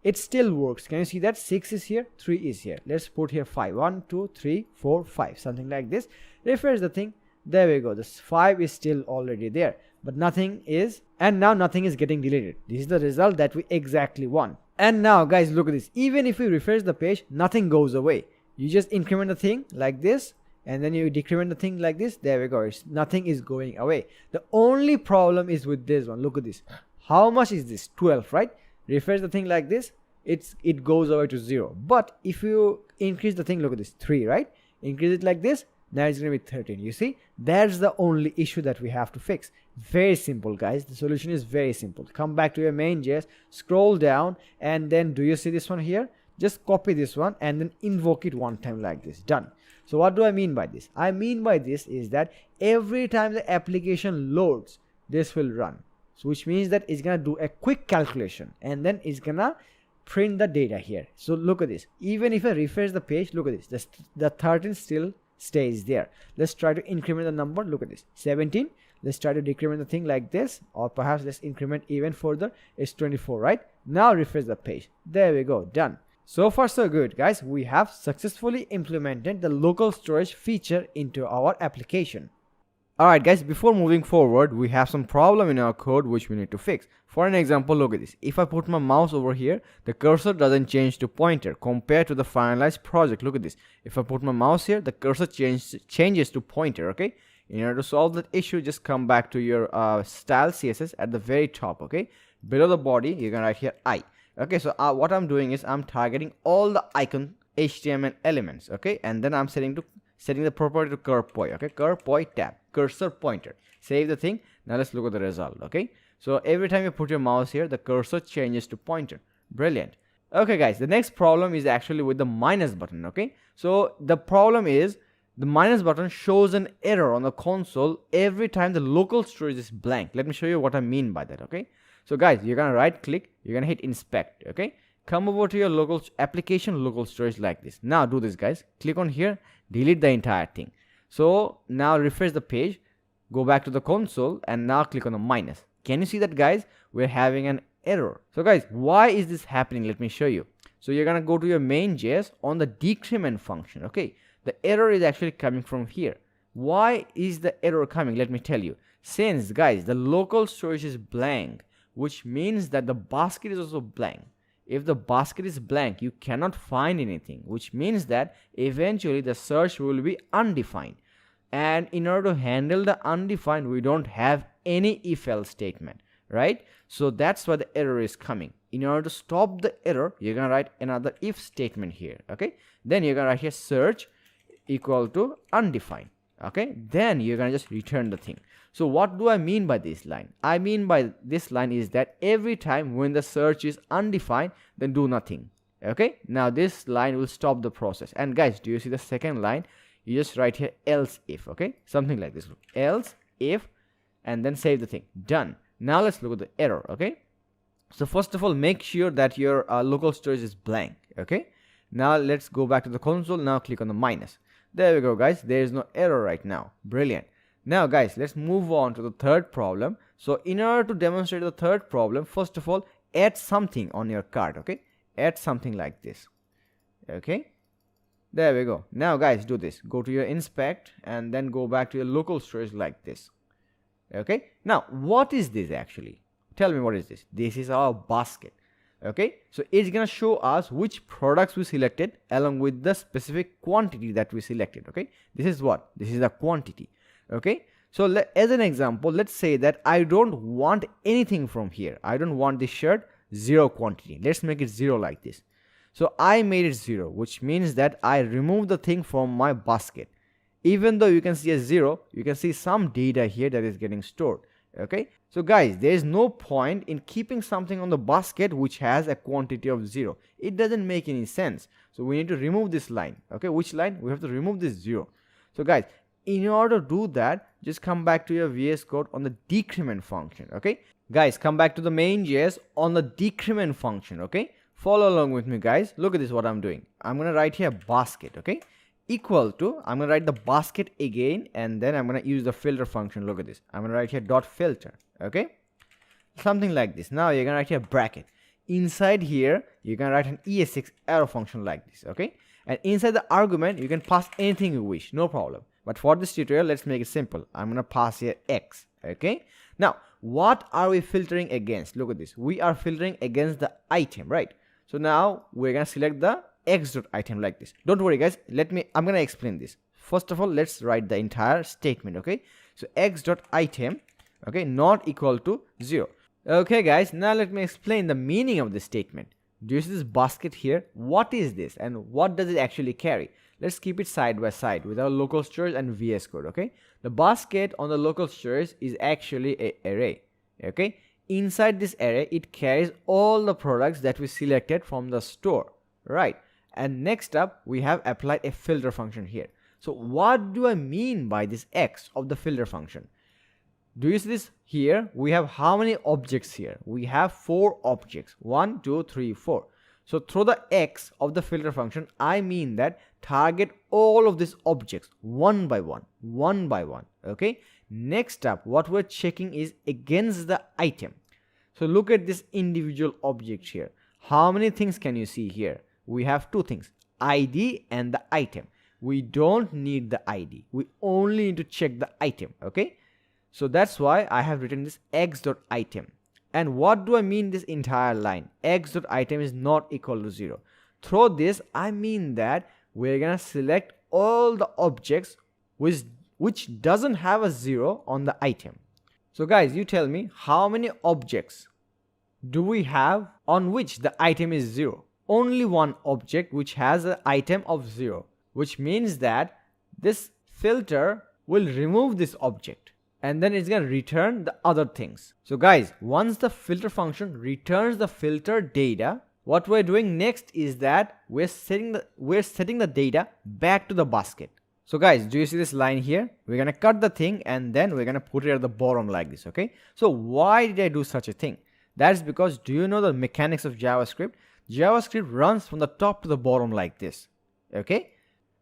it still works. Can you see that 6 is here, 3 is here? Let's put here 5. 1 2 3 4 5, something like this. Refresh the thing. There we go, this 5 is still already there, but nothing is, and now nothing is getting deleted. This is the result that we exactly want. And now guys, look at this, even if we refresh the page, nothing goes away. You just increment the thing like this, and then you decrement the thing like this. There we go, nothing is going away. The only problem is with this one. Look at this, how much is this? 12, right? Refresh the thing like this, it goes away to 0. But if you increase the thing, look at this, 3, right? Increase it like this, now it's going to be 13. You see, that's the only issue that we have to fix. Very simple, guys. The solution is very simple. Come back to your main.js, scroll down, and then do you see this one here? Just copy this one and then invoke it one time like this. Done. So what do I mean by this? I mean by this is that every time the application loads, this will run. So which means that it's gonna do a quick calculation and then it's gonna print the data here. So look at this. Even if I refresh the page, look at this. The 13 still stays there. Let's try to increment the number. Look at this, 17. Let's try to decrement the thing like this, or perhaps let's increment even further. It's 24, right? Now refresh the page. There we go, done. So far so good, guys. We have successfully implemented the local storage feature into our application. Alright guys, before moving forward, we have some problem in our code which we need to fix. For an example, look at this. If I put my mouse over here, the cursor doesn't change to pointer compared to the finalized project. Look at this. If I put my mouse here, the cursor changes to pointer, okay? In order to solve that issue, just come back to your style CSS at the very top, okay? Below the body, you can write here I. Okay, so what I'm doing is I'm targeting all the icon HTML elements, okay? And then I'm setting the property to curve point, okay? Curve point tab, cursor pointer. Save the thing. Now let's look at the result, okay? So every time you put your mouse here, the cursor changes to pointer. Brilliant. Okay guys, the next problem is actually with the minus button, okay? So the problem is the minus button shows an error on the console every time the local storage is blank. Let me show you what I mean by that, okay? So guys, you're gonna right click, you're gonna hit inspect, okay? Come over to your local application, local storage like this. Now do this guys, click on here, delete the entire thing. So now refresh the page, go back to the console, and now click on the minus. Can you see that guys? We're having an error. So guys, why is this happening? Let me show you. So you're gonna go to your main.js on the decrement function, okay? The error is actually coming from here. Why is the error coming? Let me tell you. Since guys, the local storage is blank, which means that the basket is also blank. If the basket is blank, you cannot find anything, which means that eventually the search will be undefined. And in order to handle the undefined, we don't have any if-else statement, right? So that's why the error is coming. In order to stop the error, you're gonna write another if statement here, okay? Then you're gonna write here search equal to undefined, okay? Then you're gonna just return the thing. So what do I mean by this line? I mean by this line is that every time when the search is undefined, then do nothing, okay? Now this line will stop the process. And guys, do you see the second line? You just write here else if, okay? Something like this, else if, and then save the thing. Done. Now let's look at the error, okay? So first of all, make sure that your local storage is blank, okay? Now let's go back to the console. Now click on the minus. There we go guys, there is no error right now. Brilliant. Now guys, let's move on to the third problem. So in order to demonstrate the third problem, first of all, add something on your card, okay? Add something like this, okay? There we go. Now guys, do this. Go to your inspect and then go back to your local storage like this, okay? Now what is this actually? Tell me what is this? This is our basket, okay? So it's gonna show us which products we selected along with the specific quantity that we selected, okay? This is what? This is the quantity, okay? So as an example, let's say that I don't want anything from here. I don't want this shirt, 0 quantity. Let's make it 0 like this. So I made it 0, which means that I removed the thing from my basket. Even though you can see a 0, you can see some data here that is getting stored, okay? So guys, there is no point in keeping something on the basket which has a quantity of 0. It doesn't make any sense. So we need to remove this line, okay? Which line? We have to remove this 0. So guys, in order to do that, just come back to your VS Code on the decrement function, okay? Guys, come back to the main.js on the decrement function, okay? Follow along with me guys. Look at this, what I'm doing. I'm going to write here basket, okay? Equal to, I'm going to write the basket again, and then I'm going to use the filter function. Look at this. I'm going to write here dot filter, okay? Something like this. Now you're going to write here bracket. Inside here, you're going to write an ES6 arrow function like this, okay? And inside the argument, you can pass anything you wish, no problem. But for this tutorial, let's make it simple. I'm going to pass here X, okay? Now, what are we filtering against? Look at this. We are filtering against the item, right? So now we're going to select the x.item like this. Don't worry guys, I'm going to explain this. First of all, let's write the entire statement, okay? So x.item, okay, not equal to 0. Okay guys, now let me explain the meaning of this statement. Do you see this basket here? What is this and what does it actually carry? Let's keep it side by side with our local storage and VS Code, okay? The basket on the local storage is actually an array, okay? Inside this array, it carries all the products that we selected from the store, right? And next up, we have applied a filter function here. So what do I mean by this X of the filter function? Do you see this here? We have how many objects here? We have 4 objects. 1, 2, 3, 4. So through the X of the filter function, I mean that target all of these objects one by one, okay? Next up, what we're checking is against the item. So look at this individual object here. How many things can you see here? We have two things, ID and the item. We don't need the ID. We only need to check the item, okay? So that's why I have written this x.item. And what do I mean this entire line? X.item is not equal to 0. Through this, I mean that we're gonna select all the objects which doesn't have a 0 on the item. So guys, you tell me, how many objects do we have on which the item is 0? Only one object which has an item of 0, which means that this filter will remove this object and then it's going to return the other things. So guys, once the filter function returns the filter data, what we're doing next is that we're setting the data back to the basket. So guys, do you see this line here? We're going to cut the thing and then we're going to put it at the bottom like this, okay? So why did I do such a thing? That's because, do you know the mechanics of JavaScript? JavaScript runs from the top to the bottom like this, okay?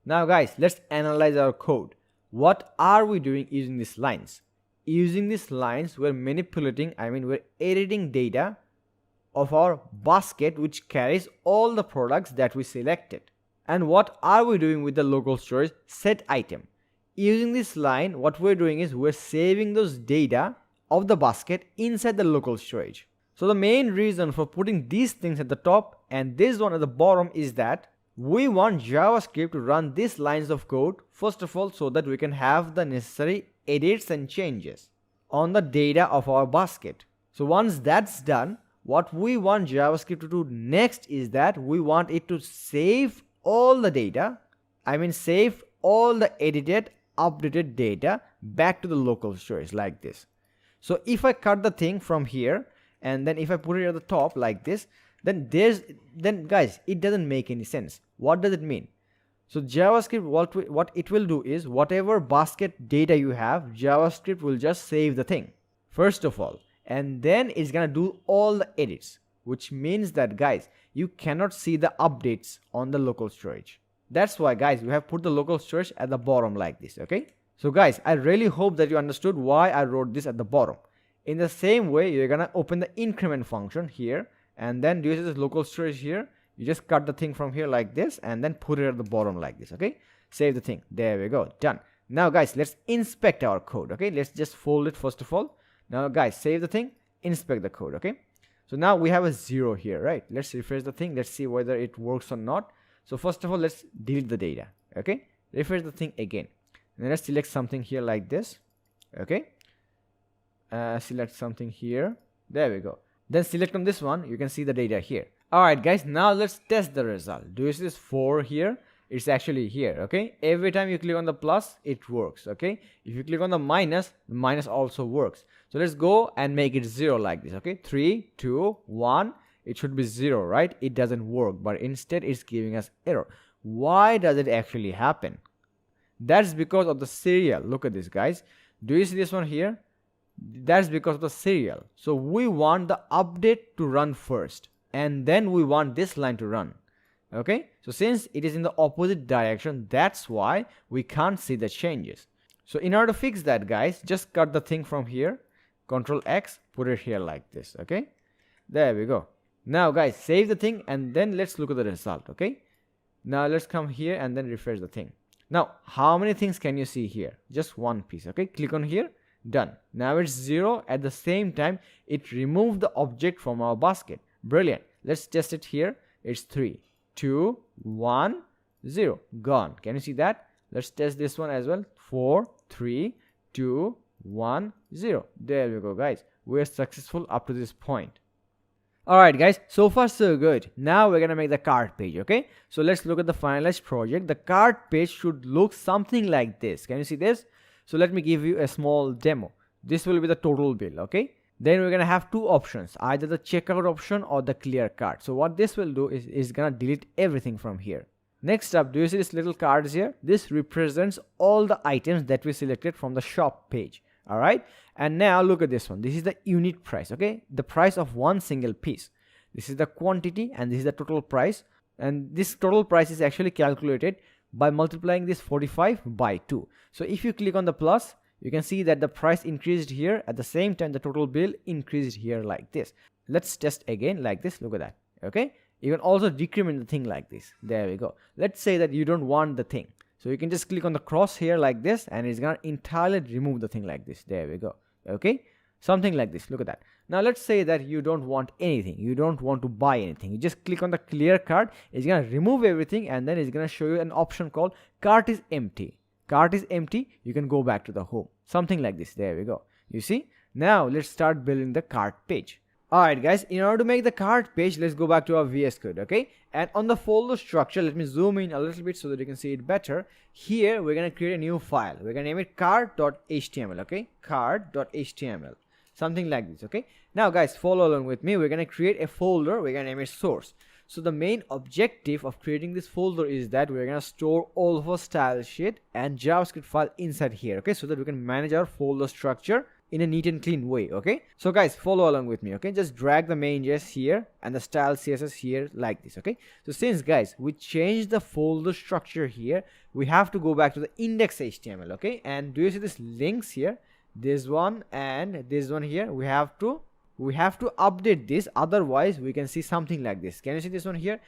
Now guys, let's analyze our code. What are we doing using these lines? Using these lines, we're manipulating, we're editing data of our basket which carries all the products that we selected. And what are we doing with the local storage set item? Using this line, what we're doing is we're saving those data of the basket inside the local storage. So the main reason for putting these things at the top and this one at the bottom is that we want JavaScript to run these lines of code first of all, so that we can have the necessary edits and changes on the data of our basket. So once that's done, what we want JavaScript to do next is that we want it to save all the data, save all the edited, updated data back to the local storage like this. So if I cut the thing from here and then if I put it at the top like this, then guys, it doesn't make any sense. What does it mean? So JavaScript, what it will do is whatever basket data you have, JavaScript will just save the thing first of all, and then it's gonna do all the edits, which means that guys, you cannot see the updates on the local storage. That's why guys, we have put the local storage at the bottom like this, okay? So guys, I really hope that you understood why I wrote this at the bottom. In the same way, you're gonna open the increment function here, and then do you see this local storage here? You just cut the thing from here like this and then put it at the bottom like this, okay? Save the thing. There we go. Done. Now guys, let's inspect our code, okay? Let's just fold it first of all. Now guys, save the thing, inspect the code, okay? So now we have a 0 here, right? Let's refresh the thing. Let's see whether it works or not. So first of all, let's delete the data, okay? Refresh the thing again. And then let's select something here like this, okay? Select something here. There we go. Then select on this one. You can see the data here. Alright guys, now let's test the result. Do you see this 4 here? It's actually here, okay? Every time you click on the plus, it works, okay? If you click on the minus also works. So let's go and make it 0 like this, okay? 3, 2, 1. It should be 0, right? It doesn't work, but instead it's giving us error. Why does it actually happen? That's because of the serial. Look at this, guys. Do you see this one here? That's because of the serial. So we want the update to run first, and then we want this line to run, okay? So since it is in the opposite direction, that's why we can't see the changes. So in order to fix that, guys, just cut the thing from here, Ctrl X, put it here like this, okay? There we go. Now guys, save the thing and then let's look at the result, okay? Now let's come here and then refresh the thing. Now how many things can you see here? Just one piece, okay? Click on here. Done. Now it's 0. At the same time, it removed the object from our basket. Brilliant. Let's test it here. It's 3, 2, 1, 0. Gone. Can you see that? Let's test this one as well. 4, 3, 2, 1, 0. There we go, guys. We're successful up to this point. Alright guys, so far so good. Now we're gonna make the cart page, okay? So let's look at the finalized project. The cart page should look something like this. Can you see this? So let me give you a small demo. This will be the total bill, okay? Then we're gonna have two options, either the checkout option or the clear cart. So what this will do is gonna delete everything from here. Next up, do you see this little cards here? This represents all the items that we selected from the shop page. Alright, and now look at this one. This is the unit price, okay? The price of one single piece. This is the quantity and this is the total price, and this total price is actually calculated by multiplying this 45 by 2. So if you click on the plus, you can see that the price increased here. At the same time, the total bill increased here like this. Let's test again like this. Look at that. Okay, you can also decrement the thing like this. There we go. Let's say that you don't want the thing, so you can just click on the cross here like this, and it's gonna entirely remove the thing like this. There we go. Okay, something like this. Look at that. Now let's say that you don't want anything, you don't want to buy anything. You just click on the clear cart. It's gonna remove everything, and then it's gonna show you an option called cart is empty. Cart is empty. You can go back to the home, something like this. There we go. You see, now let's start building the cart page. Alright guys, in order to make the cart page, let's go back to our VS Code. Okay, and on the folder structure, let me zoom in a little bit so that you can see it better. Here we're gonna create a new file. We're gonna name it cart.html. okay, cart.html, something like this. Okay, now guys, follow along with me. We're gonna create a folder. We're gonna name it source. So the main objective of creating this folder is that we're gonna store all of our style sheet and JavaScript file inside here. Okay, so that we can manage our folder structure in a neat and clean way. Okay, so guys, follow along with me. Okay, just drag the main.js here and the style css here like this. Okay, so since guys we changed the folder structure here, we have to go back to the index.html. okay, and do you see this links here, this one and this one here? We have to update this, otherwise we can see something like this. Can you see this one here?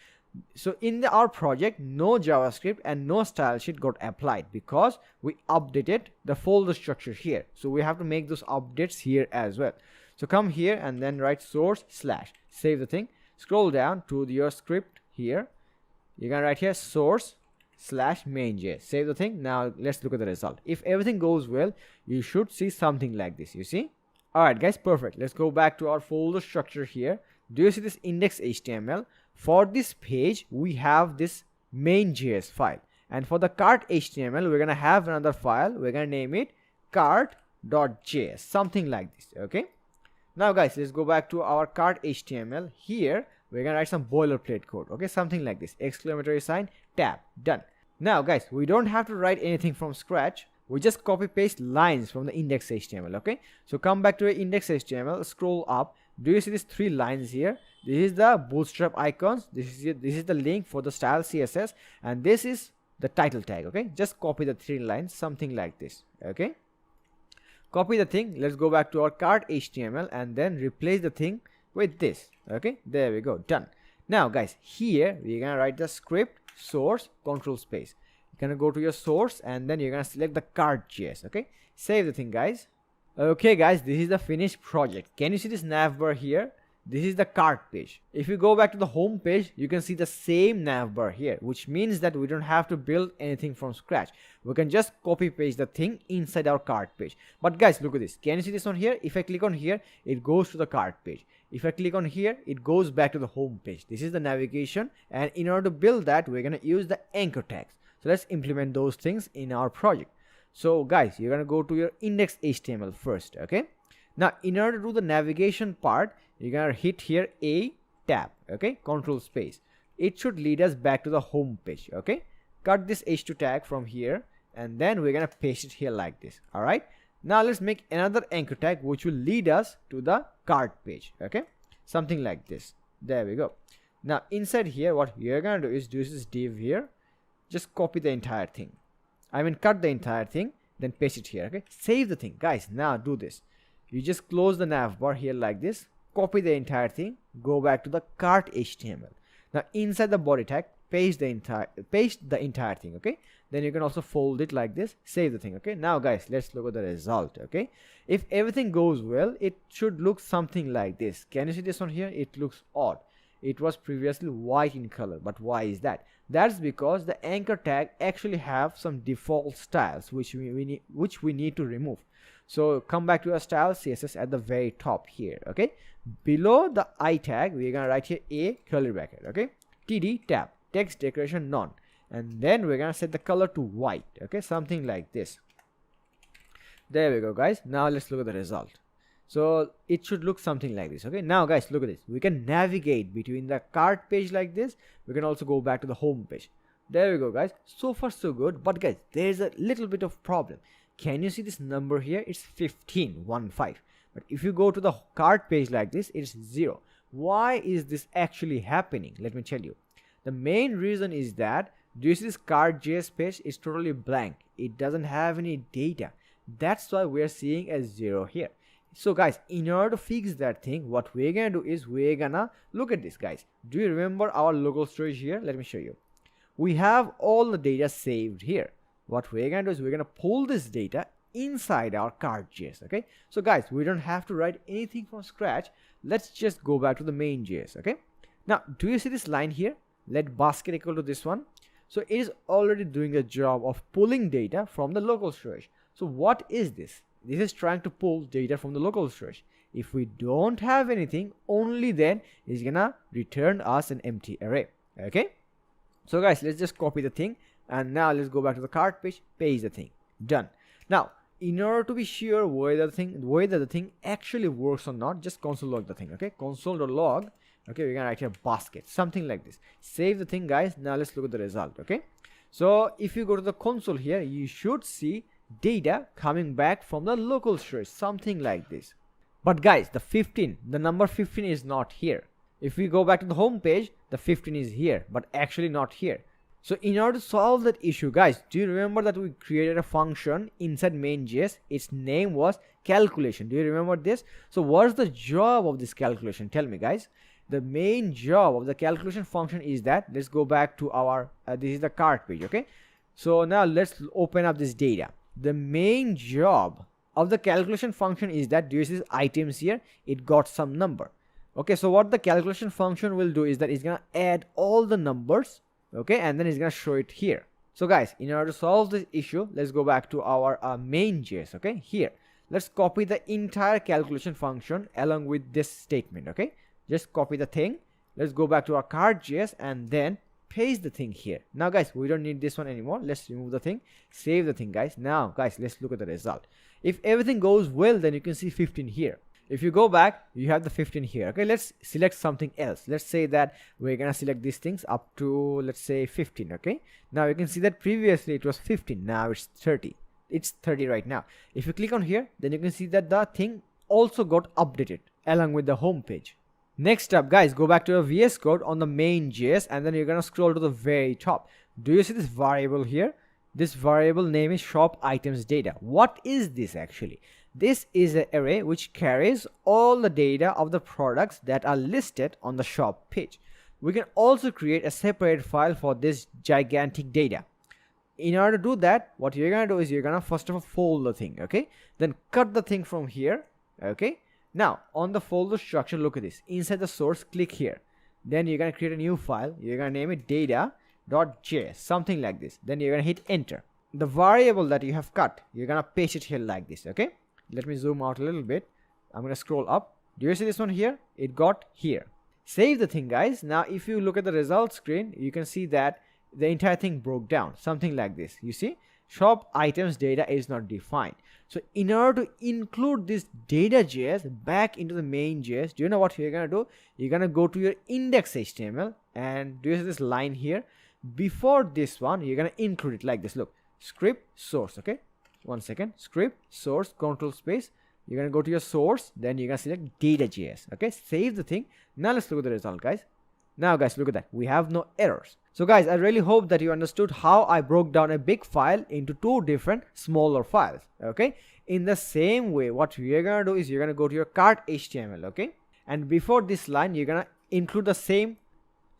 So in our project, no JavaScript and no style sheet got applied because we updated the folder structure here. So we have to make those updates here as well. So come here and then write source slash, save the thing, scroll down to your script here. You're gonna write here source slash main.js, save the thing. Now let's look at the result. If everything goes well, you should see something like this. You see? Alright guys, perfect. Let's go back to our folder structure here. Do you see this index.html? For this page, we have this main.js file, and for the cart.html, we're gonna have another file. We're gonna name it cart.js, something like this. Okay, now guys, let's go back to our cart.html. Here we're gonna write some boilerplate code. Okay, something like this, exclamatory sign, tab, done. Now guys, we don't have to write anything from scratch. We just copy paste lines from the index.html. okay, so come back to your index.html, scroll up. Do you see these 3 lines here? This is the Bootstrap Icons, this is the link for the style css, and this is the title tag. Okay, just copy the 3 lines, something like this. Okay, copy the thing. Let's go back to our cart.html and then replace the thing with this. Okay, there we go, done. Now guys, here we're gonna write the script source control space. You're gonna go to your source and then you're gonna select the cart.js. Okay, save the thing guys. Okay guys, this is the finished project. Can you see this nav bar here? This is the cart page. If you go back to the home page, you can see the same nav bar here, which means that we don't have to build anything from scratch. We can just copy paste the thing inside our cart page. But guys, look at this. Can you see this one here? If I click on here, it goes to the cart page. If I click on here, it goes back to the home page. This is the navigation, and in order to build that, we're gonna use the anchor tags. So let's implement those things in our project. So guys, you're gonna go to your index.html first. Okay, now in order to do the navigation part, you're gonna hit here a tab. Okay, control space. It should lead us back to the home page. Okay, cut this h2 tag from here, and then we're gonna paste it here like this. All right, now let's make another anchor tag which will lead us to the cart page. Okay, something like this. There we go. Now inside here, what you're gonna do is do this div here, just copy the entire thing. Cut the entire thing, then paste it here. Okay, save the thing guys. Now do this. You just close the nav bar here like this, copy the entire thing, go back to the cart.html. Now inside the body tag, paste the entire thing. Okay, then you can also fold it like this, save the thing. Okay, now guys, let's look at the result. Okay, if everything goes well, it should look something like this. Can you see this one here? It looks odd. It was previously white in color, but why is that? That's because the anchor tag actually have some default styles which we need to remove. So come back to our style css at the very top here. Okay, below the I tag, we're gonna write here a curly bracket. Okay, td tab, text decoration none, and then we're gonna set the color to white. Okay, something like this. There we go guys. Now let's look at the result. So it should look something like this. Okay, now guys, look at this. We can navigate between the cart page like this. We can also go back to the home page. There we go guys. So far so good, but guys, there's a little bit of problem. Can you see this number here? It's 15, 1 5. But if you go to the cart page like this, it's 0. Why is this actually happening? Let me tell you. The main reason is that do you see this cart.js page is totally blank. It doesn't have any data. That's why we're seeing a 0 here. So guys, in order to fix that thing, what we're gonna do is we're gonna look at this, guys. Do you remember our local storage here? Let me show you. We have all the data saved here. What we're gonna do is we're gonna pull this data inside our cart.js. Okay, so guys, we don't have to write anything from scratch. Let's just go back to the main.js. Okay, now do you see this line here? Let basket equal to this one. So it is already doing a job of pulling data from the local storage. So what is this? This is trying to pull data from the local storage. If we don't have anything, only then it's gonna return us an empty array. Okay, so guys, let's just copy the thing, and now let's go back to the cart page, paste the thing, done. Now in order to be sure whether the thing actually works or not, just console log the thing. Okay, console.log. Okay, we're gonna write here basket, something like this. Save the thing, guys. Now let's look at the result. Okay, so if you go to the console here, you should see data coming back from the local storage, something like this. But guys, the number 15 is not here. If we go back to the home page, the 15 is here, but actually not here. So in order to solve that issue, guys, do you remember that we created a function inside main.js? Its name was calculation. Do you remember this? So what's the job of this calculation? Tell me, guys. The main job of the calculation function is that, let's go back to our this is the cart page. Okay, so now let's open up this data. The main job of the calculation function is that, do you see these items here? It got some number. Okay, so what the calculation function will do is that it's gonna add all the numbers, okay, and then it's gonna show it here. So guys, in order to solve this issue, let's go back to our main.js. Okay, here let's copy the entire calculation function along with this statement. Okay, just copy the thing. Let's go back to our cart.js and then paste the thing here. Now guys, we don't need this one anymore. Let's remove the thing, save the thing, guys. Now guys, let's look at the result. If everything goes well, then you can see 15 here. If you go back, you have the 15 here. Okay, let's select something else. Let's say that we're gonna select these things up to, let's say, 15. Okay, now you can see that previously it was 15, now it's 30. It's 30 right now. If you click on here, then you can see that the thing also got updated along with the home page. Next up, guys, go back to your VS Code on the main.js, and then you're gonna scroll to the very top. Do you see this variable here? This variable name is shop items data. What is this actually? This is an array which carries all the data of the products that are listed on the shop page. We can also create a separate file for this gigantic data. In order to do that, what you're gonna do is you're gonna first of all fold the thing. Okay, then cut the thing from here. Okay, now on the folder structure, look at this. Inside the source, click here. Then you're gonna create a new file. You're gonna name it data.js, something like this. Then you're gonna hit enter. The variable that you have cut, you're gonna paste it here like this. Okay, let me zoom out a little bit. I'm gonna scroll up. Do you see this one here? It got here. Save the thing, guys. Now if you look at the result screen, you can see that the entire thing broke down, something like this. You see, shop items data is not defined. So in order to include this data.js back into the main.js, do you know what you're gonna do? You're gonna go to your index.html, and do you see this line here? Before this one, you're gonna include it like this. Look, script source. Okay, one second, script source, control space. You're gonna go to your source, then you're gonna select data.js. Okay, save the thing. Now let's look at the result, guys. Now guys, look at that, we have no errors. So guys, I really hope that you understood how I broke down a big file into two different smaller files. Okay, in the same way, what you're gonna do is you're gonna go to your cart.html. Okay, and before this line, you're gonna include the same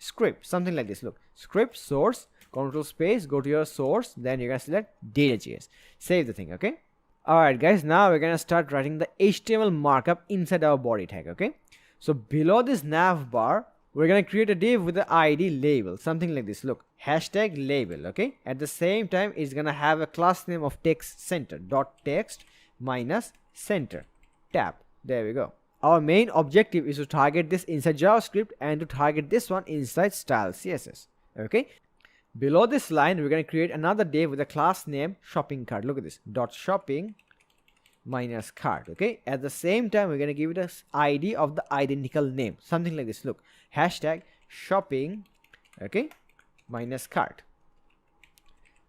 script, something like this. Look, script source, control space, go to your source, then you're gonna select data.js. Save the thing. Okay, alright guys, now we're gonna start writing the HTML markup inside our body tag. Okay, so below this nav bar, we're gonna create a div with the ID label, something like this. Look, hashtag label. Okay, at the same time, it's gonna have a class name of text center dot text minus center tab. There we go. Our main objective is to target this inside JavaScript and to target this one inside style CSS. Okay, below this line, we're gonna create another div with a class name shopping cart. Look at this, dot shopping minus cart. Okay, at the same time, we're gonna give it a ID of the identical name, something like this. Look, hashtag shopping, okay, minus cart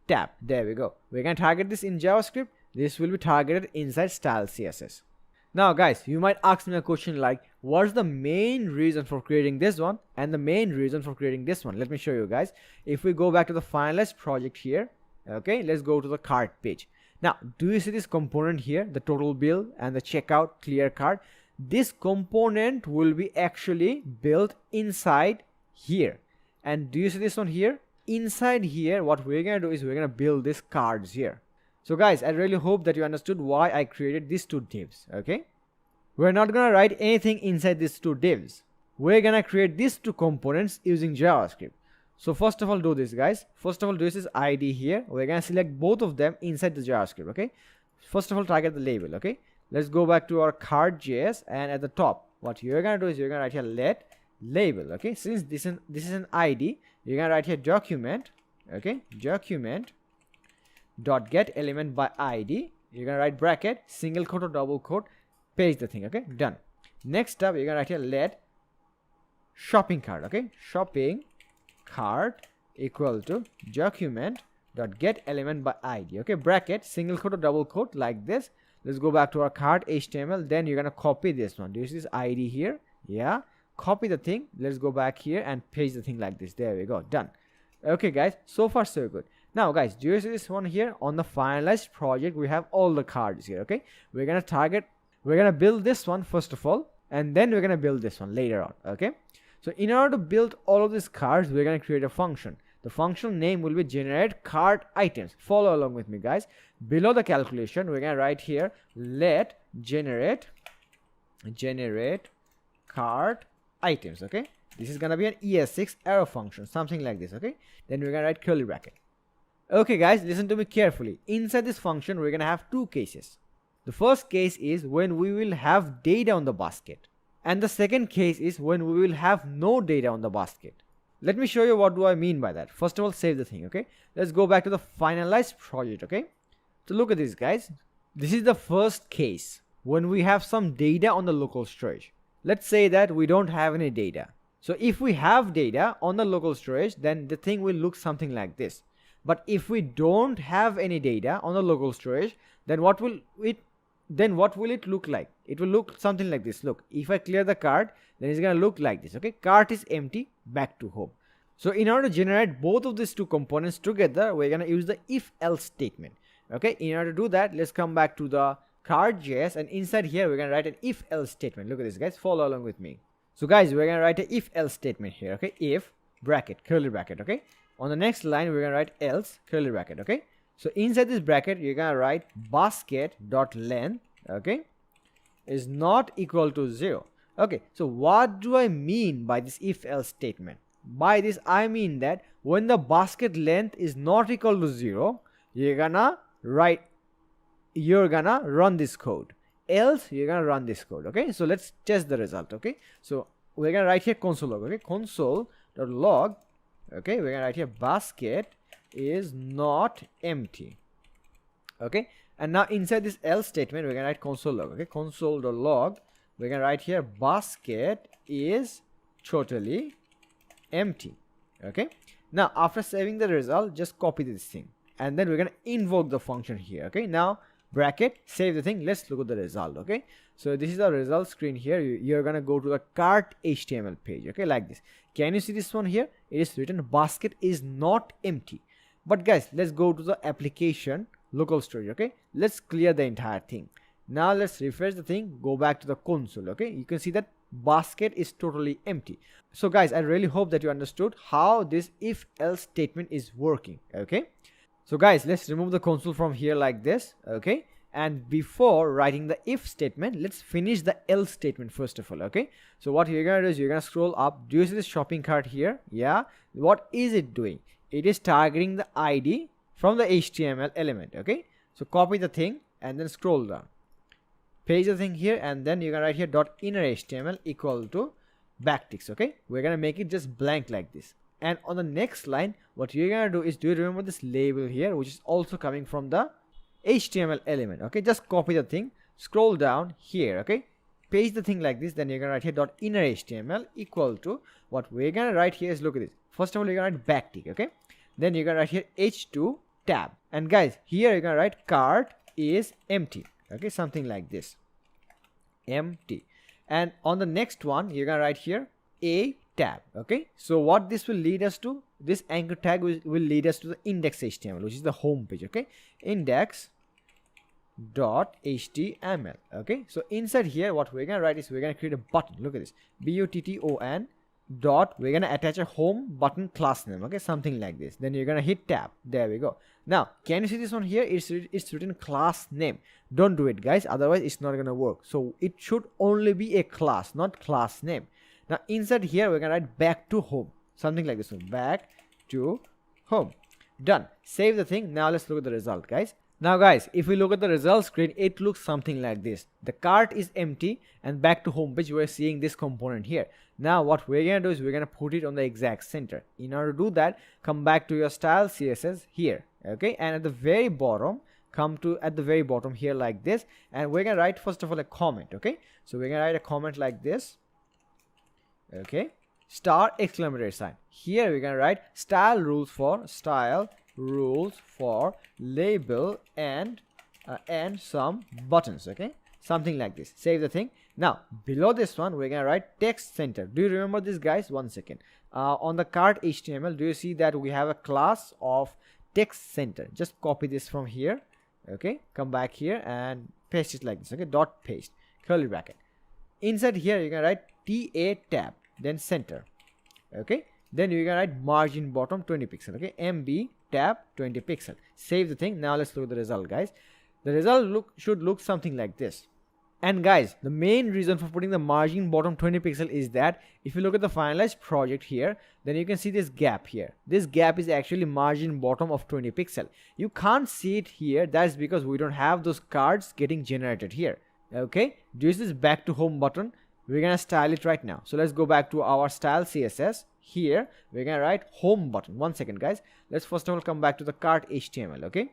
tab. There we go. We're gonna target this in JavaScript. This will be targeted inside style CSS. Now guys, you might ask me a question like, what's the main reason for creating this one and the main reason for creating this one? Let me show you guys. If we go back to the finalized project here, okay, let's go to the cart page. Now, do you see this component here, the total bill and the checkout clear cart? This component will be actually built inside here. And do you see this one here? Inside here, what we're gonna do is we're gonna build these cards here. So guys, I really hope that you understood why I created these two divs, okay? We're not gonna write anything inside these two divs. We're gonna create these two components using JavaScript. So first of all, do this guys. First of all, this is ID here. We're gonna select both of them inside the JavaScript, okay? First of all, target the label, okay? Let's go back to our card.js, and at the top, what you're gonna do is you're gonna write here let label, okay? Since this is an ID, you're gonna write here document, okay? Document dot get element by ID. You're gonna write bracket, single quote or double quote, paste the thing, okay? Done. Next up, you're gonna write here let shopping cart, okay? Shopping cart equal to document dot get element by ID, okay? Bracket, single quote or double quote, like this. Let's go back to our cart HTML. Then you're gonna copy this one. Do you see this ID here? Yeah. Copy the thing. Let's go back here and paste the thing like this. There we go. Done. Okay guys, so far so good. Now guys, do you see this one here? On the finalized project, we have all the cards here, okay? We're gonna build this one first of all, and then we're gonna build this one later on, okay? So in order to build all of these cards, we're gonna create a function. The function name will be generate cart items. Follow along with me guys. Below the calculation, we're gonna write here let generate cart items, okay? This is gonna be an ES6 arrow function, something like this, okay? Then we're gonna write curly bracket. Okay guys, listen to me carefully. Inside this function, we're gonna have two cases. The first case is when we will have data on the basket, and the second case is when we will have no data on the basket. Let me show you what do I mean by that. First of all, save the thing, okay? Let's go back to the finalized project, okay? So look at this guys. This is the first case when we have some data on the local storage. Let's say that we don't have any data. So if we have data on the local storage, then the thing will look something like this. But if we don't have any data on the local storage, then what will it look like? It will look something like this. Look, if I clear the cart, then it's gonna look like this, okay? Cart is empty, back to home. So in order to generate both of these two components together, we're gonna use the if else statement, okay? In order to do that, let's come back to the card.js, and inside here we're gonna write an if else statement. Look at this guys, follow along with me. So guys, we're gonna write a if else statement here, okay? If bracket, curly bracket, okay? On the next line, we're gonna write else, curly bracket, okay? So inside this bracket, you're gonna write basket.length, okay, is not equal to 0. Okay, so what do I mean by this if else statement? By this, I mean that when the basket length is not equal to 0, you're gonna run this code. Else, you're gonna run this code, okay? So let's test the result, okay? So we're gonna write here console log, okay? Console.log, okay? We're gonna write here basket is not empty, okay? And now inside this else statement, we're gonna write console log, okay? Console.log, we're gonna write here basket is totally empty, okay? Now after saving the result, just copy this thing, and then we're gonna invoke the function here, okay? Now bracket, save the thing. Let's look at the result, okay? So this is the result screen here. You're gonna go to the cart HTML page, okay, like this. Can you see this one here? It is written basket is not empty. But guys, let's go to the application local storage, okay? Let's clear the entire thing. Now let's refresh the thing, go back to the console, okay? You can see that basket is totally empty. So guys, I really hope that you understood how this if else statement is working, okay? So guys, let's remove the console from here like this, okay? And before writing the if statement, let's finish the else statement first of all, okay? So what you're gonna do is you're gonna scroll up. Do you see this shopping cart here? Yeah. What is it doing? It is targeting the ID from the HTML element, okay? So copy the thing and then scroll down. Paste the thing here, and then you're gonna write here .inner HTML equal to backticks, okay? We're gonna make it just blank like this. And on the next line, what you're gonna do is, do you remember this label here, which is also coming from the HTML element, okay? Just copy the thing, scroll down here, okay? Paste the thing like this, then you're gonna write here .inner HTML equal to, what we're gonna write here is, look at this. First of all, you're gonna write backtick, okay? Then you're gonna write here h2 tab. And guys, here you're gonna write cart is empty, okay? Something like this. empty. And on the next one, you're gonna write here a tab. Okay, so what this will lead us to, this anchor tag will lead us to the index.html, which is the home page. Okay, index.html. okay, so inside here what we're gonna write is we're gonna create a button. Look at this, button dot, we're gonna attach a home button class name. Okay, something like this. Then you're gonna hit tab. There we go. Now can you see this one here? It's written class name. Don't do it, guys, otherwise it's not gonna work. So it should only be a class, not class name. Now inside here we're gonna write back to home, something like this one, back to home. Done. Save the thing. Now let's look at the result, guys. Now guys, if we look at the result screen, it looks something like this. The cart is empty, and back to home page we're seeing this component here. Now what we're gonna do is we're gonna put it on the exact center. In order to do that, come back to your style CSS here. Okay, and at the very bottom, come to at the very bottom here like this, and we're gonna write first of all a comment. Okay, so we're gonna write a comment like this. Okay, star exclamatory sign. Here we're gonna write style rules for label and some buttons. Okay, something like this. Save the thing. Now below this one we're gonna write text center. Do you remember this, guys? One second. On the cart HTML, do you see that we have a class of text center? Just copy this from here. Okay, come back here and paste it like this. Okay, dot paste curly bracket. Inside here you're gonna write TA tab, then center. Okay, then you're gonna write margin bottom 20 pixel. Okay, MB tab 20 pixel. Save the thing. Now let's look at the result, guys. The result should look something like this. And guys, the main reason for putting the margin bottom 20 pixel is that if you look at the finalized project here, then you can see this gap here. This gap is actually margin bottom of 20 pixel. You can't see it here. That's because we don't have those cards getting generated here. Okay, use this back to home button. We're gonna style it right now. So let's go back to our style CSS. Here we're gonna write home button. One second, guys. Let's first of all come back to the cart HTML. Okay,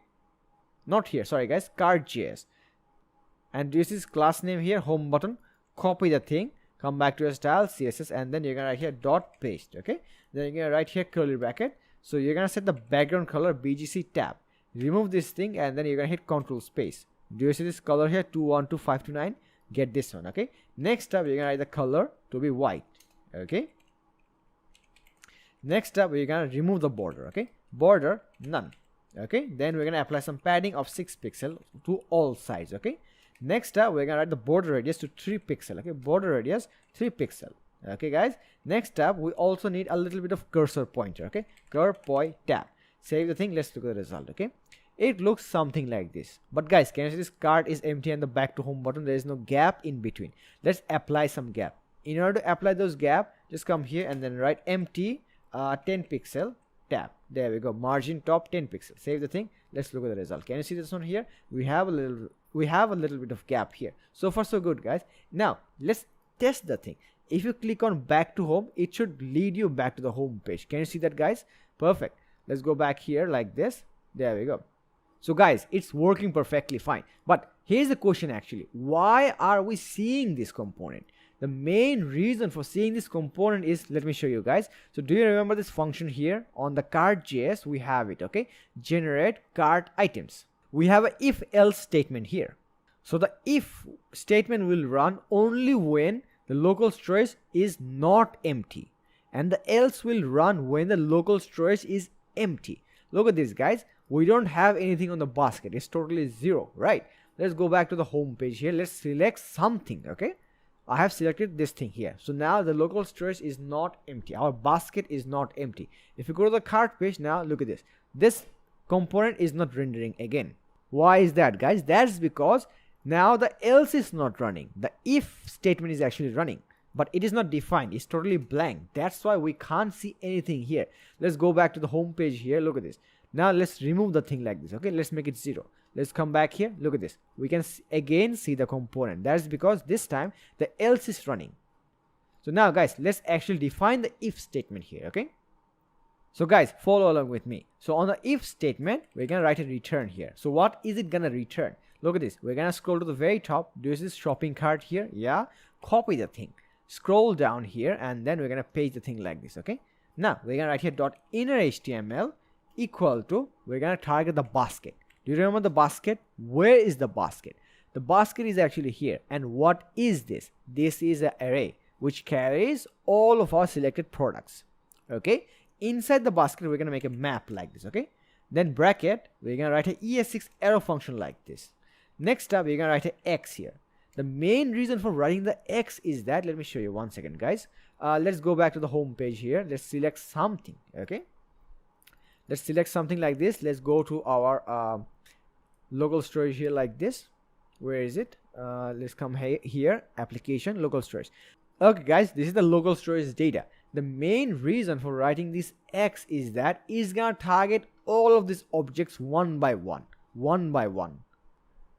not here, sorry guys, cart.js, and this is class name here, home button. Copy the thing, come back to your style CSS, and then you're gonna write here dot paste. Okay, then you're gonna write here curly bracket. So you're gonna set the background color BGC tab. Remove this thing, and then you're gonna hit control space. Do you see this color here, 212529? Get this one. Okay, next up you're gonna write the color to be white. Okay, next up we're gonna remove the border. Okay, border none. Okay, then we're gonna apply some padding of 6 pixel to all sides. Okay, next up we're gonna write the border radius to 3 pixel. Okay, border radius 3 pixel. Okay guys, next up we also need a little bit of cursor pointer. Okay, curpoi tab. Save the thing. Let's look at the result. Okay, it looks something like this. But guys, can you see this cart is empty and the back to home button, there is no gap in between. Let's apply some gap. In order to apply those gap, just come here and then write empty 10 pixel tab. There we go, margin top 10 pixels. Save the thing. Let's look at the result. Can you see this one here? We have a little bit of gap here. So far so good, guys. Now let's test the thing. If you click on back to home, it should lead you back to the home page. Can you see that, guys? Perfect. Let's go back here like this. There we go. So guys, it's working perfectly fine. But here's the question actually. Why are we seeing this component? The main reason for seeing this component is, let me show you guys. So do you remember this function here on the cart.js? We have it. Okay, generate cart items. We have a if else statement here. So the if statement will run only when the local storage is not empty, and the else will run when the local storage is empty. Look at this, guys. We don't have anything on the basket. It's totally zero, right? Let's go back to the home page here. Let's select something. Okay, I have selected this thing here. So now the local storage is not empty. Our basket is not empty. If you go to the cart page now, look at this. This component is not rendering again. Why is that, guys? That's because now the else is not running. The if statement is actually running, but it is not defined. It's totally blank. That's why we can't see anything here. Let's go back to the home page here. Look at this. Now let's remove the thing like this. Okay, let's make it 0. Let's come back here. Look at this. We can again see the component. That's because this time the else is running. So now guys, let's actually define the if statement here. Okay, so guys, follow along with me. So on the if statement, we're gonna write a return here. So what is it gonna return? Look at this. We're gonna scroll to the very top. This is shopping cart here. Yeah, copy the thing, scroll down here, and then we're gonna paste the thing like this. Okay, now we're gonna write here dot inner HTML equal to, we're gonna target the basket. Do you remember the basket? Where is the basket? The basket is actually here. And what is this? This is an array which carries all of our selected products. Okay, inside the basket we're going to make a map like this. Okay, then bracket, we're going to write a ES6 arrow function like this. Next up, we're going to write a X here. The main reason for writing the X is that, let me show you 1 second, guys. Let's go back to the home page here. Let's select something. Okay, let's select something like this. Let's go to our local storage here like this. Where is it? Let's come here, application, local storage. Okay guys, this is the local storage data. The main reason for writing this X is that it's gonna target all of these objects one by one.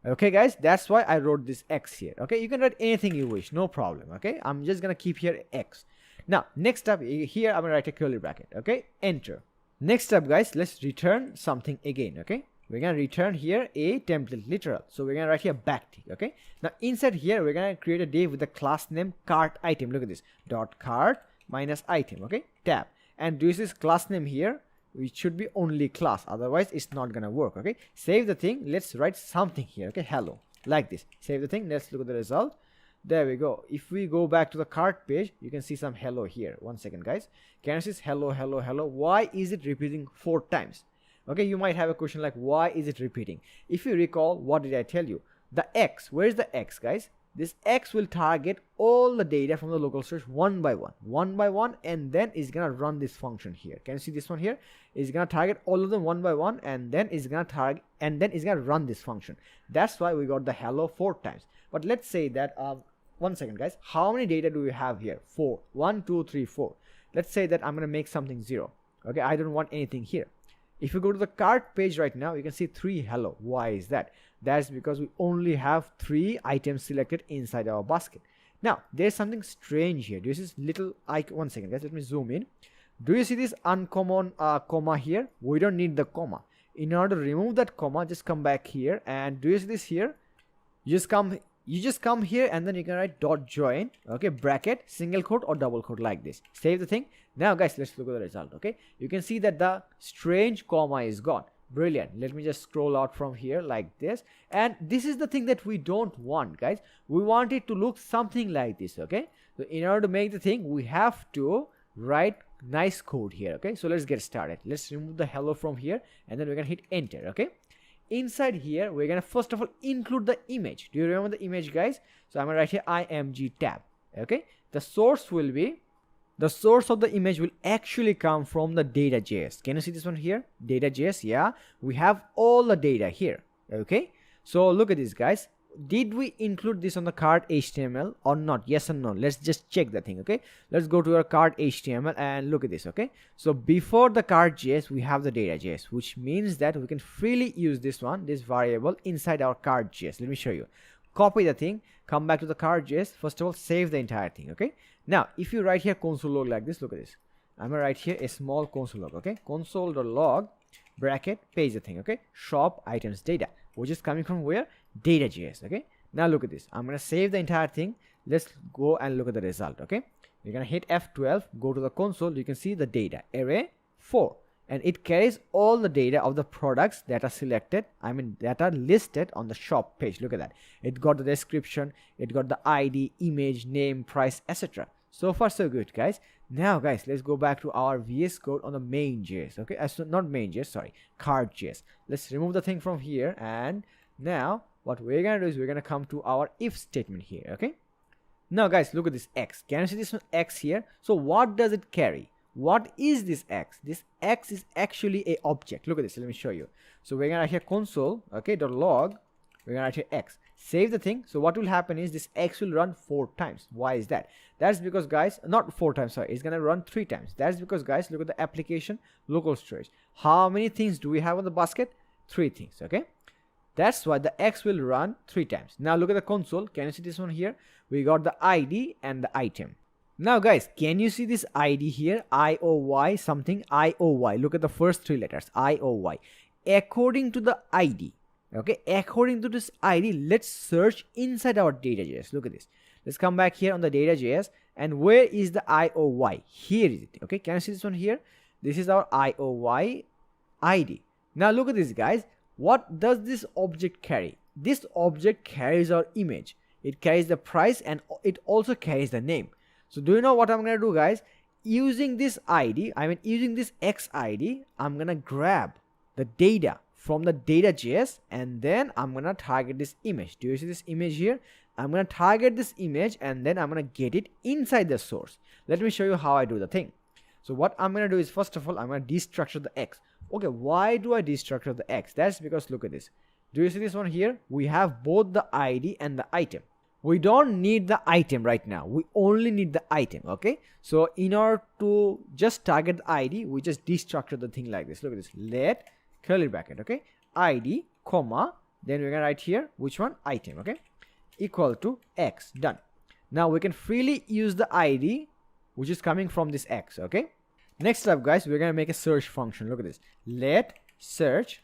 Okay guys, that's why I wrote this X here. Okay, you can write anything you wish, no problem. Okay, I'm just gonna keep here X. Now next up here, I'm gonna write a curly bracket. Okay, enter. Next up guys, let's return something again. Okay, we're gonna return here a template literal. So we're gonna write here backtick. Okay, now inside here we're gonna create a div with the class name cart item. Look at this, dot cart minus item. Okay, tab, and this is class name here, which should be only class, otherwise it's not gonna work. Okay, save the thing. Let's write something here. Okay, hello, like this. Save the thing. Let's look at the result. There we go. If we go back to the cart page, you can see some hello here. 1 second guys, can you see hello, hello, hello? Why is it repeating 4 times? Okay, you might have a question like, why is it repeating? If you recall, what did I tell you? The X, where is the X guys? This X will target all the data from the local storage one by one, and then it's gonna run this function here. Can you see this one here? It's gonna target all of them one by one, and then it's gonna target, and then it's gonna run this function. That's why we got the hello 4 times. But let's say that 1 second guys, how many data do we have here? 4. 1 2 3 4. Let's say that I'm gonna make something 0. Okay, I don't want anything here. If you go to the cart page right now, you can see 3 hello. Why is that? That's because we only have 3 items selected inside our basket. Now there's something strange here. This is little icon. 1 second guys, let me zoom in. Do you see this uncommon comma here? We don't need the comma. In order to remove that comma, just come back here, and do you see this here? You just come here, and then you can write dot join. Okay, bracket, single quote or double quote like this. Save the thing. Now guys, let's look at the result. Okay, you can see that the strange comma is gone. Brilliant. Let me just scroll out from here like this, and this is the thing that we don't want guys. We want it to look something like this. Okay, so in order to make the thing, we have to write nice code here. Okay, so let's get started. Let's remove the hello from here, and then we're gonna hit enter. Okay, inside here we're gonna first of all include the image. Do you remember the image guys? So I'm gonna write here img tab. Okay, the source of the image will actually come from the data.js. Can you see this one here? Data.js. Yeah, we have all the data here. Okay, so look at this guys. Did we include this on the cart HTML or not? Yes or no? Let's just check the thing. Okay, let's go to our cart HTML and look at this. Okay, so before the cart.js we have the data.js, which means that we can freely use this variable inside our cart.js. Let me show you. Copy the thing, come back to the cart.js. First of all, save the entire thing. Okay, now if you write here console log like this, look at this. I'm gonna write here a small console log. Okay, console.log bracket, paste the thing. Okay, shop items data, which is coming from where? Data.js. Okay, now look at this. I'm gonna save the entire thing. Let's go and look at the result. Okay, you're gonna hit F12, go to the console. You can see the data array 4, and it carries all the data of the products that are selected, that are listed on the shop page. Look at that. It got the description, it got the ID, image, name, price, etc. So far so good guys. Now guys, let's go back to our VS Code on the main.js. Okay, so not main.js, sorry, cart.js. Let's remove the thing from here, and now what we're gonna do is we're gonna come to our if statement here. Okay, now guys, look at this X. Can you see this one X here? So what does it carry? What is this X? This X is actually a object. Look at this. Let me show you. So we're gonna write here console. Okay, .log. We're gonna write here X. Save the thing. So what will happen is this X will run 4 times. Why is that? That's because guys, not 4 times, sorry, it's gonna run 3 times. That's because guys, look at the application local storage. How many things do we have on the basket? 3 things. Okay, that's why the X will run 3 times. Now look at the console. Can you see this one here? We got the ID and the item. Now guys, can you see this ID here? IOY something, IOY. Look at the first 3 letters, IOY. According to the ID, okay, according to this ID, let's search inside our data.js. Look at this. Let's come back here on the data.js, and where is the IOY? Here is it. Okay, can you see this one here? This is our IOY ID. Now look at this guys. What does this object carry? this object carries our image. It carries the price and it also carries the name. So do you know what I'm gonna do, guys? Using this ID, using this X ID, I'm gonna grab the data from the data.js and then I'm gonna target this image. Do you see this image here? I'm gonna target this image and then I'm gonna get it inside the source. Let me show you how I do the thing. So what I'm gonna do is, first of all, I'm gonna destructure the X. Okay, why do I destructure the X? That's because look at this. Do you see this one here? We have both the ID and the item. We don't need the item right now. We only need the item. Okay, so in order to just target the ID, we just destructure the thing like this. Look at this. Let curly bracket, okay, ID comma, then we're gonna write here which one, item, okay, equal to X. Done. Now we can freely use the ID which is coming from this X. Okay, next up, guys, we're gonna make a search function. Look at this. Let search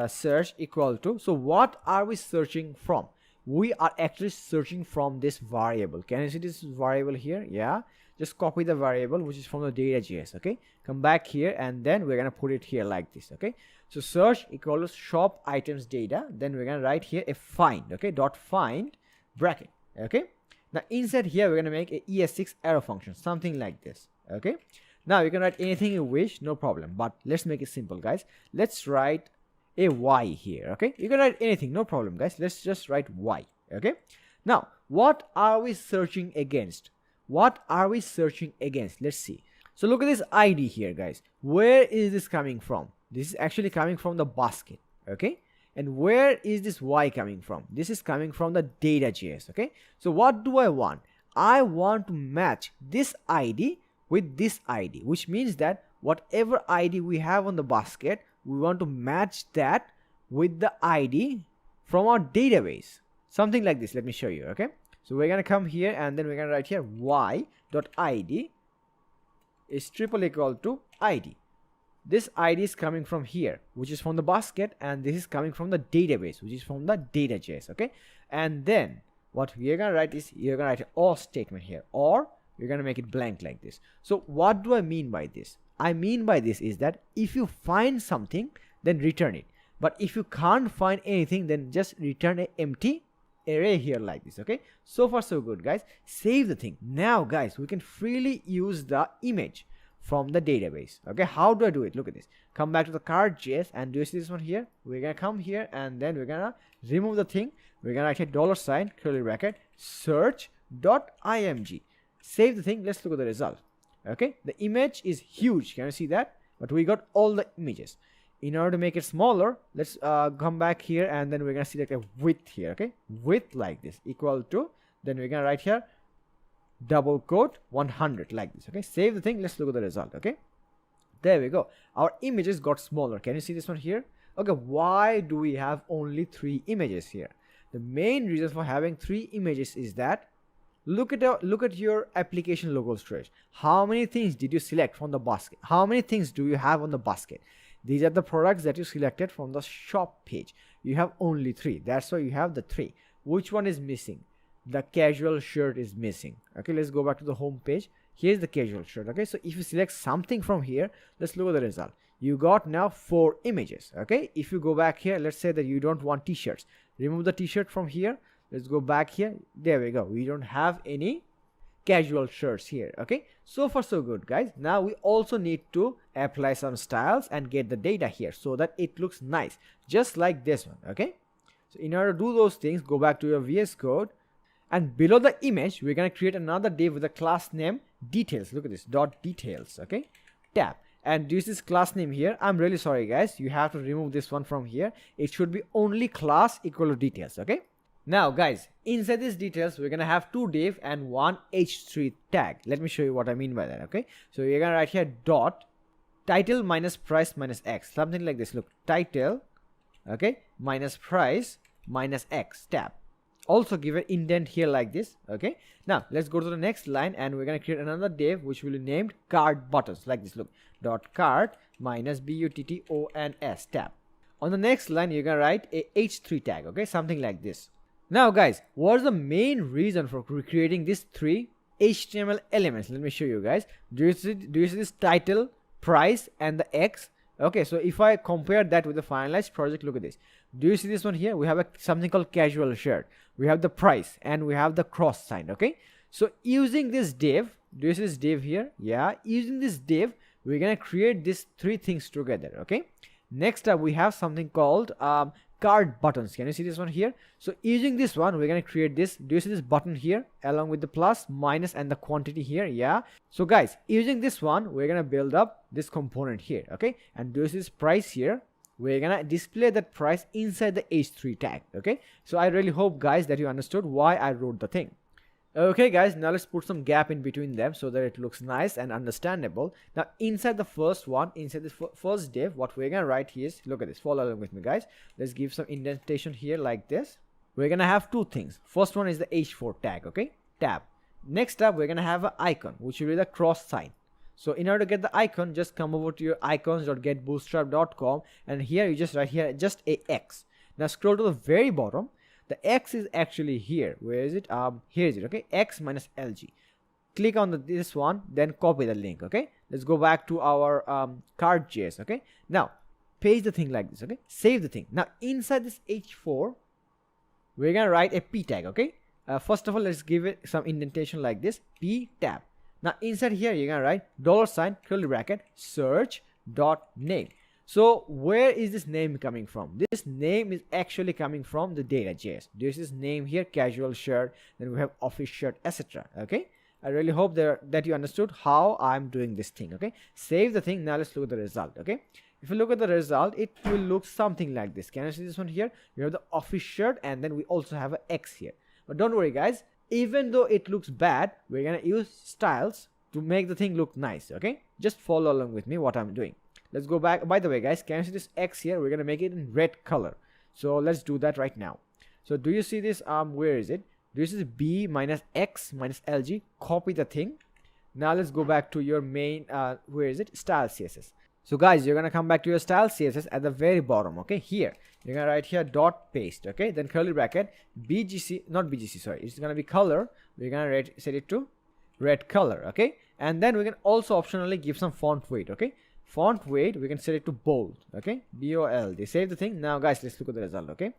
search equal to, so what are we searching from? We are actually searching from this variable. Can you see this variable here? Yeah, just copy the variable which is from the data.js. Okay, come back here and then we're gonna put it here like this. Okay, so search equals shop items data, then we're gonna write here a find. Okay, dot find bracket. Okay, now inside here we're gonna make a ES6 arrow function, something like this. Okay, now you can write anything you wish, no problem, but let's make it simple, guys. Let's write a Y here. Okay, you can write anything, no problem, guys. Let's just write Y. Okay, now what are we searching against? What are we searching against? Let's see. So look at this ID here, guys. Where is this coming from? This is actually coming from the basket. Okay, and where is this Y coming from? This is coming from the data.js. Okay, so what do I want? I want to match this ID with this ID, which means that whatever ID we have on the basket, we want to match that with the ID from our database, something like this. Let me show you. Okay, so we're gonna come here and then we're gonna write here y.id is triple equal to ID. This ID is coming from here, which is from the basket, and this is coming from the database, which is from the data.js. Okay, and then what we are gonna write is, you're gonna write an or statement here, or you're gonna make it blank like this. So what do I mean by this? I mean by this is that if you find something, then return it. But if you can't find anything, then just return an empty array here like this. Okay, so far so good, guys. Save the thing. Now, guys, we can freely use the image from the database. Okay, how do I do it? Look at this. Come back to the card.js and do you see this one here? We're gonna come here and then we're gonna remove the thing. We're gonna write here $ curly bracket search.img. Save the thing. Let's look at the result. Okay, the image is huge. Can you see that? But we got all the images. In order to make it smaller, let's come back here and then we're gonna select a width here. Okay, width like this equal to, then we're gonna write here double quote 100 like this. Okay, save the thing. Let's look at the result. Okay, there we go. Our images got smaller. Can you see this one here? Okay, why do we have only 3 images here? The main reason for having 3 images is that look at your application local storage. How many things did you select from the basket? How many things do you have on the basket? These are the products that you selected from the shop page. You have only 3. That's why you have the 3. Which one is missing? The casual shirt is missing. Okay, let's go back to the home page. Here's the casual shirt. Okay, so if you select something from here, let's look at the result. You got now 4 images. Okay, if you go back here, let's say that you don't want t-shirts. Remove the t-shirt from here. Let's go back here. There we go. We don't have any casual shirts here. Okay, so far so good, guys. Now we also need to apply some styles and get the data here so that it looks nice, just like this one. Okay, so in order to do those things, go back to your VS Code, and below the image we're going to create another div with a class name details. Look at this, dot details. Okay, tab, and use this class name here. I'm really sorry, guys, you have to remove this one from here. It should be only class equal to details. Okay, now, guys, inside these details we're gonna have 2 div and 1 h3 tag. Let me show you what I mean by that. Okay, so you're gonna write here dot title minus price minus x, something like this. Look, title, okay, minus price minus x tab. Also give an indent here like this. Okay, now let's go to the next line and we're gonna create another div which will be named card buttons like this. Look, dot card minus button tab. On the next line you're gonna write a h3 tag. Okay, something like this. Now, guys, what's the main reason for creating these 3 HTML elements? Let me show you, guys. Do you see this title, price, and the X? Okay, so if I compare that with the finalized project, look at this. Do you see this one here? We have something called casual shirt. We have the price and we have the cross sign. Okay, so using this div, do you see this div here? Yeah, using this div, we're gonna create these three things together. Okay, next up we have something called card buttons. Can you see this one here? So using this one, we're gonna create this. Do you see this button here along with the plus, minus, and the quantity here? Yeah, so guys, using this one, we're gonna build up this component here. Okay, and do you see this price here? We're gonna display that price inside the h3 tag. Okay, so I really hope guys that you understood why I wrote the thing. Okay guys, now let's put some gap in between them so that it looks nice and understandable. Now inside the first one, inside the first div, what we're gonna write here is, look at this, follow along with me guys. Let's give some indentation here like this. We're gonna have two things. First one is the h4 tag. Okay, tab. Next up, we're gonna have an icon, which will be the cross sign. So in order to get the icon, just come over to your icons.getbootstrap.com, and here you just write here just a x. Now scroll to the very bottom. The x is actually here. Where is it? Here is it. Okay, x minus lg. Click on this one, then copy the link. Okay, let's go back to our card.js. Okay, now paste the thing like this. Okay, save the thing. Now inside this h4, we're gonna write a p tag. Okay, first of all, let's give it some indentation like this, p tab. Now inside here, you're gonna write $, curly bracket, search dot name. So where is this name coming from? This name is actually coming from the data.js. This is name here, casual shirt, then we have office shirt, etc. Okay, I really hope that you understood how I'm doing this thing. Okay, save the thing. Now let's look at the result. Okay, if you look at the result, it will look something like this. Can you see this one here? We have the office shirt, and then we also have an X here. But don't worry guys, even though it looks bad, we're gonna use styles to make the thing look nice. Okay, just follow along with me what I'm doing. Let's go back. By the way guys, can you see this X here? We're gonna make it in red color. So let's do that right now. So do you see this? Where is it? This is b minus x minus lg. Copy the thing. Now let's go back to your main where is it? Style css. So guys, you're gonna come back to your style css at the very bottom. Okay, here you're gonna write here dot paste. Okay, then curly bracket bgc, not bgc, sorry, it's gonna be color. We're gonna set it to red color. Okay, and then we can also optionally give some font weight. Okay, font weight we can set it to bold. Okay, bold. Save the thing. Now guys, let's look at the result. Okay,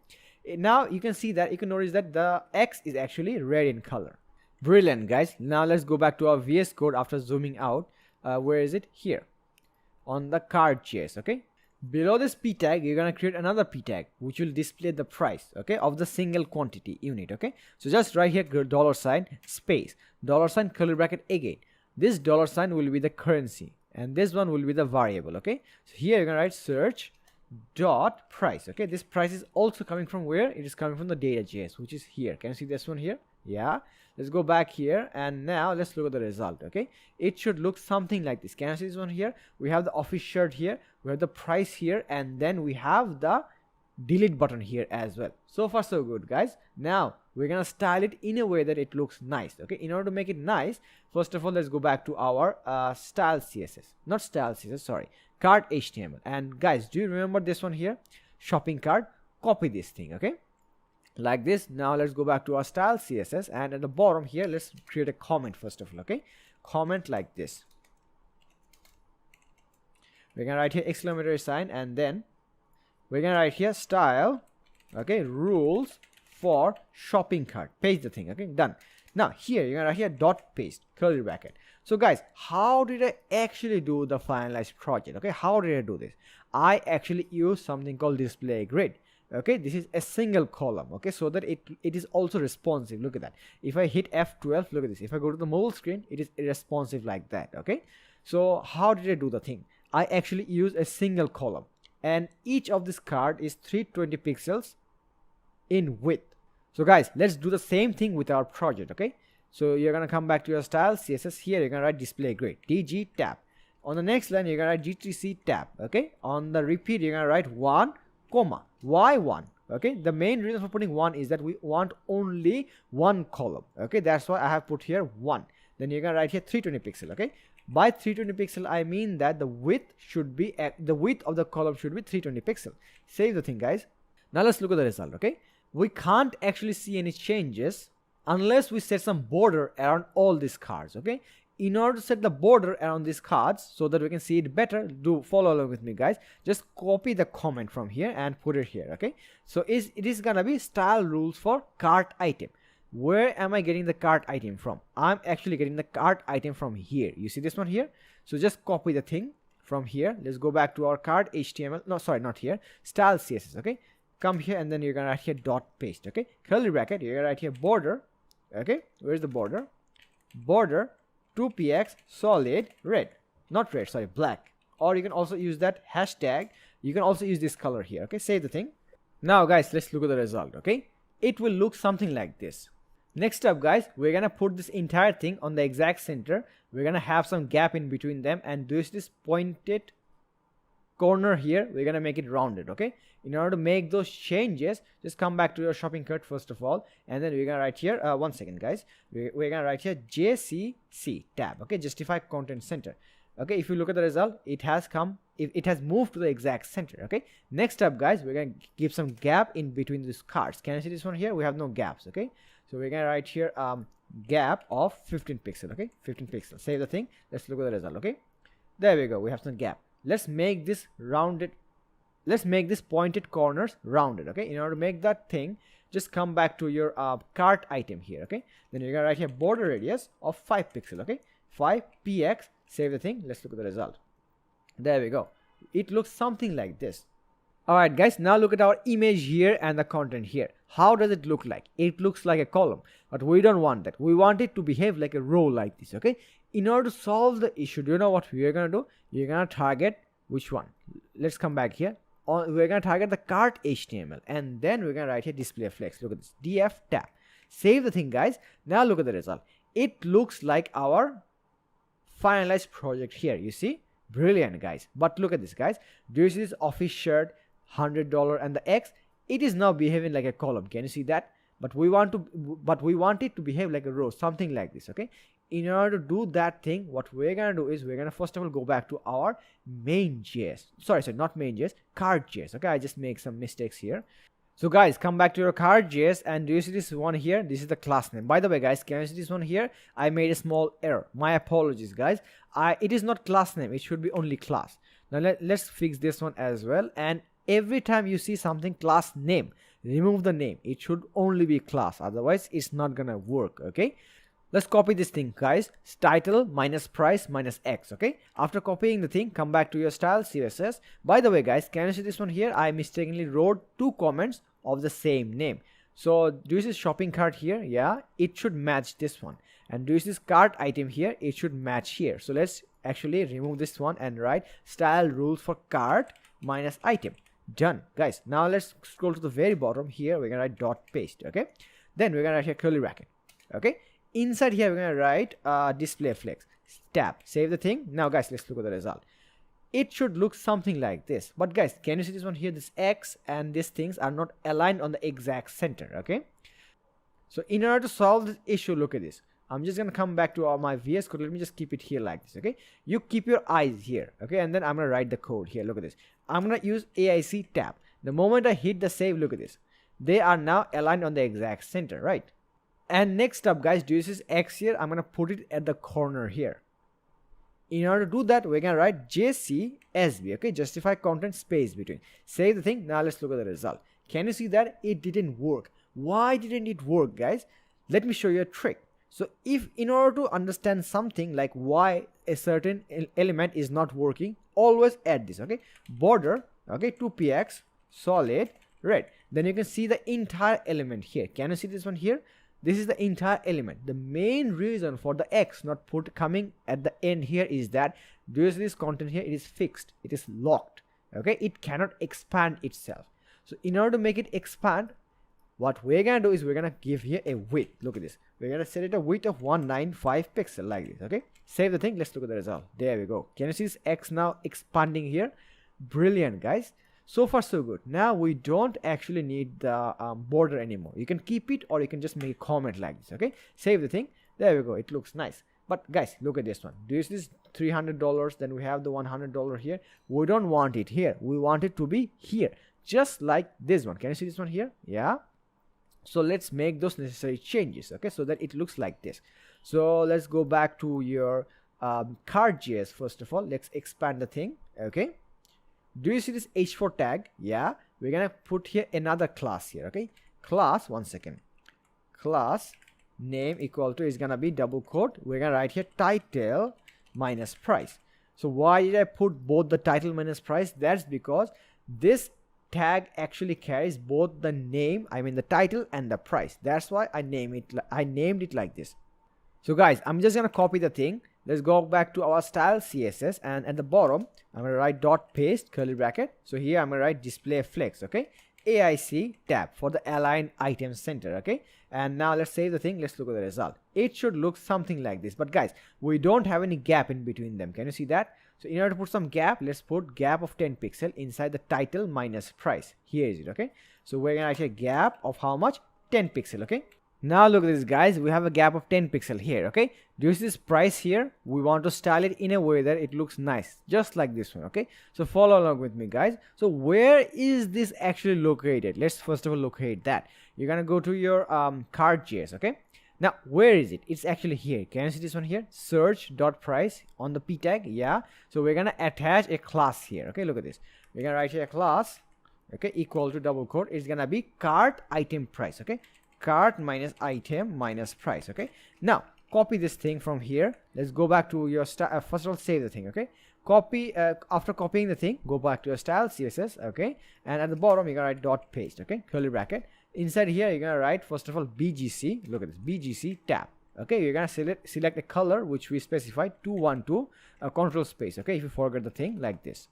now you can see that, you can notice that the X is actually red in color. Brilliant guys. Now let's go back to our VS Code after zooming out. Where is it? Here on the card.js. Okay, below this p tag you're gonna create another p tag which will display the price, okay, of the single quantity unit. Okay, so just right here $, space, $, curly bracket again. This $, will be the currency, and this one will be the variable. Okay, so here you're gonna write search dot price. Okay, this price is also coming from where? It is coming from the data.js, which is here. Can you see this one here? Yeah, let's go back here, and now let's look at the result. Okay, it should look something like this. Can you see this one here? We have the office shirt here, we have the price here, and then we have the delete button here as well. So far so good guys. Now we're gonna style it in a way that it looks nice. Okay, in order to make it nice, first of all, let's go back to our style css, not style css, sorry, cart html. And guys, do you remember this one here, shopping cart? Copy this thing. Okay, like this. Now let's go back to our style css, and at the bottom here, let's create a comment first of all. Okay, comment like this. We're gonna write here exclamatory sign, and then we're gonna write here style, okay, rules for shopping cart. Paste the thing. Okay, done. Now here you're gonna write here dot paste, curly bracket. So guys, how did I actually do the finalized project? Okay, how did I do this? I actually use something called display grid. Okay, this is a single column. Okay, so that it is also responsive. Look at that. If I hit F12, look at this. If I go to the mobile screen, it is responsive like that. Okay, so how did I do the thing? I actually use a single column, and each of this card is 320 pixels in width. So guys, let's do the same thing with our project. Okay, so you're gonna come back to your style css. Here you're gonna write display grid, dg tab. On the next line you're gonna write gtc tab. Okay, on the repeat you're gonna write 1 comma. Why 1? Okay, the main reason for putting 1 is that we want only one column. Okay, that's why I have put here 1. Then you're gonna write here 320 pixel. Okay, by 320 pixel I mean that the width should be the width of the column should be 320 pixel. Save the thing guys. Now let's look at the result. Okay, we can't actually see any changes unless we set some border around all these cards. Okay, in order to set the border around these cards so that we can see it better, do follow along with me, guys. Just copy the comment from here and put it here. Okay, so it is gonna be style rules for cart item. Where am I getting the cart item from? I'm actually getting the cart item from here. You see this one here? So just copy the thing from here. Let's go back to our cart HTML. No, sorry, not here. Style CSS. Okay, come here and then you're gonna write here dot paste. Okay, curly bracket. You're gonna write here border. Okay, where's the border? Border 2px solid red, not red, sorry, black. Or you can also use that hashtag. You can also use this color here. Okay, save the thing. Now guys, let's look at the result. Okay, it will look something like this. Next up, guys, we're gonna put this entire thing on the exact center. We're gonna have some gap in between them, and this pointed corner here, we're gonna make it rounded. Okay, in order to make those changes, just come back to your shopping cart first of all, and then we're gonna write here 1 second, guys. We're gonna write here JCC tab. Okay, justify content center. Okay, if you look at the result, it has come, it has moved to the exact center. Okay, next up, guys, we're gonna give some gap in between these cards. Can you see this one here? We have no gaps. Okay, so we're gonna write here gap of 15 pixel. Okay, 15 pixels. Save the thing. Let's look at the result. Okay, there we go. We have some gap. Let's make this rounded. Let's make this pointed corners rounded. Okay, in order to make that thing, just come back to your cart item here. Okay, then you're gonna write here border radius of 5 pixel. Okay, 5px. Save the thing. Let's look at the result. There we go. It looks something like this. Alright guys, now look at our image here and the content here. How does it look like? It looks like a column, but we don't want that. We want it to behave like a row like this. Okay, in order to solve the issue, do you know what we are gonna do? You're gonna target which one? Let's come back here. We're gonna target the cart HTML, and then we're gonna write here display flex. Look at this, df tab. Save the thing, guys. Now look at the result. It looks like our finalized project here. You see, brilliant, guys. But look at this, guys. Do you see this office shirt, $100 and the X? It is now behaving like a column. Can you see that? But we want it to behave like a row, something like this. Okay, in order to do that thing, what we're gonna do is we're gonna first of all go back to our main.js. Sorry, not main.js, cart.js. Okay, I just make some mistakes here. So guys, come back to your cart.js, and do you see this one here? This is the class name. By the way, guys, can you see this one here? I made a small error. My apologies, guys. It is not class name. It should be only class. Now let's fix this one as well. And every time you see something class name, remove the name. It should only be class. Otherwise, it's not gonna work. Okay. Let's copy this thing, guys. Title minus price minus X. Okay. After copying the thing, come back to your style CSS. By the way, guys, can you see this one here? I mistakenly wrote 2 comments of the same name. So do you see shopping cart here? Yeah, it should match this one. And do you see this cart item here? It should match here. So let's actually remove this one and write style rules for cart minus item. Done, guys. Now let's scroll to the very bottom here. We're gonna write dot paste. Okay, then we're gonna write here curly bracket. Okay, inside here we're gonna write display flex tab. Save the thing. Now guys, let's look at the result. It should look something like this. But guys, can you see this one here? This X and these things are not aligned on the exact center. Okay, so in order to solve this issue, look at this. I'm just gonna come back to my VS Code. Let me just keep it here like this. Okay, you keep your eyes here. Okay, and then I'm gonna write the code here. Look at this. I'm gonna use AIC tab. The moment I hit the save, look at this. They are now aligned on the exact center, right? And next up, guys, do you see this X here? I'm gonna put it at the corner here. In order to do that, we're gonna write JCSB. Okay, justify content space between. Save the thing. Now let's look at the result. Can you see that it didn't work? Why didn't it work, guys? Let me show you a trick. So if in order to understand something like why a certain element is not working, always add this. Okay, border. Okay, 2px solid red. Then you can see the entire element here. Can you see this one here? This is the entire element. The main reason for the X not coming at the end here is that do you see this content here? It is fixed. It is locked. Okay, it cannot expand itself. So in order to make it expand, what we're gonna do is we're gonna give here a width. Look at this. We're gonna set it a width of 195 pixel like this. Okay, save the thing. Let's look at the result. There we go. Can you see this X now expanding here? Brilliant, guys. So far so good. Now we don't actually need the border anymore. You can keep it, or you can just make a comment like this. Okay, save the thing. There we go. It looks nice. But guys, look at this one. Do you see this $300? Then we have the $100 here. We don't want it here. We want it to be here, just like this one. Can you see this one here? Yeah. So let's make those necessary changes. Okay, so that it looks like this. So let's go back to your card.js. First of all, let's expand the thing. Okay, do you see this h4 tag? Yeah, we're gonna put here another class here. Okay, class, one second, class name equal to is gonna be double quote, we're gonna write here title minus price. So why did I put both the title minus price? That's because this tag actually carries both the name, I mean the title, and the price. That's why I named it like this. So guys, I'm just gonna copy the thing. Let's go back to our style CSS, and at the bottom I'm gonna write dot paste curly bracket. So here I'm gonna write display flex. Okay, AIC tab for the align item center. Okay, and now let's save the thing. Let's look at the result. It should look something like this, but guys, we don't have any gap in between them. Can you see that? So in order to put some gap, let's put gap of 10 pixel inside the title minus price. Here is it. Okay, so we're gonna write a gap of how much? 10 pixel. Okay, now look at this, guys, we have a gap of 10 pixel here. Okay, do you see this price here? We want to style it in a way that it looks nice, just like this one. Okay, so follow along with me, guys. So where is this actually located? Let's first of all locate that. You're gonna go to your card.js. Okay, now where is it? It's actually here. Can you see this one here? Search dot price on the p tag. Yeah, so we're gonna attach a class here. Okay, look at this. We're gonna write here a class, okay, equal to double quote, it's gonna be cart item price. Okay, cart minus item minus price. Okay, now copy this thing from here. Let's go back to your style. First of all, save the thing. Okay, copy. After copying the thing, go back to your style CSS. Okay, and at the bottom you're gonna write dot paste. Okay, curly bracket. Inside here you're gonna write first of all BGC. Look at this, BGC tab. Okay, you're gonna select a color which we specified 212, control space. Okay, if you forget the thing, like this.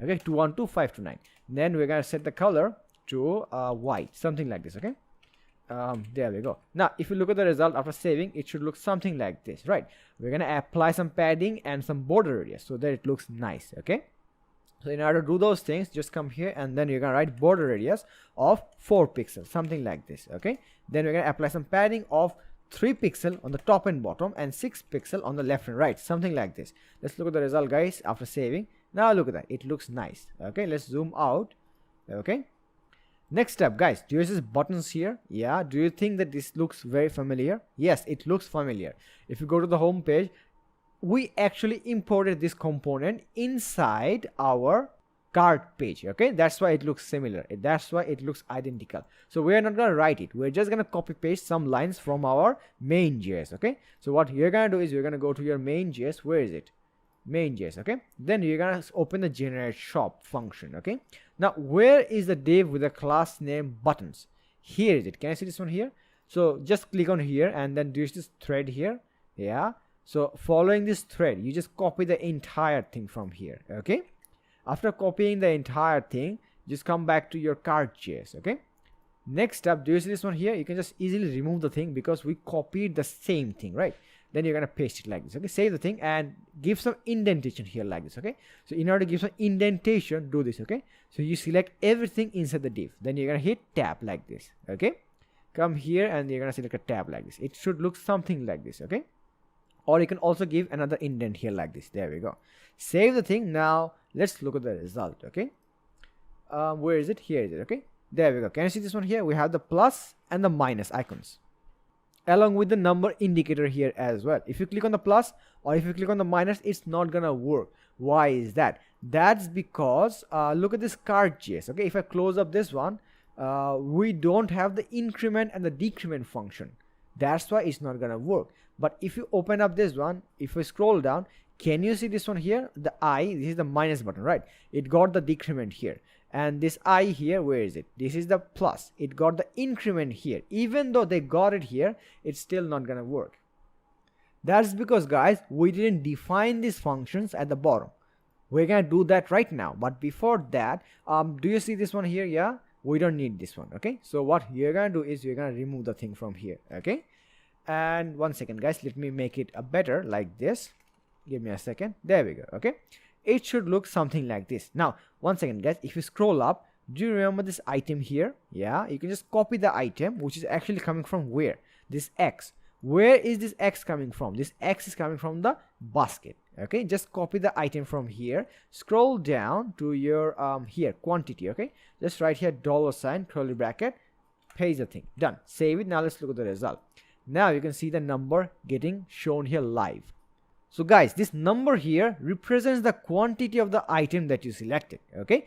Okay, 212529. Then we're gonna set the color to white, something like this. Okay, there we go. Now if you look at the result after saving, it should look something like this, right? We're gonna apply some padding and some border radius so that it looks nice. Okay, so in order to do those things, just come here and then you're gonna write border radius of 4 pixels, something like this. Okay, then we're gonna apply some padding of 3 pixel on the top and bottom and 6 pixel on the left and right, something like this. Let's look at the result, guys, after saving. Now look at that, it looks nice. Okay, let's zoom out. Okay, next up, guys, do you see buttons here? Yeah, do you think that this looks very familiar? Yes, it looks familiar. If you go to the home page, we actually imported this component inside our cart page. Okay, that's why it looks similar, that's why it looks identical. So we're not gonna write it, we're just gonna copy paste some lines from our main.js. Okay, so what you're gonna do is you're gonna go to your main.js. Where is it? Main.js. Okay, then you're gonna open the generate shop function. Okay, now where is the div with the class name buttons? Here is it. Can I see this one here? So just click on here and then do this thread here. Yeah, so following this thread, you just copy the entire thing from here. Okay, after copying the entire thing, just come back to your cart.js. Okay, next up, do you see this one here? You can just easily remove the thing because we copied the same thing, right? Then you're gonna paste it like this. Okay, save the thing and give some indentation here like this. Okay, so in order to give some indentation, do this. Okay, so you select everything inside the div, then you're gonna hit tab like this. Okay, come here and you're gonna select a tab like this. It should look something like this. Okay, or you can also give another indent here like this. There we go. Save the thing. Now let's look at the result. Okay, where is it? Here is it. Okay, there we go. Can you see this one here? We have the plus and the minus icons along with the number indicator here as well. If you click on the plus or if you click on the minus, it's not gonna work. Why is that? That's because look at this cart.js. Okay, if I close up this one, we don't have the increment and the decrement function. That's why it's not gonna work. But if you open up this one, if we scroll down, can you see this one here? The I, this is the minus button, right? It got the decrement here. And this I here, where is it? This is the plus. It got the increment here. Even though they got it here, it's still not gonna work. That's because, guys, we didn't define these functions at the bottom. We're gonna do that right now. But before that, do you see this one here? Yeah, we don't need this one. Okay, so what you're gonna do is you're gonna remove the thing from here. Okay, and one second, guys, let me make it a better like this. Give me a second. There we go. Okay, it should look something like this. Now one second, guys, if you scroll up, do you remember this item here? Yeah, you can just copy the item, which is actually coming from where? This X. Where is this X coming from? This X is coming from the basket. Okay, just copy the item from here, scroll down to your here quantity. Okay, just write here $, curly bracket, paste the thing, done. Save it. Now let's look at the result. Now you can see the number getting shown here live. So guys, this number here represents the quantity of the item that you selected, okay?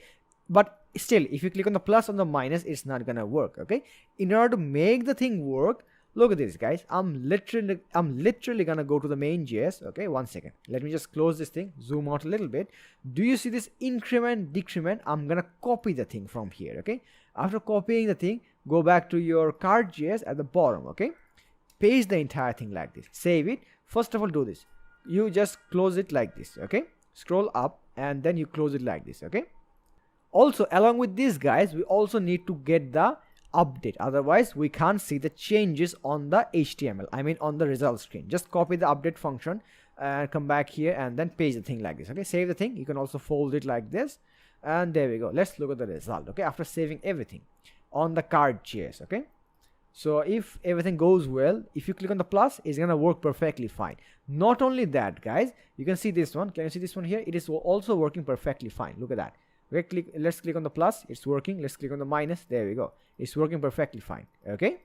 But still, if you click on the plus or the minus, it's not gonna work, okay? In order to make the thing work, look at this, guys. I'm literally gonna go to the main.js, okay? 1 second. Let me just close this thing, zoom out a little bit. Do you see this increment, decrement? I'm gonna copy the thing from here, okay? After copying the thing, go back to your card.js at the bottom, okay? Paste the entire thing like this. Save it. First of all, do this. You just close it like this, okay? Scroll up and then you close it like this, okay? Also, along with this, guys, we also need to get the update. Otherwise, we can't see the changes on the HTML. I mean, on the result screen. Just copy the update function and come back here and then paste the thing like this, okay? Save the thing. You can also fold it like this. And there we go. Let's look at the result, okay? After saving everything on the card.js, okay? So if everything goes well, if you click on the plus, it's gonna work perfectly fine. Not only that, guys, you can see this one. Can you see this one here? It is also working perfectly fine. Look at that. Let's click on the plus. It's working. Let's click on the minus. There we go. It's working perfectly fine. Okay.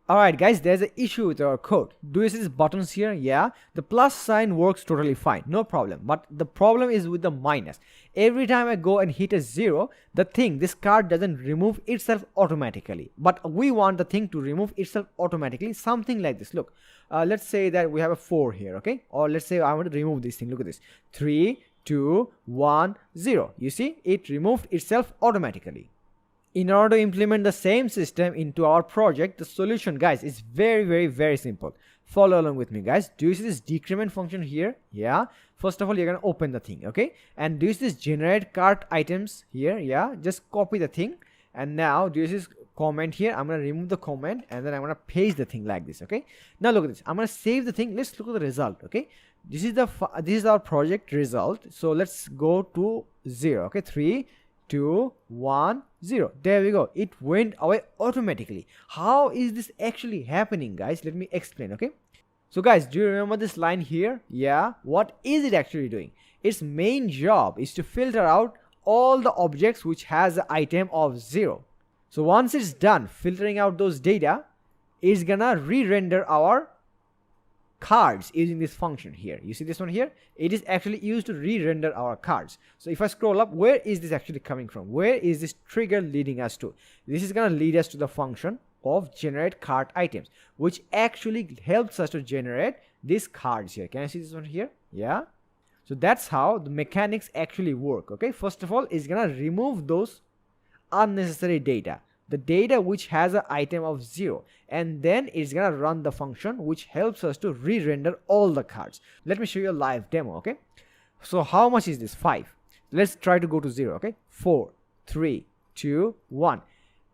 Alright, guys, there's an issue with our code. Do you see these buttons here? Yeah, the plus sign works totally fine, no problem. But the problem is with the minus. Every time I go and hit a 0, this card doesn't remove itself automatically. But we want the thing to remove itself automatically, something like this. Look, let's say that we have a 4 here, okay? Or let's say I want to remove this thing. Look at this. 3, 2, 1, 0. You see, it removed itself automatically. In order to implement the same system into our project, the solution, guys, is very simple. Follow along with me, guys. Do you see this decrement function here? Yeah. First of all, you're going to open the thing, okay? And do you see this generate cart items here? Yeah. Just copy the thing. And now, do you see this comment here? I'm going to remove the comment and then I'm going to paste the thing like this, okay? Now, look at this. I'm going to save the thing. Let's look at the result, okay? This is our project result. So, let's go to 0, okay? 3, 2, 1, 0. There we go. It went away automatically. How is this actually happening, guys? Let me explain, okay? So guys, do you remember this line here? Yeah. What is it actually doing? Its main job is to filter out all the objects which has the item of 0. So once it's done filtering out those data, it's gonna re-render our cards using this function here. You see this one here? It is actually used to re-render our cards. So if I scroll up, where is this actually coming from? Where is this trigger leading us to? This is going to lead us to the function of generate card items, which actually helps us to generate these cards here. Can I see this one here? Yeah. So that's how the mechanics actually work. Okay. First of all, it's going to remove those unnecessary data. The data which has an item of 0, and then it's gonna run the function which helps us to re-render all the cards. Let me show you a live demo, okay? So how much is this? 5. Let's try to go to 0, okay? 4, 3, 2, 1.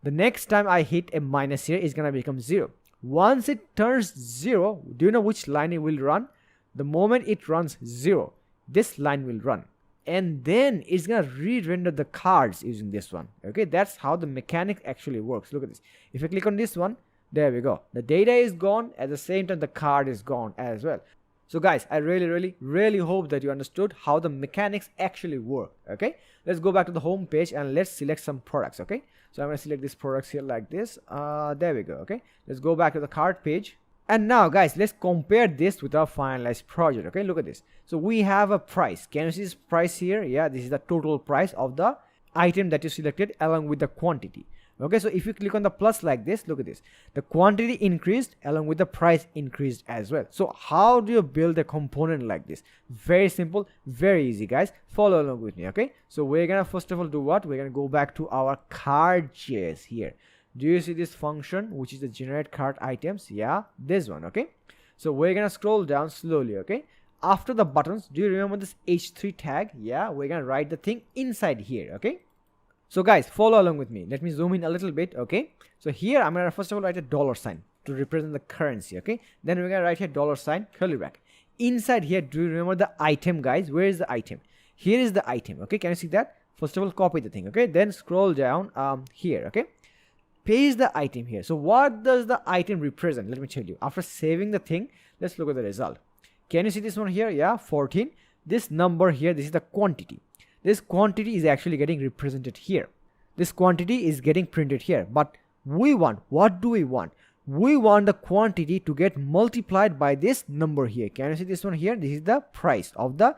The next time I hit a minus here, it's gonna become 0. Once it turns 0, do you know which line it will run? The moment it runs 0, this line will run. And then it's gonna re-render the cards using this one. Okay, that's how the mechanic actually works. Look at this. If I click on this one, there we go. The data is gone. At the same time, the card is gone as well. So guys, I really hope that you understood how the mechanics actually work. Okay, let's go back to the home page and let's select some products. Okay, so I'm gonna select these products here like this. There we go. Okay, let's go back to the cart page. And now, guys, let's compare this with our finalized project. Okay, look at this. So we have a price. Can you see this price here? Yeah, this is the total price of the item that you selected along with the quantity. Okay, so if you click on the plus like this, look at this. The quantity increased along with the price increased as well. So how do you build a component like this? Very simple, very easy, guys. Follow along with me, okay? So we're gonna first of all do what? We're gonna go back to our card.js here. Do you see this function which is the generate cart items? Yeah, this one, okay? So we're gonna scroll down slowly, okay? After the buttons, do you remember this h3 tag? Yeah, we're gonna write the thing inside here, okay? So guys, follow along with me. Let me zoom in a little bit, okay? So here I'm gonna first of all write a $sign to represent the currency, okay? Then we're gonna write here $, curly bracket. Inside here, do you remember the item, guys? Where is the item? Here is the item, okay? Can you see that? First of all, copy the thing, okay? Then scroll down here, okay? Paste the item here. So what does the item represent? Let me tell you. After saving the thing, let's look at the result. Can you see this one here? Yeah, 14. This number here, this is the quantity. This quantity is actually getting represented here. This quantity is getting printed here. But we want, what do we want? we want the quantity to get multiplied by this number here. Can you see this one here? This is the price of the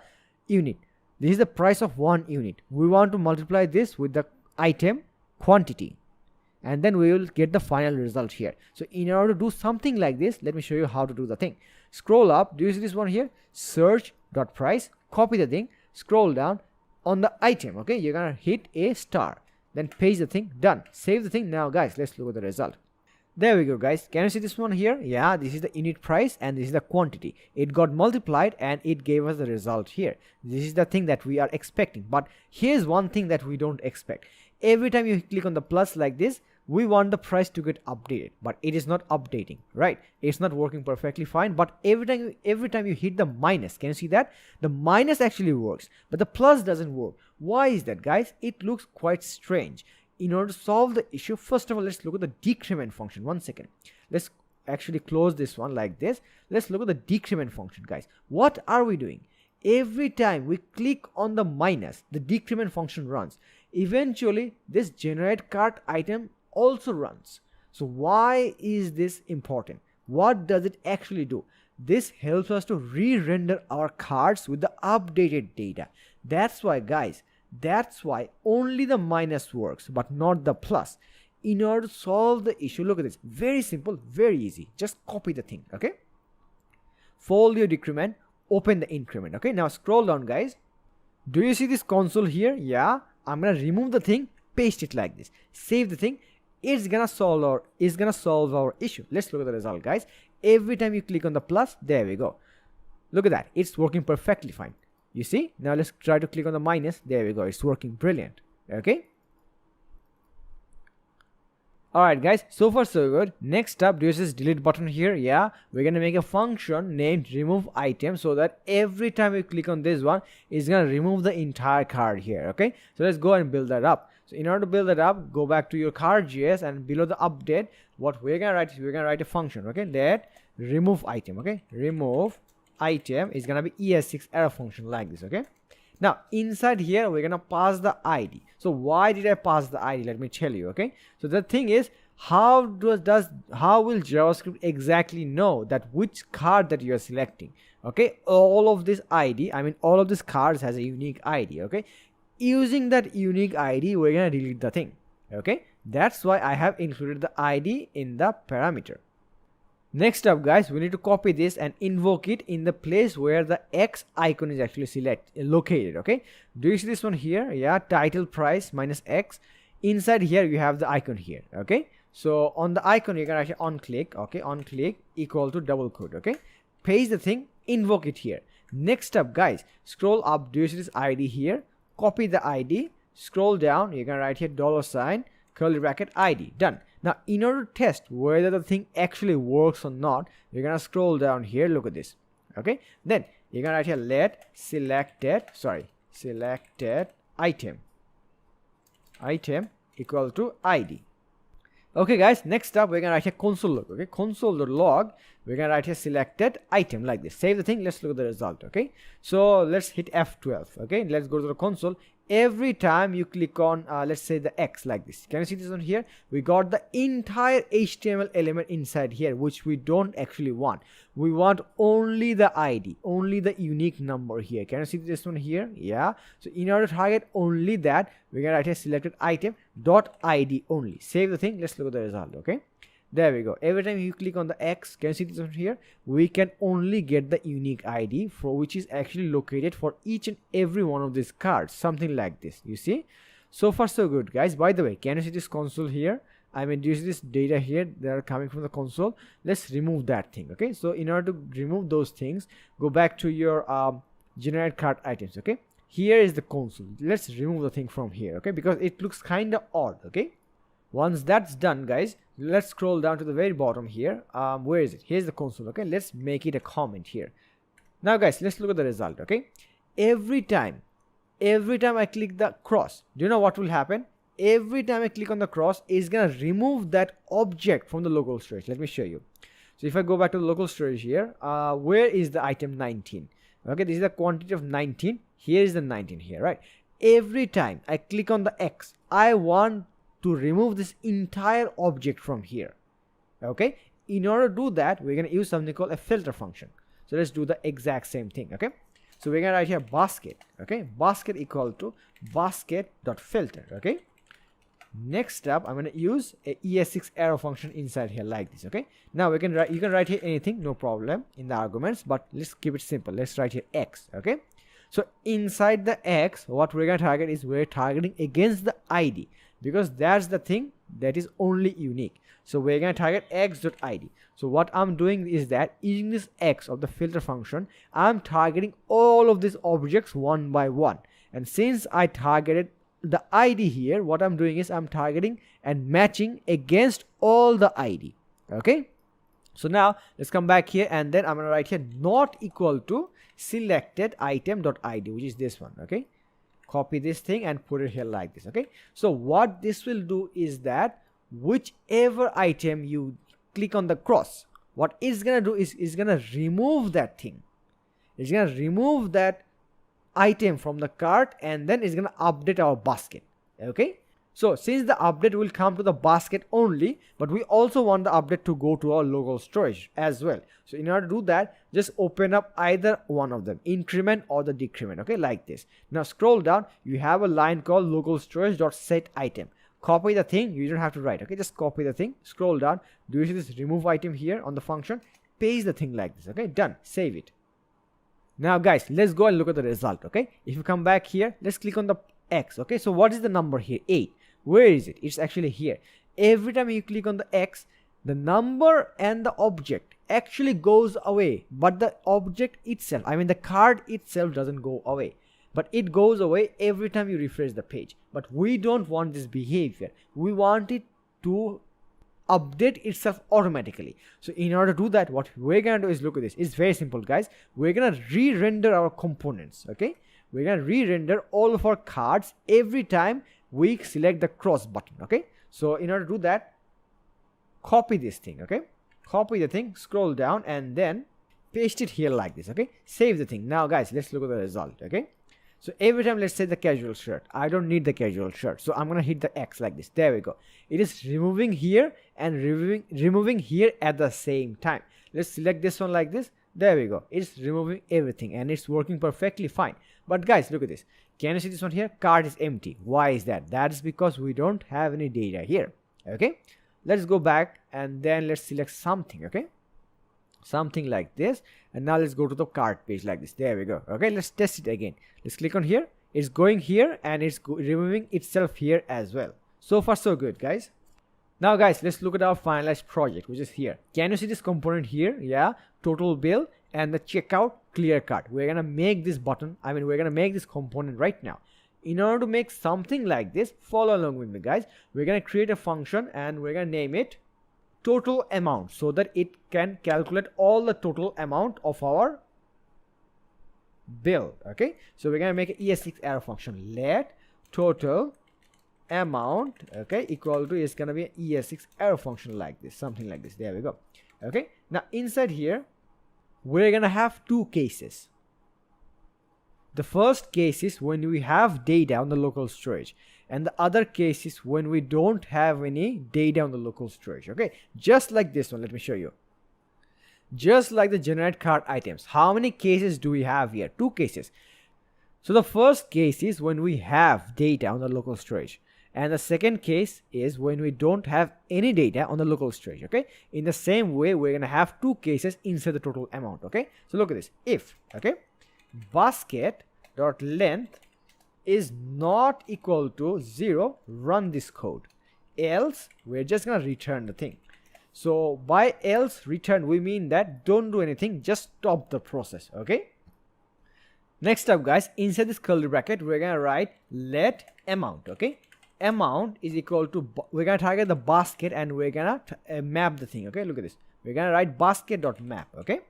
unit. This is the price of 1 unit. We want to multiply this with the item quantity, and then we will get the final result here. So in order to do something like this, let me show you how to do the thing. Scroll up. Do you see this one here? Search dot price. Copy the thing. Scroll down on the item. Okay, you're gonna hit a star. Then paste the thing. Done. Save the thing. Now guys, let's look at the result. There we go, guys. Can you see this one here? Yeah, this is the unit price and this is the quantity. It got multiplied and it gave us the result here. This is the thing that we are expecting. But here's one thing that we don't expect. Every time you click on the plus like this, we want the price to get updated, but it is not updating, right? It's not working perfectly fine. But every time you hit the minus, can you see that? The minus actually works, but the plus doesn't work. Why is that, guys? It looks quite strange. In order to solve the issue, first of all, let's look at the decrement function. 1 second. Let's actually close this one like this. Let's look at the decrement function, guys. What are we doing? Every time we click on the minus, the decrement function runs. Eventually, this generate cart item also runs. So why is this important? What does it actually do? This helps us to re-render our cards with the updated data. That's why, guys, that's why only the minus works, but not the plus. In order to solve the issue, look at this. Very simple, very easy. Just copy the thing, okay? Fold your decrement, open the increment, okay? Now scroll down, guys. Do you see this console here? Yeah. I'm gonna remove the thing, paste it like this. Save the thing. It's gonna solve our issue. Let's look at the result, guys. Every time you click on the plus, there we go. Look at that. It's working perfectly fine. You see? Now let's try to click on the minus. There we go. It's working brilliant. Okay. Alright, guys. So far so good. Next up, do you see this delete button here? Yeah. We're going to make a function named remove item so that every time we click on this one, it's going to remove the entire card here. Okay. So let's go and build that up. So in order to build that up, go back to your card.js and below the update, what we're going to write is we're going to write a function. Okay. That remove item. Okay. Remove item is gonna be ES6 error function like this. Okay, now inside here we're gonna pass the ID. So why did I pass the ID? Let me tell you. Okay, so the thing is, how will JavaScript exactly know that which card that you are selecting? Okay, all of this ID, I mean all of these cards has a unique ID. Okay, using that unique ID we're gonna delete the thing. Okay, that's why I have included the ID in the parameter. Next up, guys, we need to copy this and invoke it in the place where the X icon is actually located. Okay, do you see this one here? Yeah, title price minus X. Inside here you have the icon here. Okay, so on the icon you can actually on click. Okay, on click equal to double quote. Okay, paste the thing, invoke it here. Next up, guys, scroll up. Do you see this ID here? Copy the ID, scroll down, you can write here $, curly bracket ID. Done. Now in order to test whether the thing actually works or not, you're gonna scroll down here. Look at this. Okay, then you're gonna write here let selected item equal to ID. Okay, guys, next up we're gonna write here console log. Okay, console.log, we're gonna write here selected item like this. Save the thing. Let's look at the result. Okay, so let's hit F12. Okay, let's go to the console. Every time you click on let's say the X like this, can you see this one here? We got the entire HTML element inside here, which we don't actually want. We want only the ID, only the unique number here. Can you see this one here? Yeah, so in order to target only that, we're gonna write here selected item dot ID only. Save the thing. Let's look at the result. Okay, there we go. Every time you click on the X, can you see this one here? We can only get the unique ID for which is actually located for each and every one of these cards. Something like this. You see? So far so good, guys. By the way, can you see this console here? I mean, do you see this data here that are coming from the console? Let's remove that thing. Okay, so in order to remove those things, go back to your generate card items. Okay, here is the console. Let's remove the thing from here. Okay, because it looks kind of odd. Okay, once that's done, guys, let's scroll down to the very bottom here. Where is it? Here's the console. Okay, let's make it a comment here. Now, guys, let's look at the result. Okay, every time I click the cross, do you know what will happen? Every time I click on the cross, it's gonna remove that object from the local storage. Let me show you. So if I go back to the local storage here, where is the item 19? Okay, this is the quantity of 19. Here is the 19 here, right? Every time I click on the X, I want to remove this entire object from here. Okay, in order to do that, we're going to use something called a filter function. So let's do the exact same thing. Okay, so we're going to write here basket. Okay, basket equal to basket.filter. Okay, next up I'm going to use a ES6 arrow function inside here like this. Okay, now we can write, you can write here anything, no problem in the arguments, but let's keep it simple. Let's write here x. Okay, so inside the x, what we're going to target is we're targeting against the id, because that's the thing that is only unique. So we're going to target x.id. So what I'm doing is that using this x of the filter function, I'm targeting all of these objects one by one. And since I targeted the id here, what I'm doing is I'm targeting and matching against all the id. Okay, so now let's come back here, and then I'm going to write here not equal to selected item.id, which is this one. Okay, copy this thing and put it here like this. Okay, so what this will do is that whichever item you click on the cross, what it's gonna do is it's gonna remove that thing. It's gonna remove that item from the cart, and then it's gonna update our basket. Okay, so since the update will come to the basket only, but we also want the update to go to our local storage as well. So in order to do that, just open up either one of them, increment or the decrement. Okay, like this. Now scroll down, you have a line called local storage.set item. Copy the thing, you don't have to write. Okay, just copy the thing, scroll down, do you see this remove item here on the function, paste the thing like this. Okay, done, save it. Now guys, let's go and look at the result. Okay, if you come back here, let's click on the x. Okay, so what is the number here? 8. Where is it? It's actually here. Every time you click on the x, the number and the object actually goes away, but the object itself, I mean the card itself, doesn't go away. But it goes away every time you refresh the page. But we don't want this behavior. We want it to update itself automatically. So in order to do that, what we're going to do is, look at this. It's very simple, guys. We're going to re-render our components. Okay, we're going to re-render all of our cards every time we select the cross button. Okay, so in order to do that, copy this thing. Okay, copy the thing, scroll down, and then paste it here like this. Okay, save the thing. Now guys, let's look at the result. Okay, so every time, let's say the casual shirt, I don't need the casual shirt, so I'm gonna hit the X like this. There we go. It is removing here and removing here at the same time. Let's select this one like this. There we go. It's removing everything and it's working perfectly fine. But guys, look at this. Can you see this one here? Card is empty. Why is that? That is because we don't have any data here. Okay, let's go back and then let's select something. Okay, something like this, and now let's go to the cart page like this. There we go. Okay, let's test it again. Let's click on here. It's going here and it's removing itself here as well. So far so good, guys. Now guys, let's look at our finalized project, which is here. Can you see this component here? Yeah, total bill and the checkout clear cart. We're gonna make this button, we're gonna make this component right now. In order to make something like this, follow along with me, guys. We're gonna create a function and we're gonna name it total amount, so that it can calculate all the total amount of our bill. Okay, so we're gonna make an ES6 arrow function. Let total amount, okay, equal to, is gonna be an ES6 arrow function like this, something like this. There we go. Okay, now inside here we're gonna have two cases. The first case is when we have data on the local storage, and the other case is when we don't have any data on the local storage. Okay, just like this one. Let me show you. Just like the generate cart items, how many cases do we have here? Two cases. So the first case is when we have data on the local storage, and the second case is when we don't have any data on the local storage. Okay, in the same way, we're gonna have two cases inside the total amount. Okay, so look at this. If, okay, basket dot length is not equal to 0, run this code, else we're just gonna return the thing. So by else return, we mean that don't do anything, just stop the process. Okay, next up, guys, inside this curly bracket we're gonna write let amount. Okay, amount is equal to, we're gonna target the basket and we're gonna map the thing. Okay, look at this. We're gonna write basket dot map. Okay,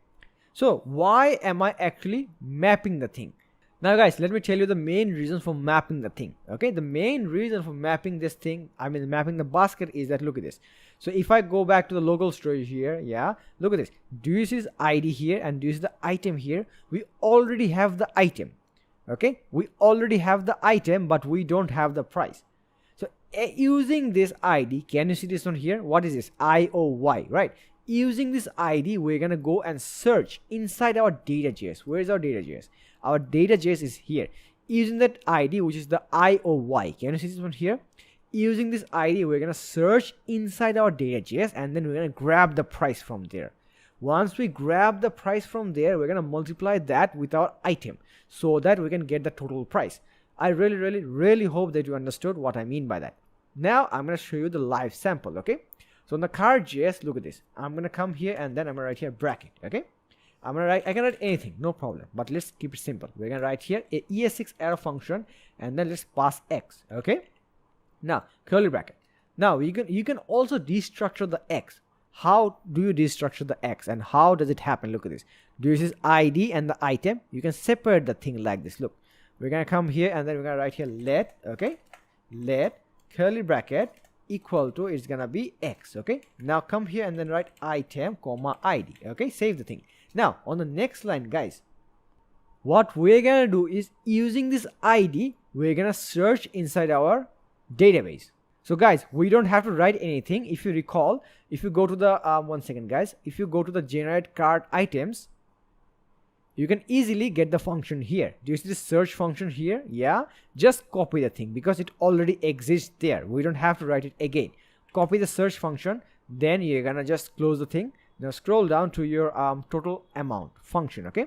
so why am I actually mapping the thing? Now guys, let me tell you the main reason for mapping the thing. Okay, the main reason for mapping this thing, mapping the basket, is that, look at this. So if I go back to the local storage here, yeah, look at this. Do you see this ID here and do you see the item here? We already have the item. Okay, we already have the item, but we don't have the price. So using this ID, can you see this one here? What is this? IOY, right? using this ID, we're gonna go and search inside our data.js. Where is our data.js? Our data.js is here. Using that ID, which is the IOY. Can you see this one here? Using this ID, we're gonna search inside our data.js, and then we're gonna grab the price from there. Once we grab the price from there, we're gonna multiply that with our item so that we can get the total price. I really hope that you understood what I mean by that. Now I'm gonna show you the live sample. Okay, so in the card.js, look at this. I'm gonna come here and then I'm gonna write here bracket. Okay, I'm gonna write, I can write anything, no problem, but let's keep it simple. We're gonna write here a ES6 arrow function, and then let's pass x. Okay, now curly bracket. Now you can also destructure the x. How do you destructure the x, and how does it happen? Look at this. Do you see ID and the item? You can separate the thing like this. Look, we're gonna come here and then we're gonna write here let. Okay, let curly bracket equal to, it's gonna be x. Okay, now come here and then write item comma ID. Okay, save the thing. Now on the next line, guys, what we're gonna do is, using this ID, we're gonna search inside our database. So guys, we don't have to write anything. If you recall, if you go to the one second guys, if you go to the generate cart items, you can easily get the function here. Do you see the search function here? Yeah, just copy the thing because it already exists there. We don't have to write it again. Copy the search function, then you're gonna just close the thing. Now scroll down to your total amount function. Okay,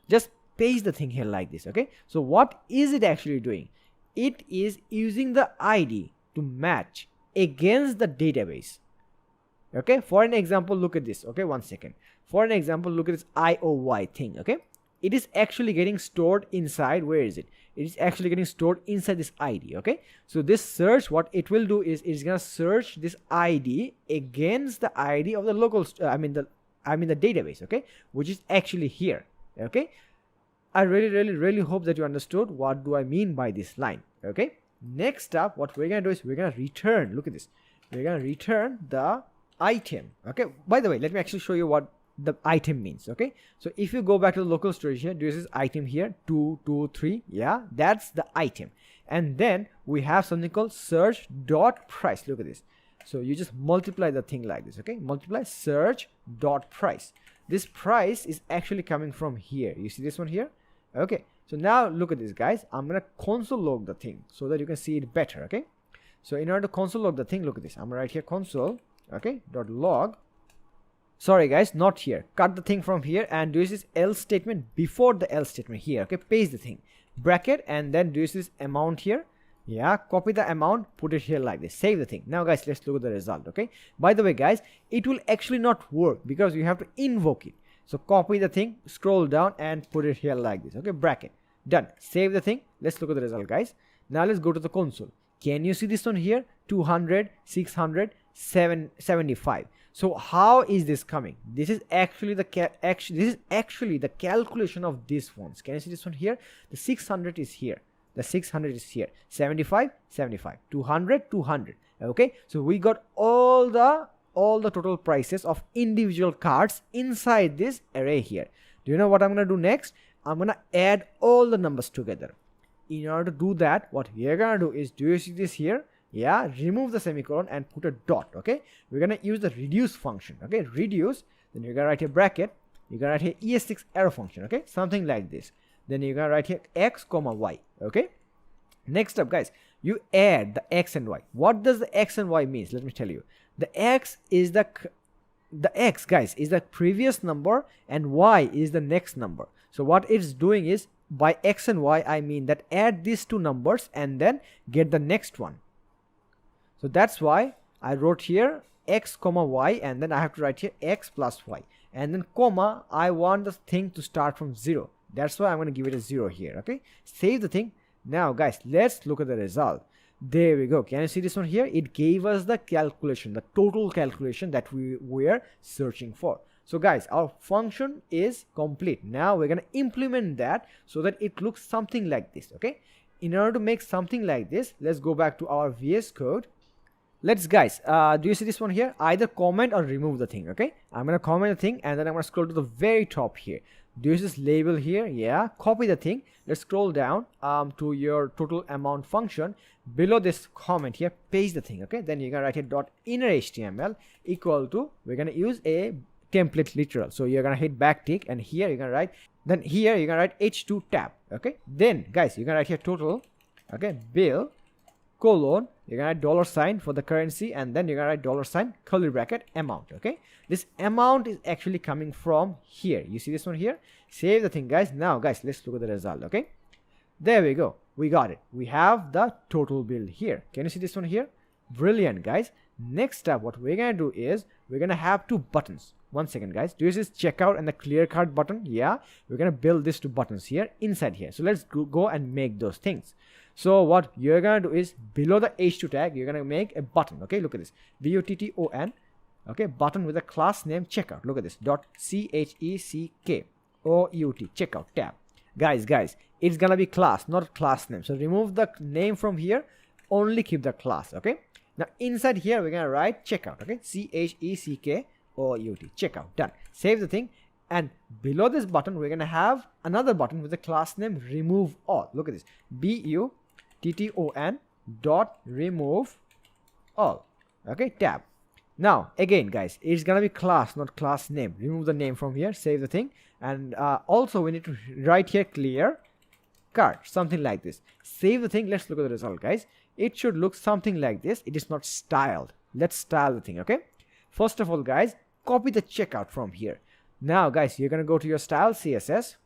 just paste the thing here like this. Okay, so what is it actually doing? It is using the ID to match against the database. Okay, for an example, look at this. Okay, one second. For an example, look at this IOY thing. Okay, it is actually getting stored inside, where is it? It is actually getting stored inside this ID. Okay, so this search, what it will do is it's gonna search this ID against the ID of the local I mean the database. Okay, which is actually here. Okay, I really hope that you understood what do I mean by this line. Okay, next up, what we're gonna do is we're gonna return, look at this, we're gonna return the item. Okay, by the way, let me actually show you what the item means. Okay, so if you go back to the local storage here, this is item here 223. Yeah, that's the item. And then we have something called search dot price. Look at this. So you just multiply the thing like this. Okay, multiply search dot price. This price is actually coming from here. You see this one here? Okay, so now look at this, guys. I'm gonna console log the thing so that you can see it better. Okay, so in order to console log the thing, look at this. I'm gonna write here console, okay, dot log. Sorry guys, not here. Cut the thing from here and do this else statement before the else statement here. Okay, paste the thing, bracket, and then do this amount here. Yeah, copy the amount, put it here like this, save the thing. Now guys, let's look at the result. Okay, by the way guys, it will actually not work because you have to invoke it. So copy the thing, scroll down and put it here like this. Okay, bracket, done. Save the thing. Let's look at the result, guys. Now let's go to the console. Can you see this one here? 200, 600, 775. So how is this coming? This is actually the calculation of these ones. Can you see this one here? The 600 is here. The 600 is here. 75, 75. 200, 200. Okay, so we got all the total prices of individual cards inside this array here. Do you know what I'm gonna do next? I'm gonna add all the numbers together. In order to do that, what we're gonna do is, do you see this here? Yeah, remove the semicolon and put a dot. Okay, we're gonna use the reduce function. Okay, reduce, then you're gonna write a bracket, you're gonna write here ES6 arrow function. Okay, something like this. Then you're gonna write here x comma y. Okay, next up guys, you add the x and y. What does the x and y means? Let me tell you. The x is the x, guys, is the previous number and y is the next number. So what it's doing is, by x and y I mean that add these two numbers and then get the next one. So that's why I wrote here x comma y, and then I have to write here x plus y, and then comma, I want the thing to start from 0. That's why I'm going to give it a 0 here. Okay, save the thing. Now guys, let's look at the result. There we go. Can you see this one here? It gave us the calculation, the total calculation that we were searching for. So guys, our function is complete. Now we're going to implement that so that it looks something like this. Okay, in order to make something like this, let's go back to our VS Code. Let's guys, do you see this one here? Either comment or remove the thing. Okay, I'm going to comment the thing and then I'm going to scroll to the very top here. Do you see this label here? Yeah, copy the thing. Let's scroll down to your total amount function. Below this comment here, paste the thing. Okay, then you're gonna write here dot inner HTML equal to, we're gonna use a template literal. So you're gonna hit backtick, and here you're gonna write, then here you're gonna write h2 tab. Okay, then guys, you're gonna write here total, okay, bill colon, you're gonna write $sign for the currency, and then you're gonna write $sign curly bracket amount. Okay, this amount is actually coming from here. You see this one here? Save the thing, guys. Now guys, let's look at the result. Okay, there we go, we got it. We have the total bill here. Can you see this one here? Brilliant, guys. Next up, what we're gonna do is we're gonna have two buttons. One second, guys. Do you see this checkout and the clear card button? Yeah, we're gonna build these two buttons here inside here. So let's go and make those things. So what you're gonna do is below the h2 tag, you're gonna make a button. Okay, look at this, button. Okay, button with a class name checkout. Look at this, .checkout checkout tab. Guys, it's gonna be class, not class name. So remove the name from here, only keep the class. Okay, now inside here we're gonna write checkout. Okay, checkout checkout. Done. Save the thing, and below this button we're gonna have another button with the class name remove all. Look at this, button dot remove all. Okay, tab. Now again, guys, it's gonna be class, not class name. Remove the name from here, save the thing, and also we need to write here clear card, something like this. Save the thing. Let's look at the result, guys. It should look something like this. It is not styled. Let's style the thing. Okay, first of all, guys, copy the checkout from here. Now guys, you're gonna go to your style CSS,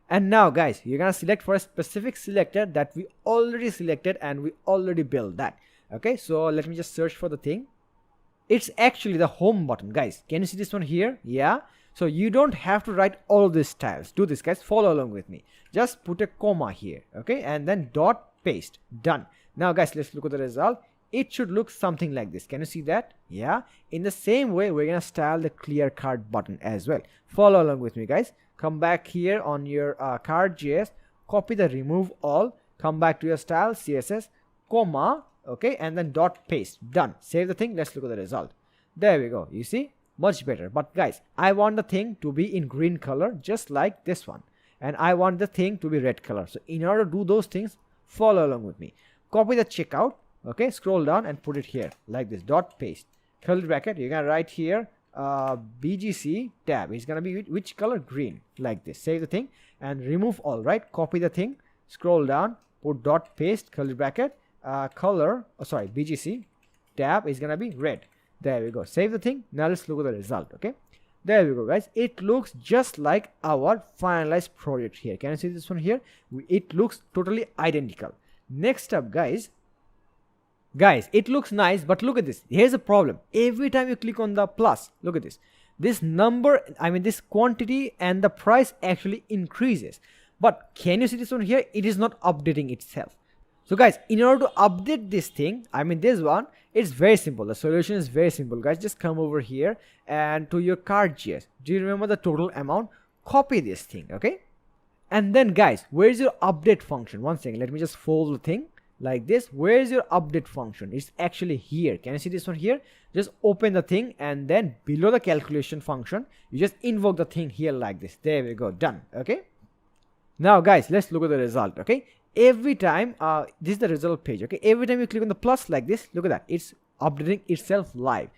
and now guys, you're gonna select for a specific selector that we already selected and we already built that. Okay, so let me just search for the thing. It's actually the home button, guys. Can you see this one here? Yeah, so you don't have to write all these styles. Do this, guys, follow along with me. Just put a comma here, okay, and then dot paste. Done. Now guys, let's look at the result. It should look something like this. Can you see that? Yeah, in the same way we're gonna style the clear card button as well. Follow along with me, guys. Come back here on your card.js, copy the remove all, come back to your style CSS, comma, okay, and then dot paste. Done. Save the thing. Let's look at the result. There we go. You see, much better. But guys, I want the thing to be in green color, just like this one, and I want the thing to be red color. So in order to do those things, follow along with me. Copy the checkout, okay, scroll down and put it here like this, dot paste, curly bracket. You're gonna write here BGC tab. It's gonna be which color? Green, like this. Save the thing and remove all. Right, copy the thing, scroll down, put dot paste, curly bracket, color, BGC tab is gonna be red. There we go. Save the thing. Now let's look at the result. Okay, there we go, guys. It looks just like our finalized project here. Can you see this one here? It looks totally identical. Next up, guys, it looks nice, but look at this. Here's a problem. Every time you click on the plus, look at this, this number, this quantity and the price actually increases. But can you see this one here? It is not updating itself. So guys, in order to update this thing, this one, it's very simple. The solution is very simple, guys. Just come over here and to your card.js. Do you remember the total amount? Copy this thing, okay? And then guys, where's your update function? One second, let me just fold the thing like this. Where's your update function? It's actually here. Can you see this one here? Just open the thing, and then below the calculation function, you just invoke the thing here like this. There we go, done. Okay, now guys, let's look at the result. Okay, every time this is the result page. Okay, every time you click on the plus like this, look at that, it's updating itself live.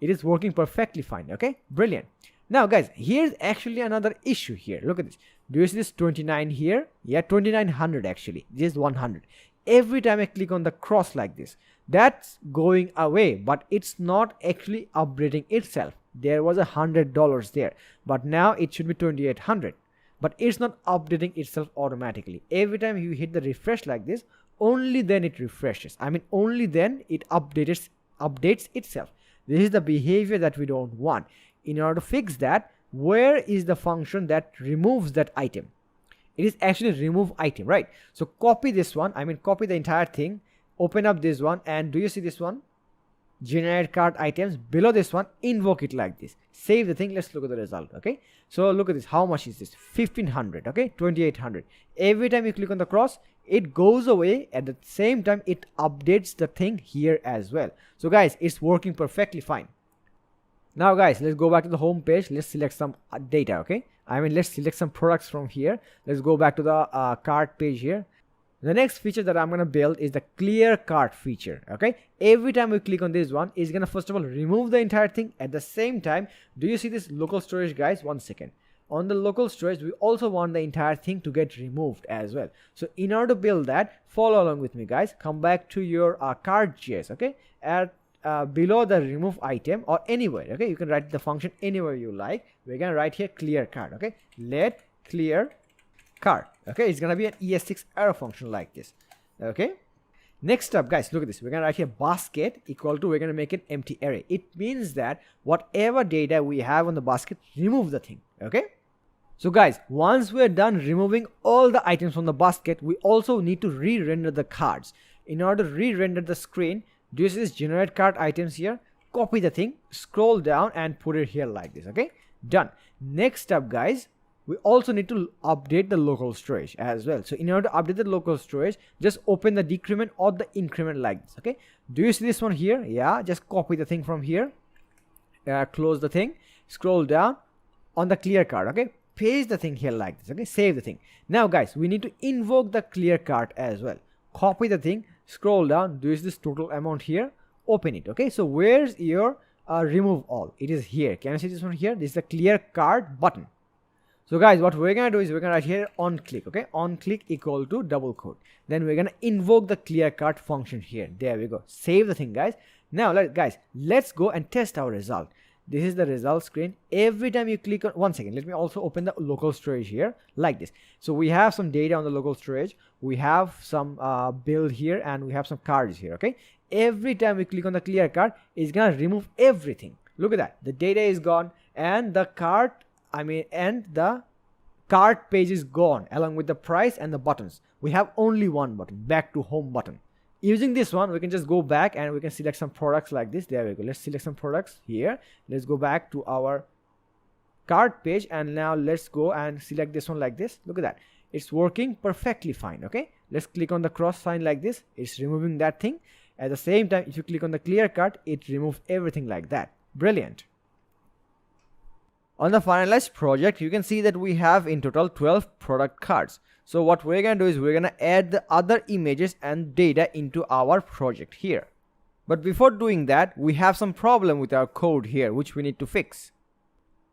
It is working perfectly fine. Okay, brilliant. Now guys, here's actually another issue here. Look at this. Do you see this 29 here? Yeah, 2900 actually. This is 100. Every time I click on the cross like this, that's going away, but it's not actually updating itself. There was $100 there, but now it should be 2800, but it's not updating itself automatically. Every time you hit the refresh like this, only then it refreshes. Only then it updates itself. This is the behavior that we don't want. In order to fix that, where is the function that removes that item? It is actually remove item, right? So copy this one, copy the entire thing, open up this one, and do you see this one? Generate cart items. Below this one, invoke it like this. Save the thing. Let's look at the result. Okay, so look at this. How much is this? 1500. Okay, 2800. Every time you click on the cross, it goes away. At the same time, it updates the thing here as well. So guys, it's working perfectly fine. Now guys, let's go back to the home page. Let's select some data. Okay, let's select some products from here. Let's go back to the cart page here. The next feature that I'm going to build is the clear cart feature. Okay, every time we click on this one, it's going to first of all remove the entire thing. At the same time, do you see this local storage, guys? One second. On the local storage, we also want the entire thing to get removed as well. So in order to build that, follow along with me, guys. Come back to your cart.js. Okay, at below the remove item or anywhere. Okay, you can write the function anywhere you like. We're gonna write here clear cart. Okay, let clear cart. Okay, it's gonna be an ES6 error function like this. Okay, next up, guys, look at this. We're gonna write here basket equal to, we're gonna make an empty array. It means that whatever data we have on the basket, remove the thing. Okay, so guys, once we're done removing all the items from the basket, we also need to re-render the cards. In order to re-render the screen, do you see this generate cart items here? Copy the thing, scroll down and put it here like this. Okay, done. Next up, guys, we also need to update the local storage as well. So in order to update the local storage, just open the decrement or the increment like this. Okay, do you see this one here? Yeah, just copy the thing from here, close the thing, scroll down on the clear cart. Okay, paste the thing here like this. Okay, save the thing. Now guys, we need to invoke the clear cart as well. Copy the thing, scroll down, do you see this total amount here? Open it. Okay, so where's your remove all? It is here. Can you see this one here? This is the clear cart button. So guys, what we're gonna do is we're gonna write here on click. Okay, on click equal to double quote. Then we're gonna invoke the clear cart function here. There we go. Save the thing, guys. Now let's go and test our result. This is the result screen. Every time you click on, one second, let me also open the local storage here like this. So we have some data on the local storage, we have some build here, and we have some cards here. Okay, every time we click on the clear cart, it's gonna remove everything. Look at that, the data is gone and the cart, and the cart page is gone along with the price and the buttons. We have only one button, back to home button. Using this one, we can just go back and we can select some products like this. There we go. Let's select some products here. Let's go back to our cart page, and now let's go and select this one like this. Look at that, it's working perfectly fine. Okay, let's click on the cross sign like this. It's removing that thing. At the same time, if you click on the clear cart, it removes everything like that. Brilliant. On the finalized project, you can see that we have in total 12 product cards. So what we're going to do is we're going to add the other images and data into our project here. But before doing that, we have some problem with our code here which we need to fix.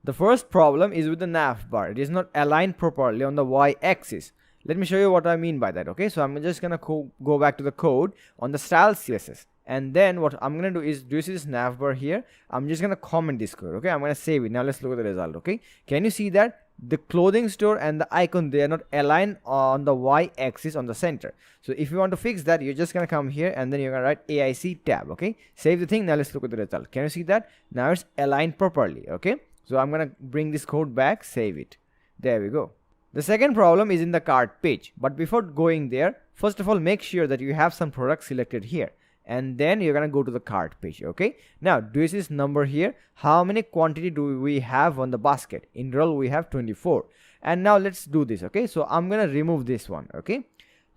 The first problem is with the nav bar. It is not aligned properly on the y-axis. Let me show you what I mean by that. Okay, so I'm just going to go back to the code on the style CSS. And then what I'm going to do is, do you see this nav bar here? I'm just going to comment this code. Okay, I'm going to save it. Now let's look at the result. Okay, can you see that the clothing store and the icon, they are not aligned on the y-axis on the center? So if you want to fix that, you're just going to come here and then you're going to write AIC tab. Okay, save the thing. Now let's look at the result. Can you see that? Now it's aligned properly. Okay, so I'm going to bring this code back, save it. There we go. The second problem is in the cart page. But before going there, first of all, make sure that you have some products selected here. And then you're gonna go to the cart page. Okay, now do you see this number here? How many quantity do we have on the basket? In roll we have 24. And now let's do this. Okay, so I'm gonna remove this one. Okay,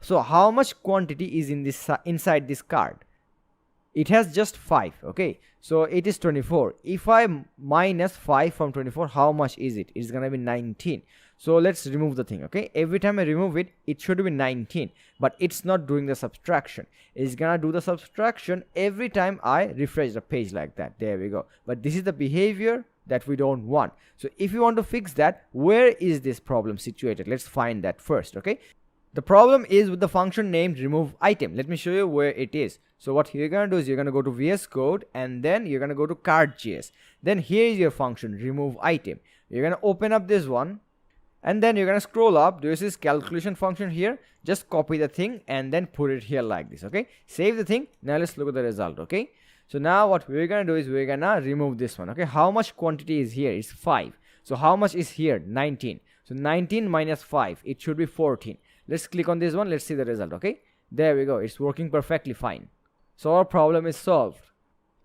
so how much quantity is in this inside this cart? It has just 5. Okay, so it is 24. If I minus 5 from 24, how much is it? It's gonna be 19. So let's remove the thing. Okay, every time I remove it, it should be 19, but it's not doing the subtraction. It's gonna do the subtraction every time I refresh the page like that. There we go. But this is the behavior that we don't want. So if you want to fix that, where is this problem situated? Let's find that first. Okay, the problem is with the function named remove item. Let me show you where it is. So what you're gonna do is you're gonna go to VS Code and then you're gonna go to cart.js. Then here is your function remove item. You're gonna open up this one. And then you're going to scroll up. Do you see this calculation function here? Just copy the thing and then put it here like this. Okay, save the thing. Now let's look at the result. Okay, so now what we're going to do is we're going to remove this one. Okay, how much quantity is here? It's 5. So how much is here? 19. So 19 minus 5, it should be 14. Let's click on this one. Let's see the result. Okay, there we go. It's working perfectly fine. So our problem is solved.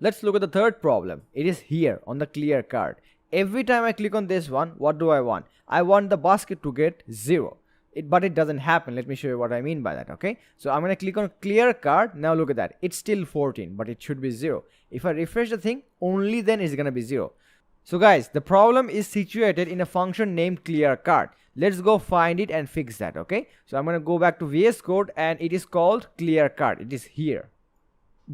Let's look at the third problem. It is here on the clear card. Every time I click on this one, what do I want? I want the basket to get 0. But it doesn't happen. Let me show you what I mean by that. Okay, so I'm going to click on clear card. Now look at that. It's still 14, but it should be 0. If I refresh the thing, only then it's going to be 0. So guys, the problem is situated in a function named clearCart. Let's go find it and fix that, okay? So I'm going to go back to VS Code and it is called clearCart. It is here.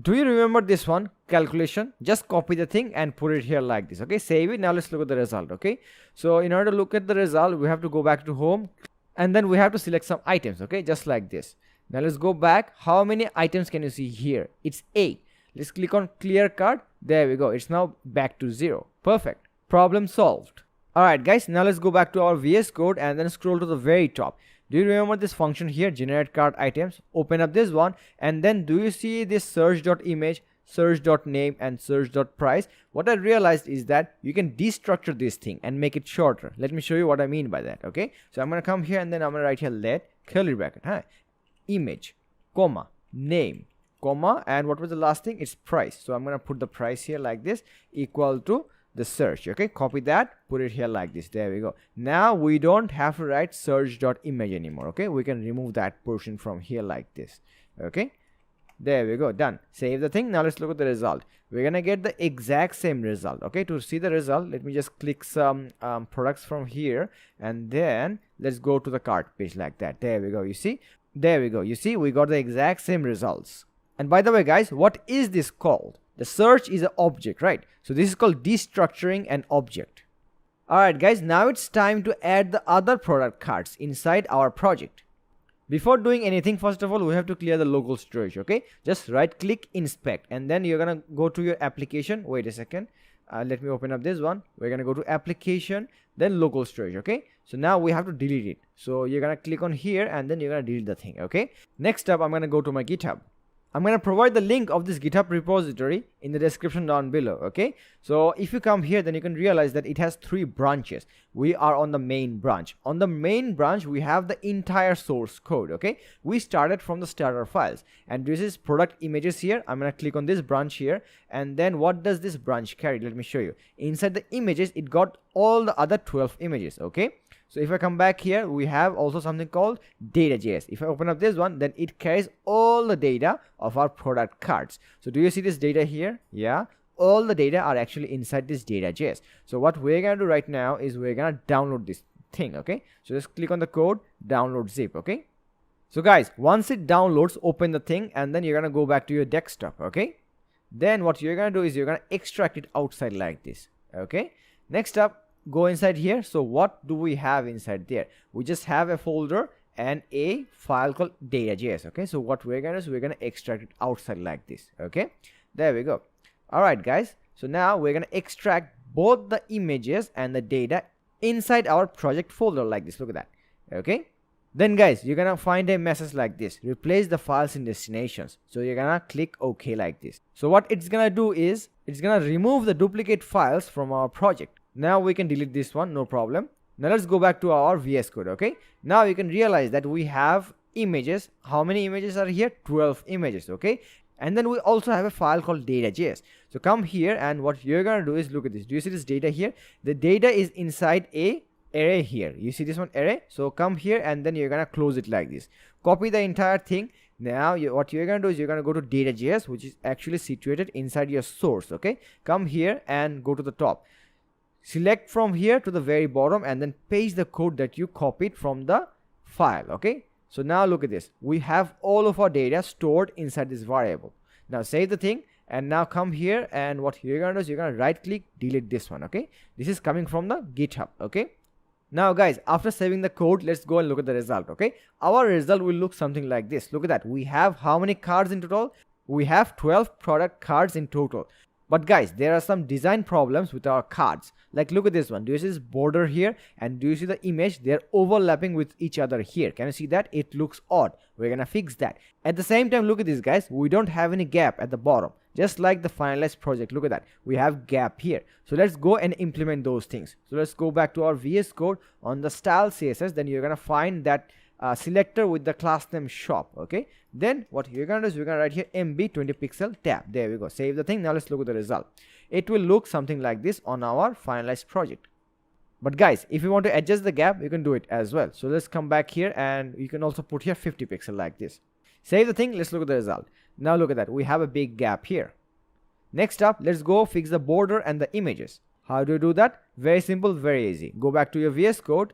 Do you remember this one? Calculation. Just copy the thing and put it here like this, okay? Save it. Now let's look at the result, okay? So in order to look at the result, we have to go back to home and then we have to select some items, okay? Just like this. Now let's go back. How many items can you see here? It's 8. Let's click on clearCart. There we go. It's now back to 0. Perfect. Problem solved. Alright guys, now let's go back to our VS Code and then scroll to the very top. Do you remember this function here, generate cart items? Open up this one and then do you see this search.image, search.name and search.price? What I realized is that you can destructure this thing and make it shorter. Let me show you what I mean by that, okay? So I'm going to come here and then I'm going to write here let curly bracket, image, comma, name, comma, and what was the last thing? It's price. So I'm going to put the price here like this, equal to the search, okay? Copy that, put it here like this. There we go. Now we don't have to write search.image anymore, okay? We can remove that portion from here like this, okay? There we go, done. Save the thing. Now let's look at the result. We're gonna get the exact same result, okay? To see the result, let me just click some products from here and then let's go to the cart page like that. There we go. You see, there we go. You see, we got the exact same results. And by the way guys, what is this called? The search is an object, right? So this is called destructuring an object. Alright guys, now it's time to add the other product cards inside our project. Before doing anything, first of all, we have to clear the local storage, okay? Just right click, inspect, and then you're gonna go to your application. Wait a second. Let me open up this one. We're gonna go to application, then local storage, okay? So now we have to delete it. So you're gonna click on here and then you're gonna delete the thing, okay? Next up, I'm gonna go to my GitHub. I'm going to provide the link of this GitHub repository in the description down below, okay? So if you come here, then you can realize that it has 3 branches. We are on the main branch. On the main branch, we have the entire source code, okay? We started from the starter files. And this is product images here. I'm going to click on this branch here. And then what does this branch carry? Let me show you. Inside the images, it got all the other 12 images, okay? So if I come back here, we have also something called data.js. If I open up this one, then it carries all the data of our product cards. So do you see this data here? Yeah, all the data are actually inside this data.js. So what we're going to do right now is we're going to download this thing, okay? So just click on the code, download zip, okay? So guys, once it downloads, open the thing and then you're going to go back to your desktop, okay? Then what you're going to do is you're going to extract it outside like this, okay? Next up, go inside here. So what do we have inside there? We just have a folder and a file called data.js, okay? So what we're gonna do is we're gonna extract it outside like this, okay? There we go. All right guys, so now we're gonna extract both the images and the data inside our project folder like this. Look at that, okay? Then guys, you're gonna find a message like this, replace the files in destinations. So you're gonna click OK like this. So what it's gonna do is it's gonna remove the duplicate files from our project. Now we can delete this one, no problem. Now let's go back to our VS Code, okay? Now you can realize that we have images. How many images are here? 12 images, okay? And then we also have a file called data.js. So come here and what you're gonna do is look at this. Do you see this data here? The data is inside a array here. You see this one, array? So come here and then you're gonna close it like this. Copy the entire thing. Now what you're gonna do is you're gonna go to data.js, which is actually situated inside your source, okay? Come here and go to the top. Select from here to the very bottom and then paste the code that you copied from the file, okay? So now look at this. We have all of our data stored inside this variable. Now save the thing and now come here and what you're gonna do is you're gonna right click, delete this one, okay? This is coming from the GitHub, okay? Now guys, after saving the code, let's go and look at the result, okay? Our result will look something like this. Look at that. We have how many cards in total? We have 12 product cards in total. But guys, there are some design problems with our cards. Like look at this one. Do you see this border here? And do you see the image? They're overlapping with each other here. Can you see that? It looks odd. We're gonna fix that. At the same time, look at this guys. We don't have any gap at the bottom. Just like the finalized project. Look at that. We have gap here. So let's go and implement those things. So let's go back to our VS Code on the style CSS. Then you're gonna find that selector with the class name shop, okay? Then what you're gonna do is we're gonna write here MB 20 pixel tab. There we go. Save the thing. Now let's look at the result. It will look something like this on our finalized project. But guys, if you want to adjust the gap, you can do it as well. So let's come back here and you can also put here 50 pixel like this. Save the thing. Let's look at the result. Now look at that. We have a big gap here. Next up, let's go fix the border and the images. How do you do that? Very simple, very easy. Go back to your VS Code.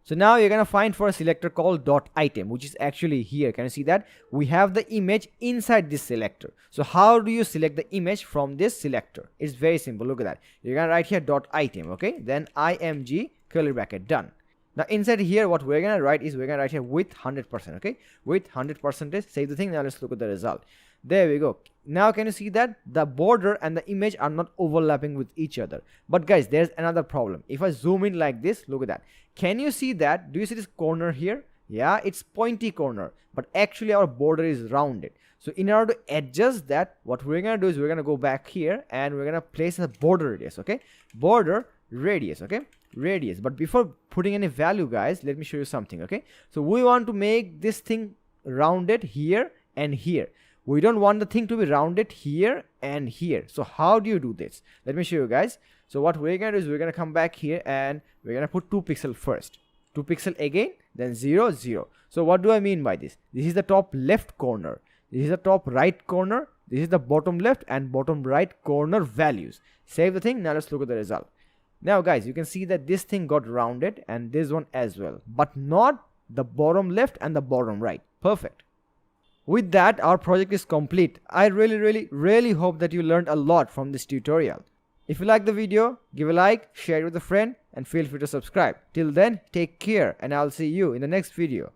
So now you're gonna find for a selector called .item, which is actually here. Can you see that? We have the image inside this selector. So how do you select the image from this selector? It's very simple. Look at that. You're gonna write here .item, okay? Then img curly bracket, done. Now inside here, what we're gonna write is we're gonna write here with 100%, okay? With 100%, save the thing. Now let's look at the result. There we go. Now can you see that the border and the image are not overlapping with each other? But guys, there's another problem. If I zoom in like this, look at that. Can you see that? Do you see this corner here? Yeah, it's pointy corner, but actually our border is rounded. So in order to adjust that, what we're gonna do is we're gonna go back here and we're gonna place a border radius, okay? Border radius, okay? Radius. But before putting any value, guys, let me show you something, okay? So we want to make this thing rounded here and here. We don't want the thing to be rounded here and here. So how do you do this? Let me show you guys. So what we're gonna do is we're gonna come back here and we're gonna put 2 pixels first, 2 pixel again, then 0 0. So what do I mean by this? This is the top left corner, this is the top right corner, this is the bottom left and bottom right corner values. Save the thing. Now let's look at the result. Now guys, you can see that this thing got rounded and this one as well, but not the bottom left and the bottom right. Perfect. With that, our project is complete. I really hope that you learned a lot from this tutorial. If you like the video, give a like, share it with a friend, and feel free to subscribe. Till then, take care, and I'll see you in the next video.